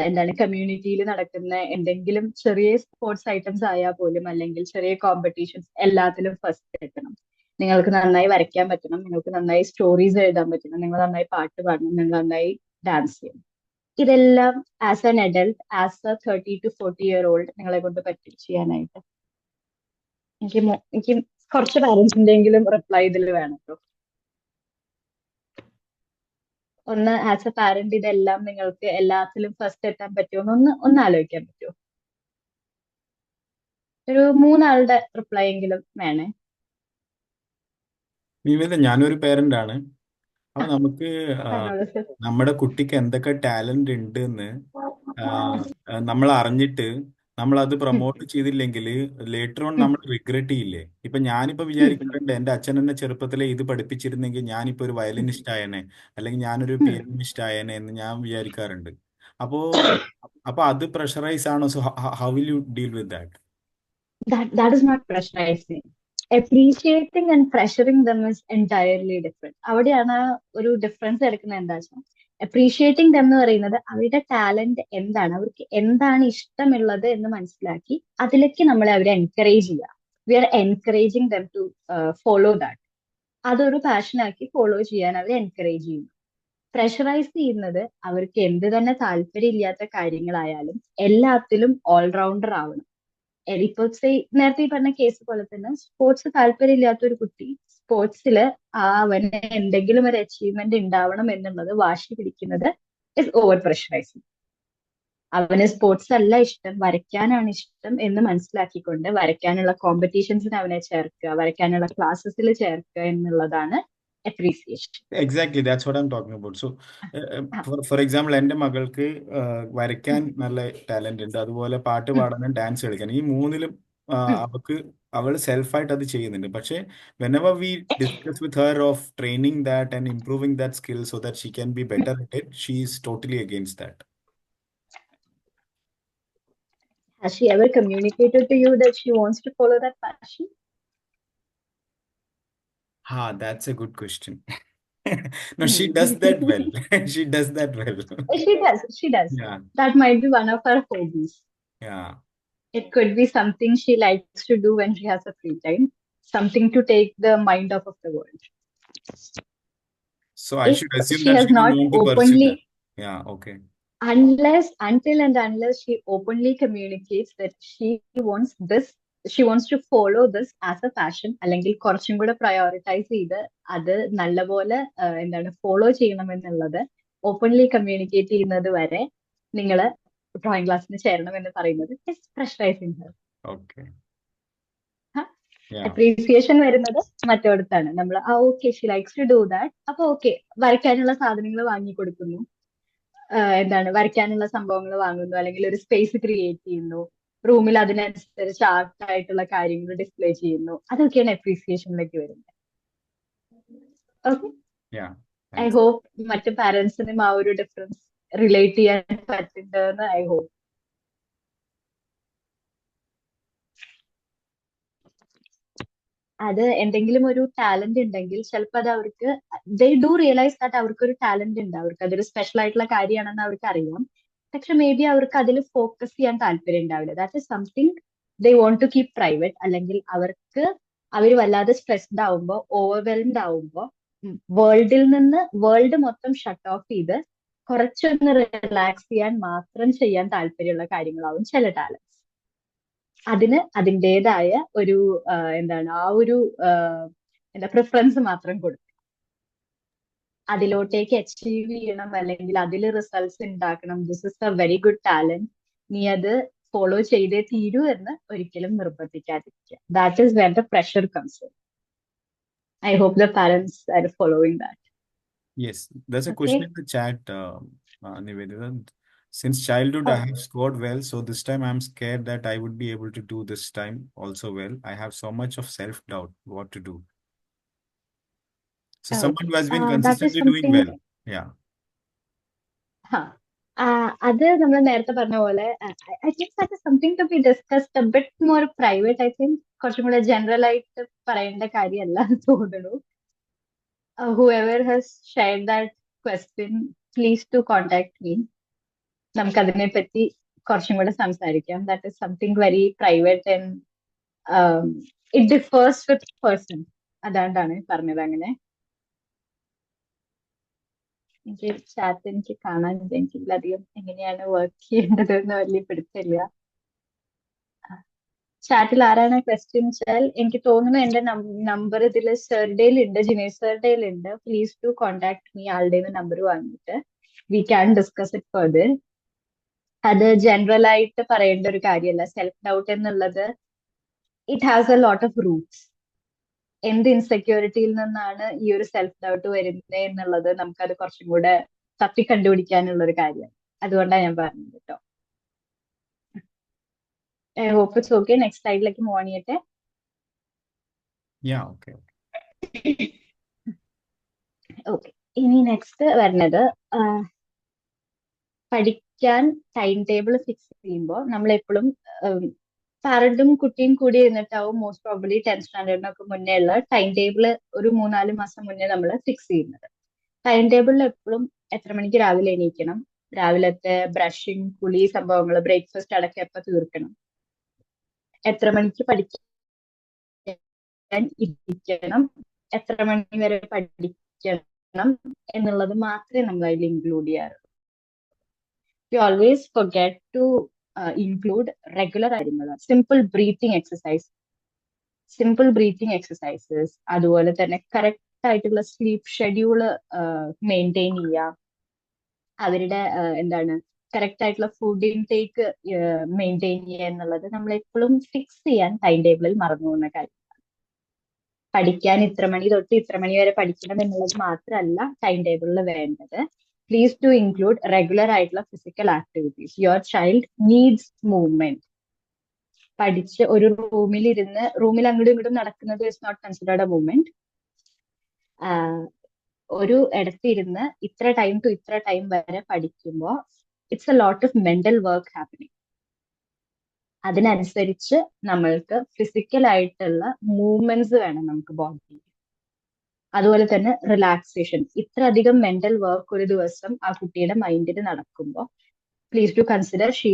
എന്താണ് കമ്മ്യൂണിറ്റിയിൽ നടക്കുന്ന എന്തെങ്കിലും ചെറിയ സ്പോർട്സ് ഐറ്റംസ് ആയാൽ പോലും അല്ലെങ്കിൽ ചെറിയ കോമ്പറ്റീഷൻസ് എല്ലാത്തിലും ഫസ്റ്റ് എത്തണം. നിങ്ങൾക്ക് നന്നായി വരയ്ക്കാൻ പറ്റണം, നിങ്ങൾക്ക് നന്നായി സ്റ്റോറീസ് എഴുതാൻ പറ്റണം, നിങ്ങൾ നന്നായി പാട്ട് പാടണം, നിങ്ങൾ നന്നായി ഡാൻസ് ചെയ്യണം. ഇതെല്ലാം as an adult, as A 30 to 40-year-old നിങ്ങളെ കൊണ്ട് പറ്റും ചെയ്യാനായിട്ട്. എനിക്ക് കുറച്ച് പാരന്റ്സിന്റെങ്കിലും റിപ്ലൈ ഇതിൽ വേണം കേട്ടോ. ഒന്ന് ആസ് എ പാരന്റ് ഇതെല്ലാം നിങ്ങൾക്ക് എല്ലാത്തിലും ഫസ്റ്റ് എത്താൻ പറ്റുമോ ഒന്ന് ആലോചിക്കാൻ പറ്റുമോ? ഒരു 3 ആളുടെ റിപ്ലൈ എങ്കിലും വേണേ. വിവിധ ഞാനൊരു പേരന്റ് ആണ്. അപ്പൊ നമുക്ക് പറഞ്ഞോളൂ സർ. നമ്മുടെ കുട്ടിക്ക് എന്തൊക്കെ ടാലന്റ് ഉണ്ട് എന്ന് നമ്മൾ അറിഞ്ഞിട്ട് നമ്മൾ അത് പ്രൊമോട്ട് ചെയ്തില്ലെങ്കിൽ ലേറ്റർ ഓൺ നമ്മൾ റിഗ്രറ്റ് ചെയ്യില്ലേ? ഇപ്പൊ ഞാനിപ്പോ വിചാരിക്കാറുണ്ട്, എന്റെ അച്ഛൻ എന്നെ ചെറുപ്പത്തിലെ ഇത് പഠിപ്പിച്ചിരുന്നെങ്കിൽ ഞാനിപ്പോ ഒരു വയലിനിസ്റ്റ് ആയേനെ, അല്ലെങ്കിൽ ഞാനൊരു പിയാനിസ്റ്റ് ആയേനെ എന്ന് ഞാൻ വിചാരിക്കാറുണ്ട്. അപ്പോ അപ്പൊ അത് പ്രഷറൈസ് ആണോ? So how will you deal with that? That is not pressurizing. Appreciating and pressuring them is entirely different. അവിടെയാണ് ഒരു ഡിഫറൻസ് എടുക്കുന്നത്. എന്താ വെച്ചാൽ അപ്രീഷിയേറ്റിംഗ് ദം എന്ന് പറയുന്നത് അവരുടെ ടാലന്റ് എന്താണ്, അവർക്ക് എന്താണ് ഇഷ്ടമുള്ളത് എന്ന് മനസ്സിലാക്കി അതിലേക്ക് നമ്മളെ അവരെ എൻകറേജ് ചെയ്യുക. We are encouraging them to follow that. അതൊരു പാഷനാക്കി ഫോളോ ചെയ്യാൻ അവരെ എൻകറേജ് ചെയ്യുന്നു. പ്രഷറൈസ് ചെയ്യുന്നത് അവർക്ക് എന്ത് തന്നെ താല്പര്യമില്ലാത്ത കാര്യങ്ങളായാലും എല്ലാത്തിലും ഓൾറൗണ്ടർ ആവണം. ഇപ്പൊ നേരത്തെ ഈ പറഞ്ഞ കേസ് പോലെ തന്നെ സ്പോർട്സ് താല്പര്യമില്ലാത്ത ഒരു കുട്ടി സ്പോർട്സില് അവന് എന്തെങ്കിലും ഒരു അച്ചീവ്മെന്റ് ഉണ്ടാവണം എന്നുള്ളത് വാശി പിടിക്കുന്നത് ഇസ് ഓവർ പ്രഷറൈസിങ്. അവന് സ്പോർട്സ് അല്ല ഇഷ്ടം, വരയ്ക്കാനാണ് ഇഷ്ടം എന്ന് മനസ്സിലാക്കിക്കൊണ്ട് വരയ്ക്കാനുള്ള കോമ്പറ്റീഷൻസിന് അവനെ ചേർക്കുക, വരയ്ക്കാനുള്ള ക്ലാസ്സസിൽ ചേർക്കുക എന്നുള്ളതാണ് appreciation. Exactly that's what I am talking about. So for example എൻ്റെ മകൾക്ക് വരയ്ക്കാൻ നല്ല ടാലന്റ് ഉണ്ട്, അതുപോലെ പാട്ട് പാടാനും ഡാൻസ് കളിക്കാനും. ഈ മൂന്നിലും അവൾ സെൽഫായിട്ട് അത് ചെയ്യുന്നുണ്ട്. പക്ഷേ whenever we discuss with her of training that and improving that skill so that she can be better at it, she is totally against that. Has she ever communicated to you that she wants to follow that passion? That's a good question. No, she does that well. She does that well. She does. Yeah, That might be one of her hobbies. yeah. It could be something she likes to do when she has a free time, something to take the mind off of the world. So I If should assume she that has she doesn't not want to pursue openly, that. Yeah, okay. until and unless she openly communicates that she wants this, she wants to follow this as a passion, അല്ലെങ്കിൽ കുറച്ചും കൂടെ പ്രയോറിറ്റൈസ് ചെയ്ത് അത് നല്ലപോലെ എന്താണ് ഫോളോ ചെയ്യണമെന്നുള്ളത് ഓപ്പൺലി കമ്മ്യൂണിക്കേറ്റ് ചെയ്യുന്നത് വരെ നിങ്ങൾ ഡ്രോയിങ് ക്ലാസ്സിന് ചേരണം എന്ന് പറയുന്നത് pressurising her. Okay. Yeah. Appreciation വരുന്നത് മറ്റോടത്താണ്. നമ്മൾ okay she likes to do that, അപ്പൊ ഓക്കെ വരയ്ക്കാനുള്ള സാധനങ്ങൾ വാങ്ങിക്കൊടുക്കുന്നു, എന്താണ് വരയ്ക്കാനുള്ള സംഭവങ്ങൾ വാങ്ങുന്നു, അല്ലെങ്കിൽ ഒരു സ്പേസ് ക്രിയേറ്റ് ചെയ്യുന്നു, റൂമിൽ അതിനനുസരിച്ച് ആർട്ടായിട്ടുള്ള കാര്യങ്ങൾ ഡിസ്പ്ലേ ചെയ്യുന്നു. അതൊക്കെയാണ് അപ്രീസിയേഷനിലേക്ക് വരുന്നത്. Okay, Yeah. I Thanks. Hope മറ്റു പാരന്റ്സിനും ആ ഒരു ഡിഫറൻസ് റിലേറ്റ് ചെയ്യാൻ പറ്റുന്നുണ്ടെന്ന് ഐ ഹോപ്പ്. അത് എന്തെങ്കിലും ഒരു ടാലന്റ് ഉണ്ടെങ്കിൽ ചിലപ്പോൾ അത് അവർക്ക് ദേ ഡു റിയലൈസ് ദാറ്റ് അവർക്കൊരു ടാലന്റ് ഉണ്ട്, അവർക്ക് അതൊരു സ്പെഷ്യൽ ആയിട്ടുള്ള കാര്യമാണെന്ന് അവർക്ക് അറിയാം. പക്ഷെ മേ ബി അവർക്ക് അതിൽ ഫോക്കസ് ചെയ്യാൻ താല്പര്യം ഉണ്ടാവില്ല. That is something they want to keep private. അല്ലെങ്കിൽ അവർക്ക് അവർ വല്ലാതെ സ്ട്രെസ്ഡ് ആവുമ്പോൾ, ഓവർവെൽംഡ് ആവുമ്പോൾ വേൾഡ് മൊത്തം ഷട്ട് ഓഫ് ചെയ്ത് കുറച്ചൊന്ന് റിലാക്സ് ചെയ്യാൻ മാത്രം ചെയ്യാൻ താല്പര്യമുള്ള കാര്യങ്ങളാവും ചില ടാലൻസ്. അതിന് അതിൻ്റെതായ ഒരു എന്താണ് ആ ഒരു എന്താ പ്രിഫറൻസ് മാത്രം കൊടുക്കും. അതിലോട്ടേക്ക് അച്ചീവ് ചെയ്യണം അല്ലെങ്കിൽ അതിൽ റിസൾട്ട്സ് ഉണ്ടാക്കണം, this is a very good talent, നീ അത് ഫോളോ ചെയ്തേ തീരൂ എന്ന് ഒരിക്കലും നിർബന്ധിക്കാതിരിക്കുക. That is when the pressure comes in. I hope the parents are following that. Yes, there's a okay. question in the chat, Nivedita. Since childhood, I Oh, have scored well, so this time I'm scared that I would be able to do this time also well. I have so much of self-doubt what to do. So someone okay. who has been That is consistently doing something. well. Yeah. അത് നമ്മൾ നേരത്തെ പറഞ്ഞ പോലെ I think that is something to be discussed a bit more private. I think കുറച്ചും കൂടെ ജനറൽ ആയിട്ട് പറയേണ്ട കാര്യമല്ല തോന്നുന്നു. Whoever has shared that question, please to contact me. നമുക്ക് അതിനെ പറ്റി കുറച്ചും കൂടെ സംസാരിക്കാം. That is something very private and it differs with person. അതുകൊണ്ടാണ് പറഞ്ഞത് അങ്ങനെ. എനിക്ക് ചാറ്റ് എനിക്ക് കാണാൻ എനിക്കിലധികം എങ്ങനെയാണ് വർക്ക് ചെയ്യേണ്ടത് എന്ന് വലിയ പിടുത്തില്ല. ചാറ്റിൽ ആരാണ് ക്വസ്റ്റ്യൻ വെച്ചാൽ എനിക്ക് തോന്നുന്നു എന്റെ നമ്പർ ഇതിൽ സെർഡേയിൽ ഉണ്ട്, ജിനേഷ് സെർഡേയിൽ ഉണ്ട്. Please to contact me. ആളുടെ നമ്പർ വാങ്ങിയിട്ട് we can discuss it further. അത് ജനറൽ ആയിട്ട് പറയേണ്ട ഒരു കാര്യമല്ല. സെൽഫ് ഡൗട്ട് എന്നുള്ളത് it has a lot of roots. എന്ത് ഇൻസെക്യൂരിറ്റിയിൽ നിന്നാണ് ഈ ഒരു സെൽഫ് ഡൗട്ട് വരുന്നത് എന്നുള്ളത് നമുക്കത് കുറച്ചും കൂടെ തപ്പി കണ്ടുപിടിക്കാനുള്ള ഒരു കാര്യമാണ്. അതുകൊണ്ടാണ് ഞാൻ പറഞ്ഞത് കേട്ടോ. I hope it's okay. Next സ്ലൈഡിലേക്ക് മൂവ് ഓൺ ചെയ്യട്ടെ. Yeah, okay. ഓക്കെ, ഇനി നെക്സ്റ്റ് വരുന്നത് പഠിക്കാൻ ടൈം ടേബിൾ ഫിക്സ് ചെയ്യുമ്പോൾ നമ്മൾ എപ്പോഴും പാരന്റും കുട്ടിയും കൂടി ഇരുന്നിട്ടാവും മോസ്റ്റ് പ്രോബബ്ലി 10th സ്റ്റാൻഡേർഡിനൊക്കെ മുന്നേ ഉള്ള ടൈം ടേബിൾ ഒരു 3-4 മാസം മുന്നേ നമ്മൾ ഫിക്സ് ചെയ്യുന്നത്. ടൈം ടേബിളിൽ എപ്പോഴും എത്ര മണിക്ക് രാവിലെ എണീക്കണം, രാവിലത്തെ ബ്രഷിങ്, കുളി സംഭവങ്ങൾ, ബ്രേക്ക്ഫാസ്റ്റ് അടക്കം എപ്പോൾ തീർക്കണം, എത്ര മണിക്ക് പഠിക്കാൻ ഇരിക്കണം, എത്ര മണി വരെ പഠിക്കണം എന്നുള്ളത് മാത്രമേ നമ്മൾ അതിൽ ഇൻക്ലൂഡ് ചെയ്യാറുള്ളൂ. We always forget to include regular കാര്യങ്ങൾ, സിമ്പിൾ ബ്രീത്തിങ് എക്സസൈസസ്, അതുപോലെ തന്നെ കറക്റ്റ് ആയിട്ടുള്ള സ്ലീപ്പ് ഷെഡ്യൂള് മെയിൻറ്റെയിൻ ചെയ്യുക, അവരുടെ എന്താണ് കറക്റ്റ് ആയിട്ടുള്ള ഫുഡ് ഇൻടേക്ക് മെയിൻറ്റെയിൻ ചെയ്യുക എന്നുള്ളത് നമ്മൾ എപ്പോഴും ഫിക്സ് ചെയ്യാൻ ടൈം ടേബിളിൽ മറന്നു പോകുന്ന കാര്യമാണ്. പഠിക്കാൻ ഇത്ര മണി തൊട്ട് ഇത്ര മണി വരെ പഠിക്കണം എന്നുള്ളത് മാത്രമല്ല ടൈം ടേബിളിൽ വേണ്ടത്. പ്ലീസ് ടു ഇൻക്ലൂഡ് റെഗുലർ ആയിട്ടുള്ള physical activities. Your child needs movement. പഠിച്ച് ഒരു റൂമിൽ അങ്ങോട്ടും ഇങ്ങോട്ടും നടക്കുന്നത് is not considered a movement. ഒരു ഇടത്തിരുന്ന് ഇത്ര ടൈം ടു ഇത്ര ടൈം വരെ പഠിക്കുമ്പോൾ it's a lot of mental work happening. അതിനനുസരിച്ച് നമ്മൾക്ക് ഫിസിക്കൽ ആയിട്ടുള്ള മൂവ്മെന്റ്സ് വേണം നമുക്ക് ബോഡിയിൽ. അതുപോലെ തന്നെ റിലാക്സേഷൻ. ഇത്ര അധികം മെന്റൽ വർക്ക് ഒരു ദിവസം ആ കുട്ടിയുടെ മൈൻഡിൽ നടക്കുമ്പോൾ please to consider she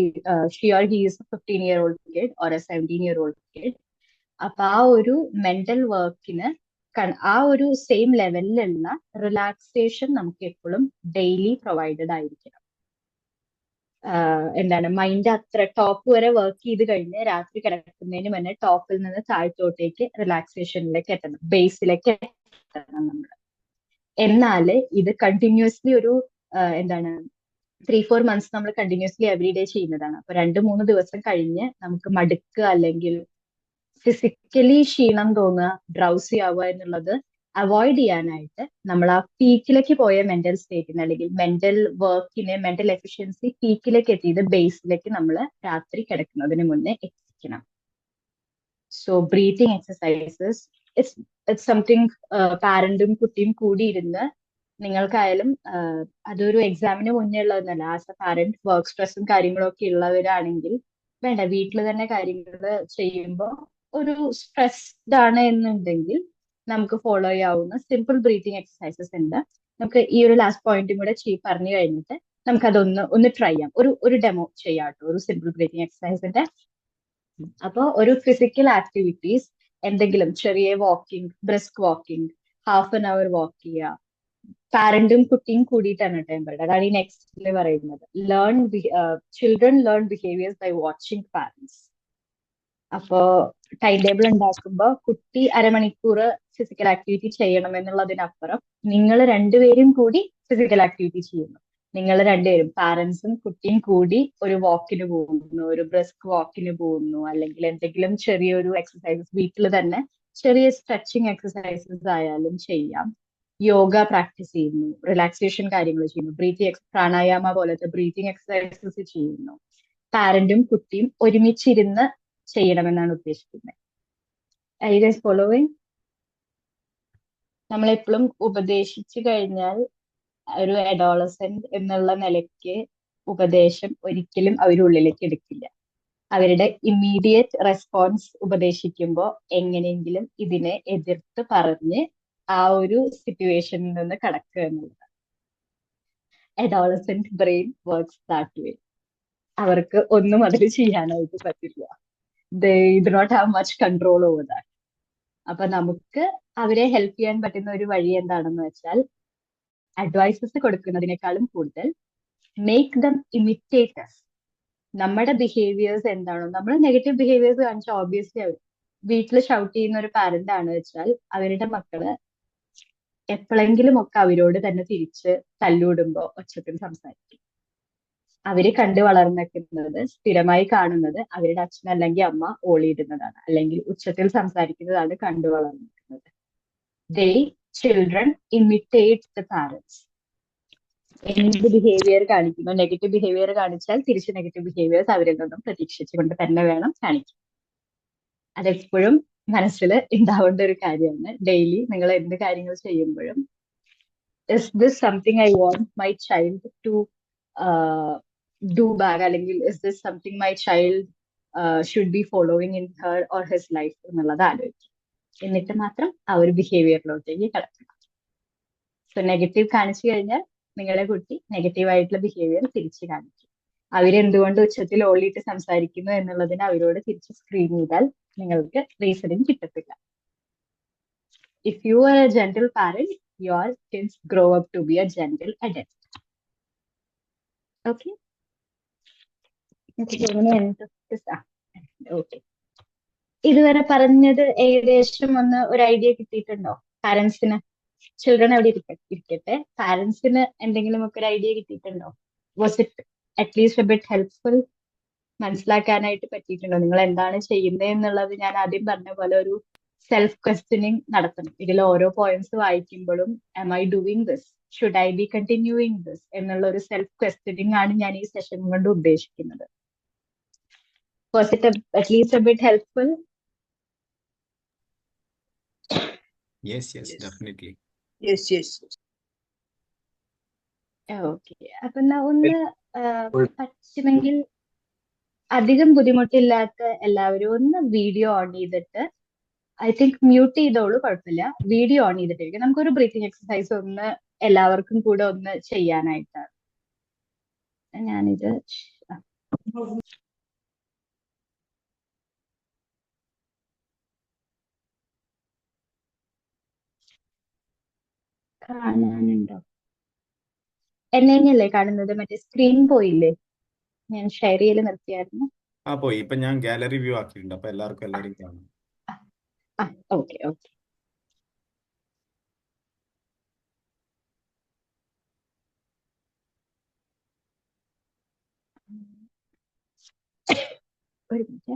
or he is a 15-year-old kid or a 17-year-old kid. അപ്പൊ ആ ഒരു മെന്റൽ വർക്കിന് ആ ഒരു സെയിം ലെവലിലുള്ള റിലാക്സേഷൻ നമുക്ക് എപ്പോഴും ഡെയിലി പ്രൊവൈഡഡ് ആയിരിക്കണം. എന്താണ് മൈൻഡ് അത്ര ടോപ്പ് വരെ വർക്ക് ചെയ്ത് കഴിഞ്ഞ് രാത്രി കിടക്കുന്നതിന് മുന്നേ ടോപ്പിൽ നിന്ന് താഴത്തോട്ടേക്ക് റിലാക്സേഷനിലേക്ക് എത്തണം, ബേസിലേക്ക് എത്തണം നമ്മൾ. എന്നാല് ഇത് കണ്ടിന്യൂസ്ലി ഒരു എന്താണ് 3-4 months നമ്മൾ കണ്ടിന്യൂസ്ലി എവറി ഡേ ചെയ്യുന്നതാണ്. അപ്പൊ 2-3 ദിവസം കഴിഞ്ഞ് നമുക്ക് മടുക്കുക അല്ലെങ്കിൽ ഫിസിക്കലി ക്ഷീണം തോന്നുക, ഡ്രൗസി ആവുക എന്നുള്ളത് അവോയ്ഡ് ചെയ്യാനായിട്ട് നമ്മൾ ആ പീക്കിലേക്ക് പോയ മെന്റൽ സ്റ്റേറ്റിന് അല്ലെങ്കിൽ മെന്റൽ വർക്കിനെ, മെന്റൽ എഫിഷ്യൻസി പീക്കിലേക്ക് എത്തിയത് ബേസിലേക്ക് നമ്മൾ രാത്രി കിടക്കുന്നതിന് മുന്നേ എത്തിക്കണം. So breathing exercises it's something പാരന്റും കുട്ടിയും കൂടി ഇരുന്ന് നിങ്ങൾക്കായാലും അതൊരു എക്സാമിന് മുന്നേ ഉള്ളതെന്നല്ല. ആസ് എ പാരന്റ് വർക്ക് സ്ട്രെസ്സും കാര്യങ്ങളും ഒക്കെ ഉള്ളവരാണെങ്കിൽ വേണ്ട, വീട്ടിൽ തന്നെ കാര്യങ്ങൾ ചെയ്യുമ്പോൾ ഒരു സ്ട്രെസ്ഡ് ആണ് എന്നുണ്ടെങ്കിൽ നമുക്ക് ഫോളോ ചെയ്യാവുന്ന സിമ്പിൾ ബ്രീതിങ് എക്സസൈസസ് ഉണ്ട്. നമുക്ക് ഈ ഒരു ലാസ്റ്റ് പോയിന്റും കൂടെ പറഞ്ഞു കഴിഞ്ഞിട്ട് നമുക്കതൊന്ന് ട്രൈ ചെയ്യാം. ഒരു ഡെമോ ചെയ്യാം കേട്ടോ, ഒരു സിമ്പിൾ ബ്രീതിങ് എക്സസൈസിന്റെ. അപ്പോൾ ഒരു ഫിസിക്കൽ ആക്ടിവിറ്റീസ് എന്തെങ്കിലും ചെറിയ വാക്കിംഗ്, ബ്രിസ്ക് വാക്കിംഗ്, ഹാഫ് വാക്ക് ചെയ്യുക. പാരന്റും കുട്ടിയും കൂടിയിട്ടാണ് കേട്ടോ ഞാൻ പറയുന്നത്. അതാണ് ഈ നെക്സ്റ്റിൽ പറയുന്നത്. Children learn behaviours by watching parents. അപ്പോ ടൈം ടേബിൾ ഉണ്ടാക്കുമ്പോൾ കുട്ടി അരമണിക്കൂർ ഫിസിക്കൽ ആക്ടിവിറ്റി ചെയ്യണം എന്നുള്ളതിനപ്പുറം നിങ്ങൾ രണ്ടുപേരും കൂടി ഫിസിക്കൽ ആക്ടിവിറ്റി ചെയ്യുന്നു. നിങ്ങൾ രണ്ടുപേരും, പാരന്റ്സും കുട്ടിയും കൂടി ഒരു വാക്കിന് പോകുന്നു, ഒരു ബ്രിസ്ക് വാക്കിന് പോകുന്നു, അല്ലെങ്കിൽ എന്തെങ്കിലും ചെറിയൊരു എക്സസൈസസ് വീട്ടിൽ തന്നെ ചെറിയ സ്ട്രെച്ചിങ് എക്സസൈസസ് ആയാലും ചെയ്യാം. യോഗ പ്രാക്ടീസ് ചെയ്യുന്നു, റിലാക്സേഷൻ കാര്യങ്ങൾ ചെയ്യുന്നു, പ്രാണായാമ പോലത്തെ ബ്രീതിങ് എക്സസൈസസ് ചെയ്യുന്നു. പാരന്റും കുട്ടിയും ഒരുമിച്ചിരുന്ന് ചെയ്യണമെന്നാണ് ഉദ്ദേശിക്കുന്നത്. I guys following? നമ്മളെപ്പോഴും ഉപദേശിച്ചു കഴിഞ്ഞാൽ ഒരു അഡോളസെന്റ് എന്നുള്ള നിലയ്ക്ക് ഉപദേശം ഒരിക്കലും അവരുള്ളിലേക്ക് എടുക്കില്ല. അവരുടെ ഇമ്മീഡിയറ്റ് റെസ്പോൺസ് ഉപദേശിക്കുമ്പോൾ എങ്ങനെയെങ്കിലും ഇതിനെ എതിർത്ത് പറഞ്ഞ് ആ ഒരു സിറ്റുവേഷനിൽ നിന്ന് കടക്കുക എന്നുള്ളത്. Adolescent brain works that way. അവർക്ക് ഒന്നും അതിൽ ചെയ്യാനായിട്ട് പറ്റില്ല. They do not have much control over that. അപ്പൊ നമുക്ക് അവരെ ഹെൽപ്പ് ചെയ്യാൻ പറ്റുന്ന ഒരു വഴി എന്താണെന്ന് വെച്ചാൽ, അഡ്വൈസസ് കൊടുക്കുന്നതിനേക്കാളും കൂടുതൽ മേക്ക് ദം ഇമിറ്റേറ്റ് us. നമ്മുടെ ബിഹേവിയേഴ്സ് എന്താണോ, നമ്മൾ നെഗറ്റീവ് ബിഹേവിയേഴ്സ് കാണിച്ചാൽ ഓബിയസ്ലി അവർ വീട്ടിൽ ഷൗട്ട് ചെയ്യുന്ന ഒരു പാരന്റ് ആണ് വെച്ചാൽ അവരുടെ മക്കള് എപ്പോഴെങ്കിലും ഒക്കെ അവരോട് തന്നെ തിരിച്ച് തല്ലൂടുമ്പോ ഒച്ചത്തിൽ സംസാരിക്കും. അവര് കണ്ടു വളർന്നിരിക്കുന്നത്, സ്ഥിരമായി കാണുന്നത് അവരുടെ അച്ഛൻ അല്ലെങ്കിൽ അമ്മ ഓളിയിടുന്നതാണ്, അല്ലെങ്കിൽ ഉച്ചത്തിൽ സംസാരിക്കുന്നതാണ് കണ്ടു വളർന്നിരിക്കുന്നത്. Children imitate the parents. എന്ത് ബിഹേവിയർ കാണിക്കുന്നു, നെഗറ്റീവ് ബിഹേവിയർ കാണിച്ചാൽ തിരിച്ച് നെഗറ്റീവ് ബിഹേവിയേഴ്സ് അവരിൽ നിന്നും പ്രതീക്ഷിച്ചുകൊണ്ട് തന്നെ വേണം കാണിക്കാൻ. അതെപ്പോഴും മനസ്സിൽ ഉണ്ടാവേണ്ട ഒരു കാര്യമാണ്. ഡെയിലി നിങ്ങൾ എന്ത് കാര്യങ്ങൾ ചെയ്യുമ്പോഴും, is this something I want my child to do back, അല്ലെങ്കിൽ is this something my child should be following in her or his life എന്നുള്ളത് ആലോചിക്കും. എന്നിട്ട് മാത്രം ആ ഒരു ബിഹേവിയറിലോട്ടേക്ക് കിടക്കണം. സോ നെഗറ്റീവ് കാണിച്ചു കഴിഞ്ഞാൽ നിങ്ങളുടെ കുട്ടി നെഗറ്റീവ് ആയിട്ടുള്ള ബിഹേവിയർ തിരിച്ചു കാണിക്കും. അവരെന്തുകൊണ്ട് ഉച്ചത്തിൽ ഓളിയിട്ട് സംസാരിക്കുന്നു എന്നുള്ളതിന് അവരോട് തിരിച്ച് സ്ക്രീൻ ചെയ്താൽ നിങ്ങൾക്ക് റീസണിങ് കിട്ടത്തില്ല. If you are a gentle parent, your kids grow up to be a gentle adult. Okay, okay. ഇതുവരെ പറഞ്ഞത് ഏകദേശം ഒരു ഐഡിയ കിട്ടിയിട്ടുണ്ടോ പാരന്റ്സിന്? ചിൽഡ്രൻ അവിടെ ഇരിക്കട്ടെ, പാരന്റ്സിന് എന്തെങ്കിലും ഒക്കെ ഒരു ഐഡിയ കിട്ടിയിട്ടുണ്ടോ? Was it at least A bit helpful? മനസ്സിലാക്കാനായിട്ട് പറ്റിയിട്ടുണ്ടോ നിങ്ങൾ എന്താണ് ചെയ്യുന്നത് എന്നുള്ളത്? ഞാൻ ആദ്യം പറഞ്ഞ പോലെ ഒരു സെൽഫ് ക്വസ്റ്റ്യനിങ് നടത്തണം. ഇതിൽ ഓരോ പോയിന്റ്സ് വായിക്കുമ്പോഴും am I doing this? Should I be continuing this? എന്നുള്ള ഒരു സെൽഫ് ക്വസ്റ്റ്യനിങ് ആണ് ഞാൻ ഈ സെഷൻ കൊണ്ട് ഉദ്ദേശിക്കുന്നത്. Was it at least a bit helpful? Yes, definitely. Yes. Okay. അപ്പൊ എന്നാ ഒന്ന് പറ്റുമെങ്കിൽ അധികം ബുദ്ധിമുട്ടില്ലാത്ത എല്ലാവരും ഒന്ന് വീഡിയോ ഓൺ ചെയ്തിട്ട്, ഐ തിങ്ക് മ്യൂട്ട് ചെയ്തോളൂ, കുഴപ്പമില്ല, വീഡിയോ ഓൺ ചെയ്തിട്ടിരിക്കും. നമുക്കൊരു ബ്രീത്തിങ് എക്സസൈസ് ഒന്ന് എല്ലാവർക്കും കൂടെ ഒന്ന് ചെയ്യാനായിട്ടാണ്. ഞാനിത് കാണാനുണ്ടോ? എന്നെ തന്നെയല്ലേ കാണുന്നത്? മറ്റേ സ്ക്രീൻ പോയില്ലേ? ഞാൻ ഷെയർ ചെയ്യൽ നിർത്തിയായിരുന്നു. പോയി. ഇപ്പൊ ഞാൻ ഗാലറി വ്യൂ ആക്കിയിട്ടുണ്ട്, അപ്പൊ എല്ലാവരും കാണും. ഓക്കെ. ഒരു മിനിറ്റ്.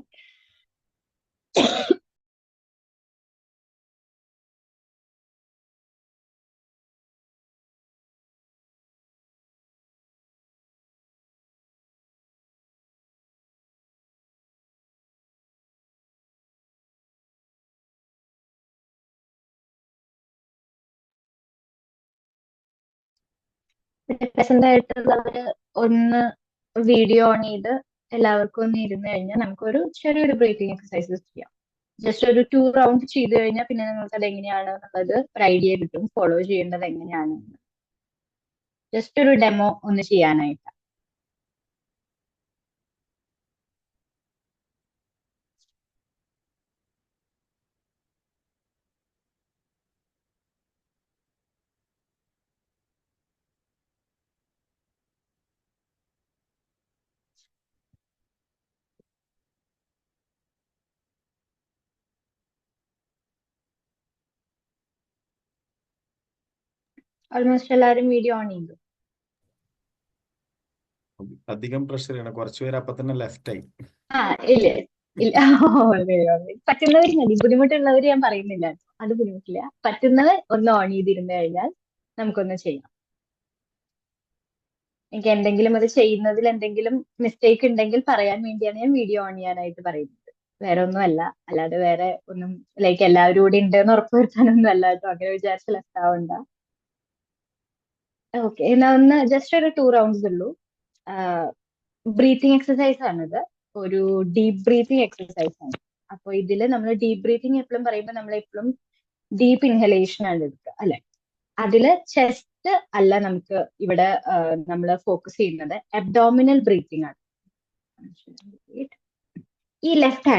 പ്രസന്റ് ആയിട്ടുള്ളവര് ഒന്ന് വീഡിയോ ഓൺ ചെയ്ത് എല്ലാവർക്കും ഒന്ന് ഇരുന്ന് കഴിഞ്ഞാൽ നമുക്കൊരു ചെറിയൊരു ബ്രീത്തിങ് എക്സസൈസസ് ചെയ്യാം. ജസ്റ്റ് ഒരു 2 റൗണ്ട് ചെയ്ത് കഴിഞ്ഞാൽ പിന്നെ നിങ്ങൾക്ക് അത് എങ്ങനെയാണ് എന്നുള്ളത് ഒരു ഐഡിയ കിട്ടും, ഫോളോ ചെയ്യേണ്ടത് എങ്ങനെയാണ്. ജസ്റ്റ് ഒരു ഡെമോ ഒന്ന് ചെയ്യാനായിട്ട്. ഓൾമോസ്റ്റ് എല്ലാവരും വീഡിയോ ഓൺ ചെയ്തു. അധികം പ്രഷർ ചെയ്യണം, കുറച്ചുപേര് അപ്പൊ തന്നെ ലെഫ്റ്റ് ആയി. ആ ഇല്ല ഇല്ല പറ്റുന്നവർ മതി, ബുദ്ധിമുട്ടുള്ളവർ ഞാൻ പറയുന്നില്ല, അത് ബുദ്ധിമുട്ടില്ല. പറ്റുന്നവർ ഒന്ന് ഓൺ ചെയ്തിരുന്നു കഴിഞ്ഞാൽ നമുക്കൊന്ന് ചെയ്യാം. എനിക്ക് എന്തെങ്കിലും അത് ചെയ്യുന്നതിൽ എന്തെങ്കിലും മിസ്റ്റേക്ക് ഉണ്ടെങ്കിൽ പറയാൻ വേണ്ടിയാണ് ഞാൻ വീഡിയോ ഓൺ ചെയ്യാനായിട്ട് പറയുന്നത്. വേറെ ഒന്നുമല്ല, അല്ലാതെ വേറെ ഒന്നും ലൈക്ക് എല്ലാവരും കൂടി ഉണ്ട് എന്ന് ഉറപ്പുവരുത്താനൊന്നും അല്ല കേട്ടോ, അങ്ങനെ വിചാരിച്ച് ലെഫ്റ്റ് ആവണ്ട. ഓക്കെ, എന്നാ ഒന്ന് ജസ്റ്റ് ഒരു 2 റൗണ്ട്സ് ഉള്ളൂ. ബ്രീത്തിങ് എക്സസൈസ് ആണിത്, ഒരു ഡീപ് ബ്രീത്തിങ് എക്സസൈസ് ആണ്. അപ്പൊ ഇതില് നമ്മൾ ഡീപ് ബ്രീത്തിങ് എപ്പോഴും പറയുമ്പോൾ നമ്മൾ എപ്പോഴും ഡീപ്പ് ഇൻഹലേഷൻ ആണ് എടുക്കുക അല്ലെ. അതില് ചെസ്റ്റ് അല്ല നമുക്ക് ഇവിടെ നമ്മൾ ഫോക്കസ് ചെയ്യുന്നത്, അബ്ഡോമിനൽ ബ്രീത്തിങ് ആണ്. ഈ ലെഫ്റ്റ്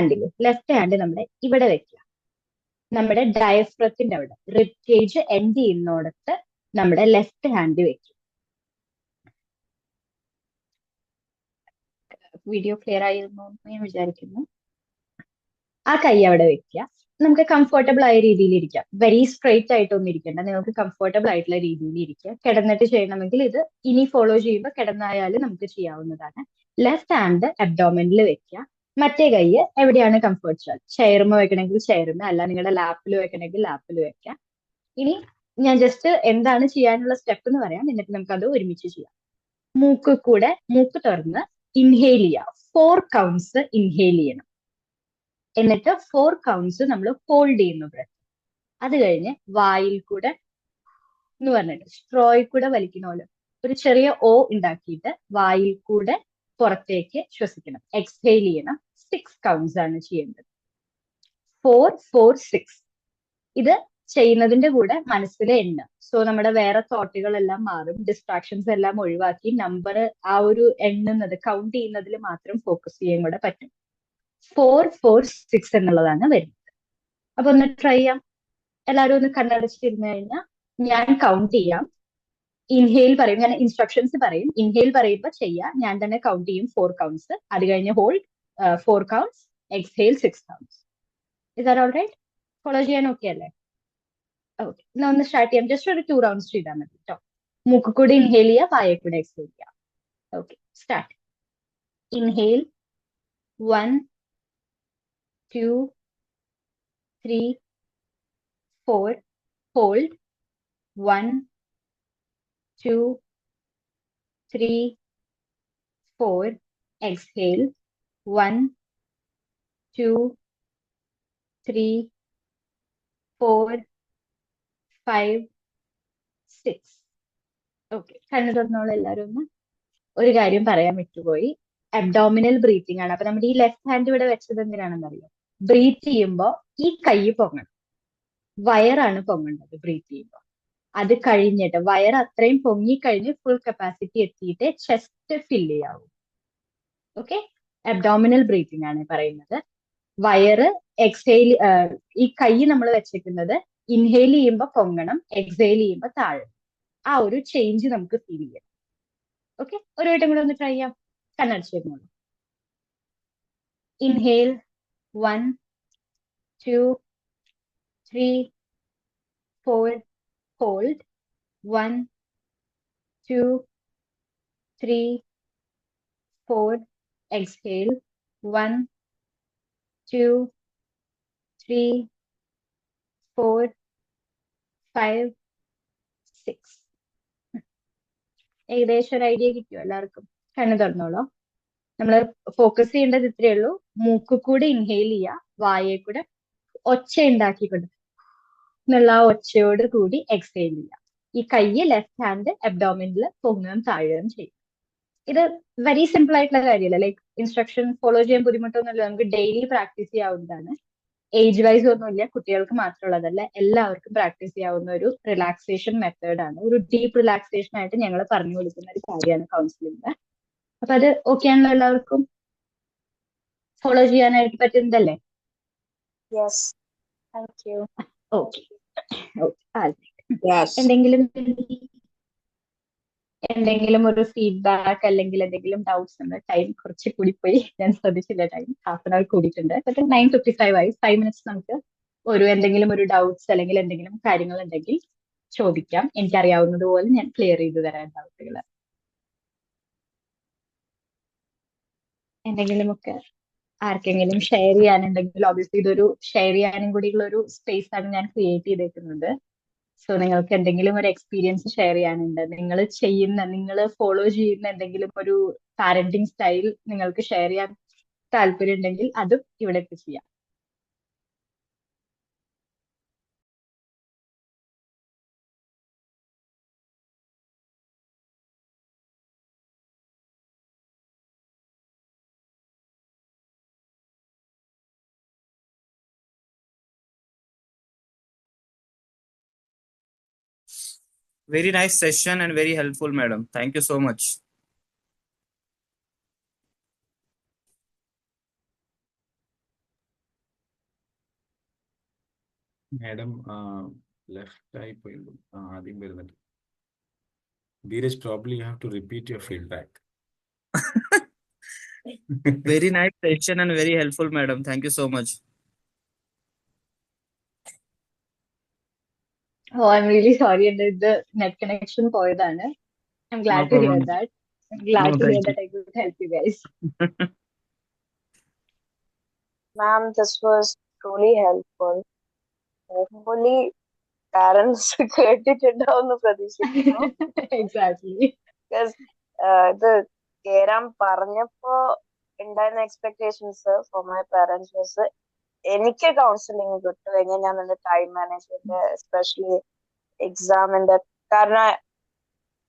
ഹാൻഡ് നമ്മുടെ ഇവിടെ വെക്കുക, നമ്മുടെ ഡയഫ്രത്തിന്റെ അവിടെ റിബ് കേജ് എൻഡ് ചെയ്യുന്നിടത്ത് നമ്മുടെ ലെഫ്റ്റ് ഹാൻഡ് വെക്കും. വീഡിയോ ക്ലിയർ ആയിരുന്നു എന്ന് ഞാൻ വിചാരിക്കുന്നു. ആ കൈ അവിടെ വെക്കുക. നമുക്ക് കംഫർട്ടബിൾ ആയ രീതിയിൽ ഇരിക്കാം, വെരി സ്ട്രെയിറ്റ് ആയിട്ടൊന്നും ഇരിക്കേണ്ട, നിങ്ങൾക്ക് കംഫർട്ടബിൾ ആയിട്ടുള്ള രീതിയിൽ ഇരിക്കുക. കിടന്നിട്ട് ചെയ്യണമെങ്കിൽ ഇത് ഇനി ഫോളോ ചെയ്യുമ്പോൾ കിടന്നായാലും നമുക്ക് ചെയ്യാവുന്നതാണ്. ലെഫ്റ്റ് ഹാൻഡ് അബ്ഡോമിനിൽ വെക്കുക, മറ്റേ കൈ എവിടെയാണ് കംഫർട്ട് സോൺ, ചെയറുമ വെക്കണമെങ്കിൽ ചെയറുമ, അല്ല നിങ്ങളുടെ ലാപ്പിൽ വെക്കണമെങ്കിൽ ലാപ്പിൽ വെക്കാം. ഇനി ഞാൻ ജസ്റ്റ് എന്താണ് ചെയ്യാനുള്ള സ്റ്റെപ്പ് എന്ന് പറയാം, എന്നിട്ട് നമുക്ക് അത് ഒരുമിച്ച് ചെയ്യാം. മൂക്ക് തുറന്ന് ഇൻഹെയിൽ ചെയ്യുക, 4 കൗണ്ട്സ് ഇൻഹെയിൽ ചെയ്യണം. എന്നിട്ട് 4 കൗണ്ട്സ് നമ്മൾ ഹോൾഡ് ചെയ്യുന്നു ബ്രെത്ത്. അത് കഴിഞ്ഞ് വായിൽ കൂടെ എന്ന് പറഞ്ഞിട്ട് സ്ട്രോയിൽ കൂടെ വലിക്കുന്ന പോലെ ഒരു ചെറിയ ഓ ഉണ്ടാക്കിയിട്ട് വായിൽ കൂടെ പുറത്തേക്ക് ശ്വസിക്കണം, എക്സ്ഹെയിൽ ചെയ്യണം. 6 കൗണ്ട്സ് ആണ് ചെയ്യേണ്ടത്, 4 4 6. ഇത് ചെയ്യുന്നതിന്റെ കൂടെ മനസ്സിലെ എണ്ണ, സോ നമ്മുടെ വേറെ തോട്ടുകളെല്ലാം മാറും, ഡിസ്ട്രാക്ഷൻസ് എല്ലാം ഒഴിവാക്കി നമ്പർ ആ ഒരു എണ്ണുന്നത് കൗണ്ട് ചെയ്യുന്നതിൽ മാത്രം ഫോക്കസ് ചെയ്യാൻ കൂടെ പറ്റും. 4 4 6 എന്നുള്ളതാണ് വരുന്നത്. അപ്പൊ ഒന്ന് ട്രൈ ചെയ്യാം. എല്ലാവരും ഒന്ന് കണ്ണടച്ചിരുന്നു കഴിഞ്ഞാൽ ഞാൻ കൗണ്ട് ചെയ്യാം, ഇൻഹെയിൽ പറയും, ഞാൻ ഇൻസ്ട്രക്ഷൻസ് പറയും, ഇൻഹെയിൽ പറയുമ്പോൾ ചെയ്യാം, ഞാൻ തന്നെ കൗണ്ട് ചെയ്യും 4 കൗണ്ട്സ്. അത് കഴിഞ്ഞ് hold 4 counts, exhale 6 counts. Is that alright? Follow ചെയ്യാൻ ഓക്കെ അല്ലേ? ഓക്കെ, എന്നാ ഒന്ന് സ്റ്റാർട്ട് ചെയ്യാം. ജസ്റ്റ് ഒരു 2 റൗണ്ട്സ് ചെയ്താൽ മതി കേട്ടോ. മൂക്ക് കൂടെ ഇൻഹെയിൽ ചെയ്യുക, വായ കൂടെ എക്സ്ഹെയിൽ ചെയ്യുക. Okay, start. Inhale 1 2 3 4, hold 1 2 3 4, exhale 1 2 3 4 5 6. Okay, കണ്ണു തുറന്നോളൂ എല്ലാവരും. ഒന്ന് ഒരു കാര്യം പറയാൻ വിട്ടുപോയി, അബ്ഡോമിനൽ ബ്രീത്തിങ് ആണ്. അപ്പൊ നമ്മുടെ ഈ ലെഫ്റ്റ് ഹാൻഡ് ഇവിടെ വെച്ചത് എന്തിനാണെന്നറിയോ? ബ്രീത്ത് ചെയ്യുമ്പോൾ ഈ കൈ പൊങ്ങണം, വയറാണ് പൊങ്ങേണ്ടത് ബ്രീത്ത് ചെയ്യുമ്പോൾ. അത് കഴിഞ്ഞിട്ട് വയർ അത്രയും പൊങ്ങിക്കഴിഞ്ഞ് ഫുൾ കപ്പാസിറ്റി എത്തിയിട്ട് ചെസ്റ്റ് ഫില്ല് ചെയ്യാവൂ. ഓക്കെ, അബ്ഡോമിനൽ ബ്രീത്തിങ് ആണ് പറയുന്നത്. വയറ് എക്സ്ഹെയിൽ, ഈ കൈ നമ്മൾ വെച്ചേക്കുന്നത് ഇൻഹെയിൽ ചെയ്യുമ്പോൾ പൊങ്ങണം, എക്സ്ഹെയിൽ ചെയ്യുമ്പോൾ താഴെ. ആ ഒരു ചേഞ്ച് നമുക്ക് ഫീൽ ചെയ്യാം. ഓക്കെ, ഒരു വട്ടം കൂടെ ഒന്ന് ട്രൈ ചെയ്യാം. കണ്ണടച്ചിരുന്നോളൂ. Inhale 1 2 3 4, hold 1 2 3 4, exhale 1 2 3 4 5 6. ഏകദേശം ഒരു ഐഡിയ കിട്ടിയോ എല്ലാവർക്കും? കണ്ണു തുറന്നോളൂ. നമ്മൾ ഫോക്കസ് ചെയ്യേണ്ടത് ഇത്രയേ ഉള്ളൂ, മൂക്ക് കൂടെ ഇൻഹെയിൽ ചെയ്യുക, വായയെ കൂടെ ഒച്ച ഉണ്ടാക്കിക്കൊണ്ട് എന്നുള്ള ആ ഒച്ചയോട് കൂടി എക്സ്ഹെയിൽ ചെയ്യുക. ഈ കൈ ലെഫ്റ്റ് ഹാൻഡ് അബ്ഡോമിനിൽ പൊങ്ങുകയും താഴുകയും ചെയ്യും. ഇത് വെരി സിമ്പിൾ ആയിട്ടുള്ള കാര്യമല്ല, ലൈക്ക് ഇൻസ്ട്രക്ഷൻ ഫോളോ ചെയ്യാൻ ബുദ്ധിമുട്ടൊന്നുമില്ല, നമുക്ക് ഡെയിലി പ്രാക്ടീസ് ചെയ്യാവുന്നതാണ്. ഏജ് വൈസ് ഒന്നുമില്ല, കുട്ടികൾക്ക് മാത്രമുള്ളതല്ല, എല്ലാവർക്കും പ്രാക്ടീസ് ചെയ്യാവുന്ന ഒരു റിലാക്സേഷൻ മെത്തേഡാണ്. ഒരു ഡീപ്പ് റിലാക്സേഷൻ ആയിട്ട് ഞങ്ങൾ പറഞ്ഞു കൊടുക്കുന്ന ഒരു കാര്യമാണ് കൗൺസിലിംഗ്. അപ്പൊ അത് ഓക്കെ ആണല്ലോ, എല്ലാവർക്കും ഫോളോ ചെയ്യാനായിട്ട് പറ്റുന്നതല്ലേ? Yes. Thank you. ഓക്കെ. എന്തെങ്കിലും ഒരു ഫീഡ്ബാക്ക് അല്ലെങ്കിൽ എന്തെങ്കിലും ഡൗട്ട്സ് ഉണ്ട്? ടൈം കുറച്ച് കൂടിപ്പോയി, ഞാൻ ശ്രദ്ധിച്ചില്ല, ടൈം ഹാഫ് ആൻ അവർ കൂടിയിട്ടുണ്ട്. 9:55 ആയി. 5 മിനിറ്റ്സ് നമുക്ക് എന്തെങ്കിലും ഒരു ഡൗട്ട്സ് അല്ലെങ്കിൽ എന്തെങ്കിലും കാര്യങ്ങൾ ഉണ്ടെങ്കിൽ ചോദിക്കാം. എനിക്കറിയാവുന്നത് പോലെ ഞാൻ ക്ലിയർ ചെയ്തു തരാൻ ഡൗട്ടുകൾ. എന്തെങ്കിലുമൊക്കെ ആർക്കെങ്കിലും ഷെയർ ചെയ്യാനുണ്ടെങ്കിൽ, ഒബ്വിയസ്ലി ഇതൊരു ഷെയർ ചെയ്യാനും കൂടിയുള്ള ഒരു സ്പേസ് ആണ് ഞാൻ ക്രിയേറ്റ് ചെയ്തേക്കുന്നത്. സോ നിങ്ങൾക്ക് എന്തെങ്കിലും ഒരു എക്സ്പീരിയൻസ് ഷെയർ ചെയ്യാനുണ്ട്, നിങ്ങൾ ഫോളോ ചെയ്യുന്ന എന്തെങ്കിലും ഒരു പാരന്റിങ് സ്റ്റൈൽ നിങ്ങൾക്ക് ഷെയർ ചെയ്യാൻ താല്പര്യം ഉണ്ടെങ്കിൽ അതും ഇവിടെ ചെയ്യാം. Very nice session and very helpful, madam. Thank you so much. Madam left ആയി പോയി, ആദ്യം വരുന്നുണ്ട്. Dheeraj, probably you have to repeat your feedback. Very nice session and very helpful, madam. Thank you so much. Oh, I'm really sorry, and the net connection പോയതാണ്. I'm glad No to hear problem. that. I'm glad No, to hear thank that I could help you guys. Ma'am, this was truly helpful. Hopefully, parents കേട്ടിട്ടുണ്ടാവുമെന്ന് പ്രതീക്ഷിക്കുന്നു. Exactly. Because ഇത് കേറാൻ പറഞ്ഞപ്പോ ഉണ്ടായിരുന്ന expectations for my parents was എനിക്ക് കൗൺസിലിംഗ് കിട്ടു കഴിഞ്ഞാൽ ഞാൻ എന്റെ ടൈം മാനേജ്മെന്റ്, എസ്പെഷ്യലി എക്സാമിന്റെ, കാരണം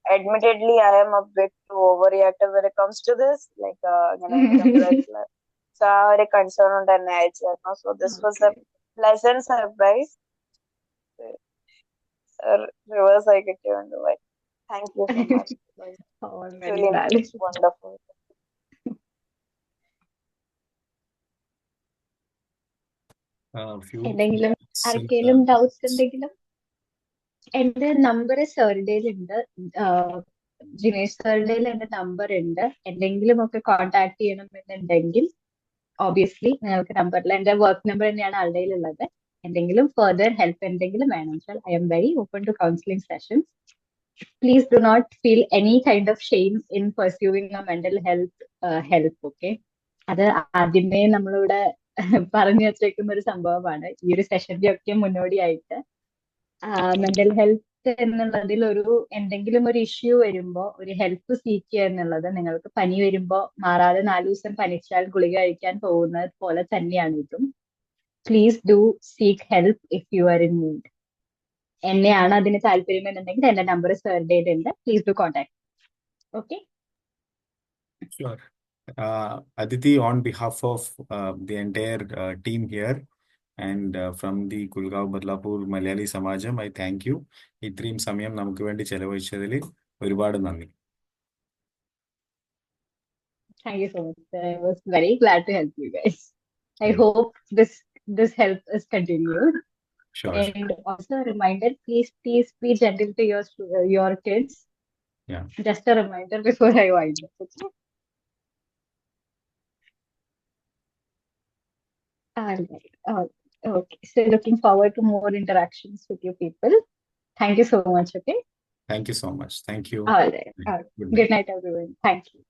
admittedly I am a bit too overreactive when it comes to this, like so ആ ഒരു കൺസേൺ കൊണ്ട് തന്നെ അയച്ചായിരുന്നു. So this was a pleasant surprise. Reverse ആയി കിട്ടിയുണ്ട്. Thank you so much. Oh, I'm very Really glad. wonderful. എന്തെങ്കിലും ആർക്കെങ്കിലും ഡൗട്ട്സ് ഉണ്ടെങ്കിലും എന്റെ നമ്പർ സാറുടേലുണ്ട്, ജിനേഷ് സാറുടേൽ എന്റെ നമ്പർ ഉണ്ട്. എന്തെങ്കിലും ഒക്കെ കോൺടാക്ട് ചെയ്യണമെന്നുണ്ടെങ്കിൽ ഓബിയസ്ലി നിങ്ങൾക്ക് നമ്പറിൽ, എന്റെ വർക്ക് നമ്പർ തന്നെയാണ് ആളുടെ ഉള്ളത്. എന്തെങ്കിലും ഫർദർ ഹെൽപ്പ് എന്തെങ്കിലും വേണം വെച്ചാൽ I am very open to counselling sessions. Please do not feel any kind of shame in pursuing a mental health help. Okay, അത് ആദ്യമേ നമ്മളിവിടെ പറഞ്ഞു വെച്ചേക്കുന്ന ഒരു സംഭവമാണ്. ഈ ഒരു സെഷന്റെ ഒക്കെ മുന്നോടിയായിട്ട് മെന്റൽ ഹെൽത്ത് എന്നുള്ളതിൽ എന്തെങ്കിലും ഒരു ഇഷ്യൂ വരുമ്പോ ഒരു ഹെൽപ്പ് സീക്ക് ചെയ്യുക എന്നുള്ളത്, നിങ്ങൾക്ക് പനി വരുമ്പോ മാറാതെ 4 ദിവസം പനിച്ചാൽ ഗുളിക കഴിക്കാൻ പോകുന്നത് പോലെ തന്നെയാണ് ഇതും. Please do seek help if you are in need. എന്നെയാണ് അതിന് താല്പര്യം എന്നുണ്ടെങ്കിൽ എന്റെ നമ്പർ സാറിന്റെ ഉണ്ട്. Please do contact. Okay. Sure. Aditi, on behalf of the entire team here and from the Kulgaon Badlapur Malayali Samajam, I thank you. ഇത്രയും സമയം നമുക്ക് വേണ്ടി ചെലവഴിച്ചതിൽ ഒരുപാട് നന്ദി. Thank you so much, sir. I was very glad to help you guys. I hope this help is continued. Sure. And also a reminder, please be gentle to your kids. Yeah. Just a reminder before I wind up. Okay. All right. Okay. So looking forward to more interactions with you people. Thank you so much. Okay. Thank you so much. Thank you. All right. Good night. Good night, everyone. Thank you.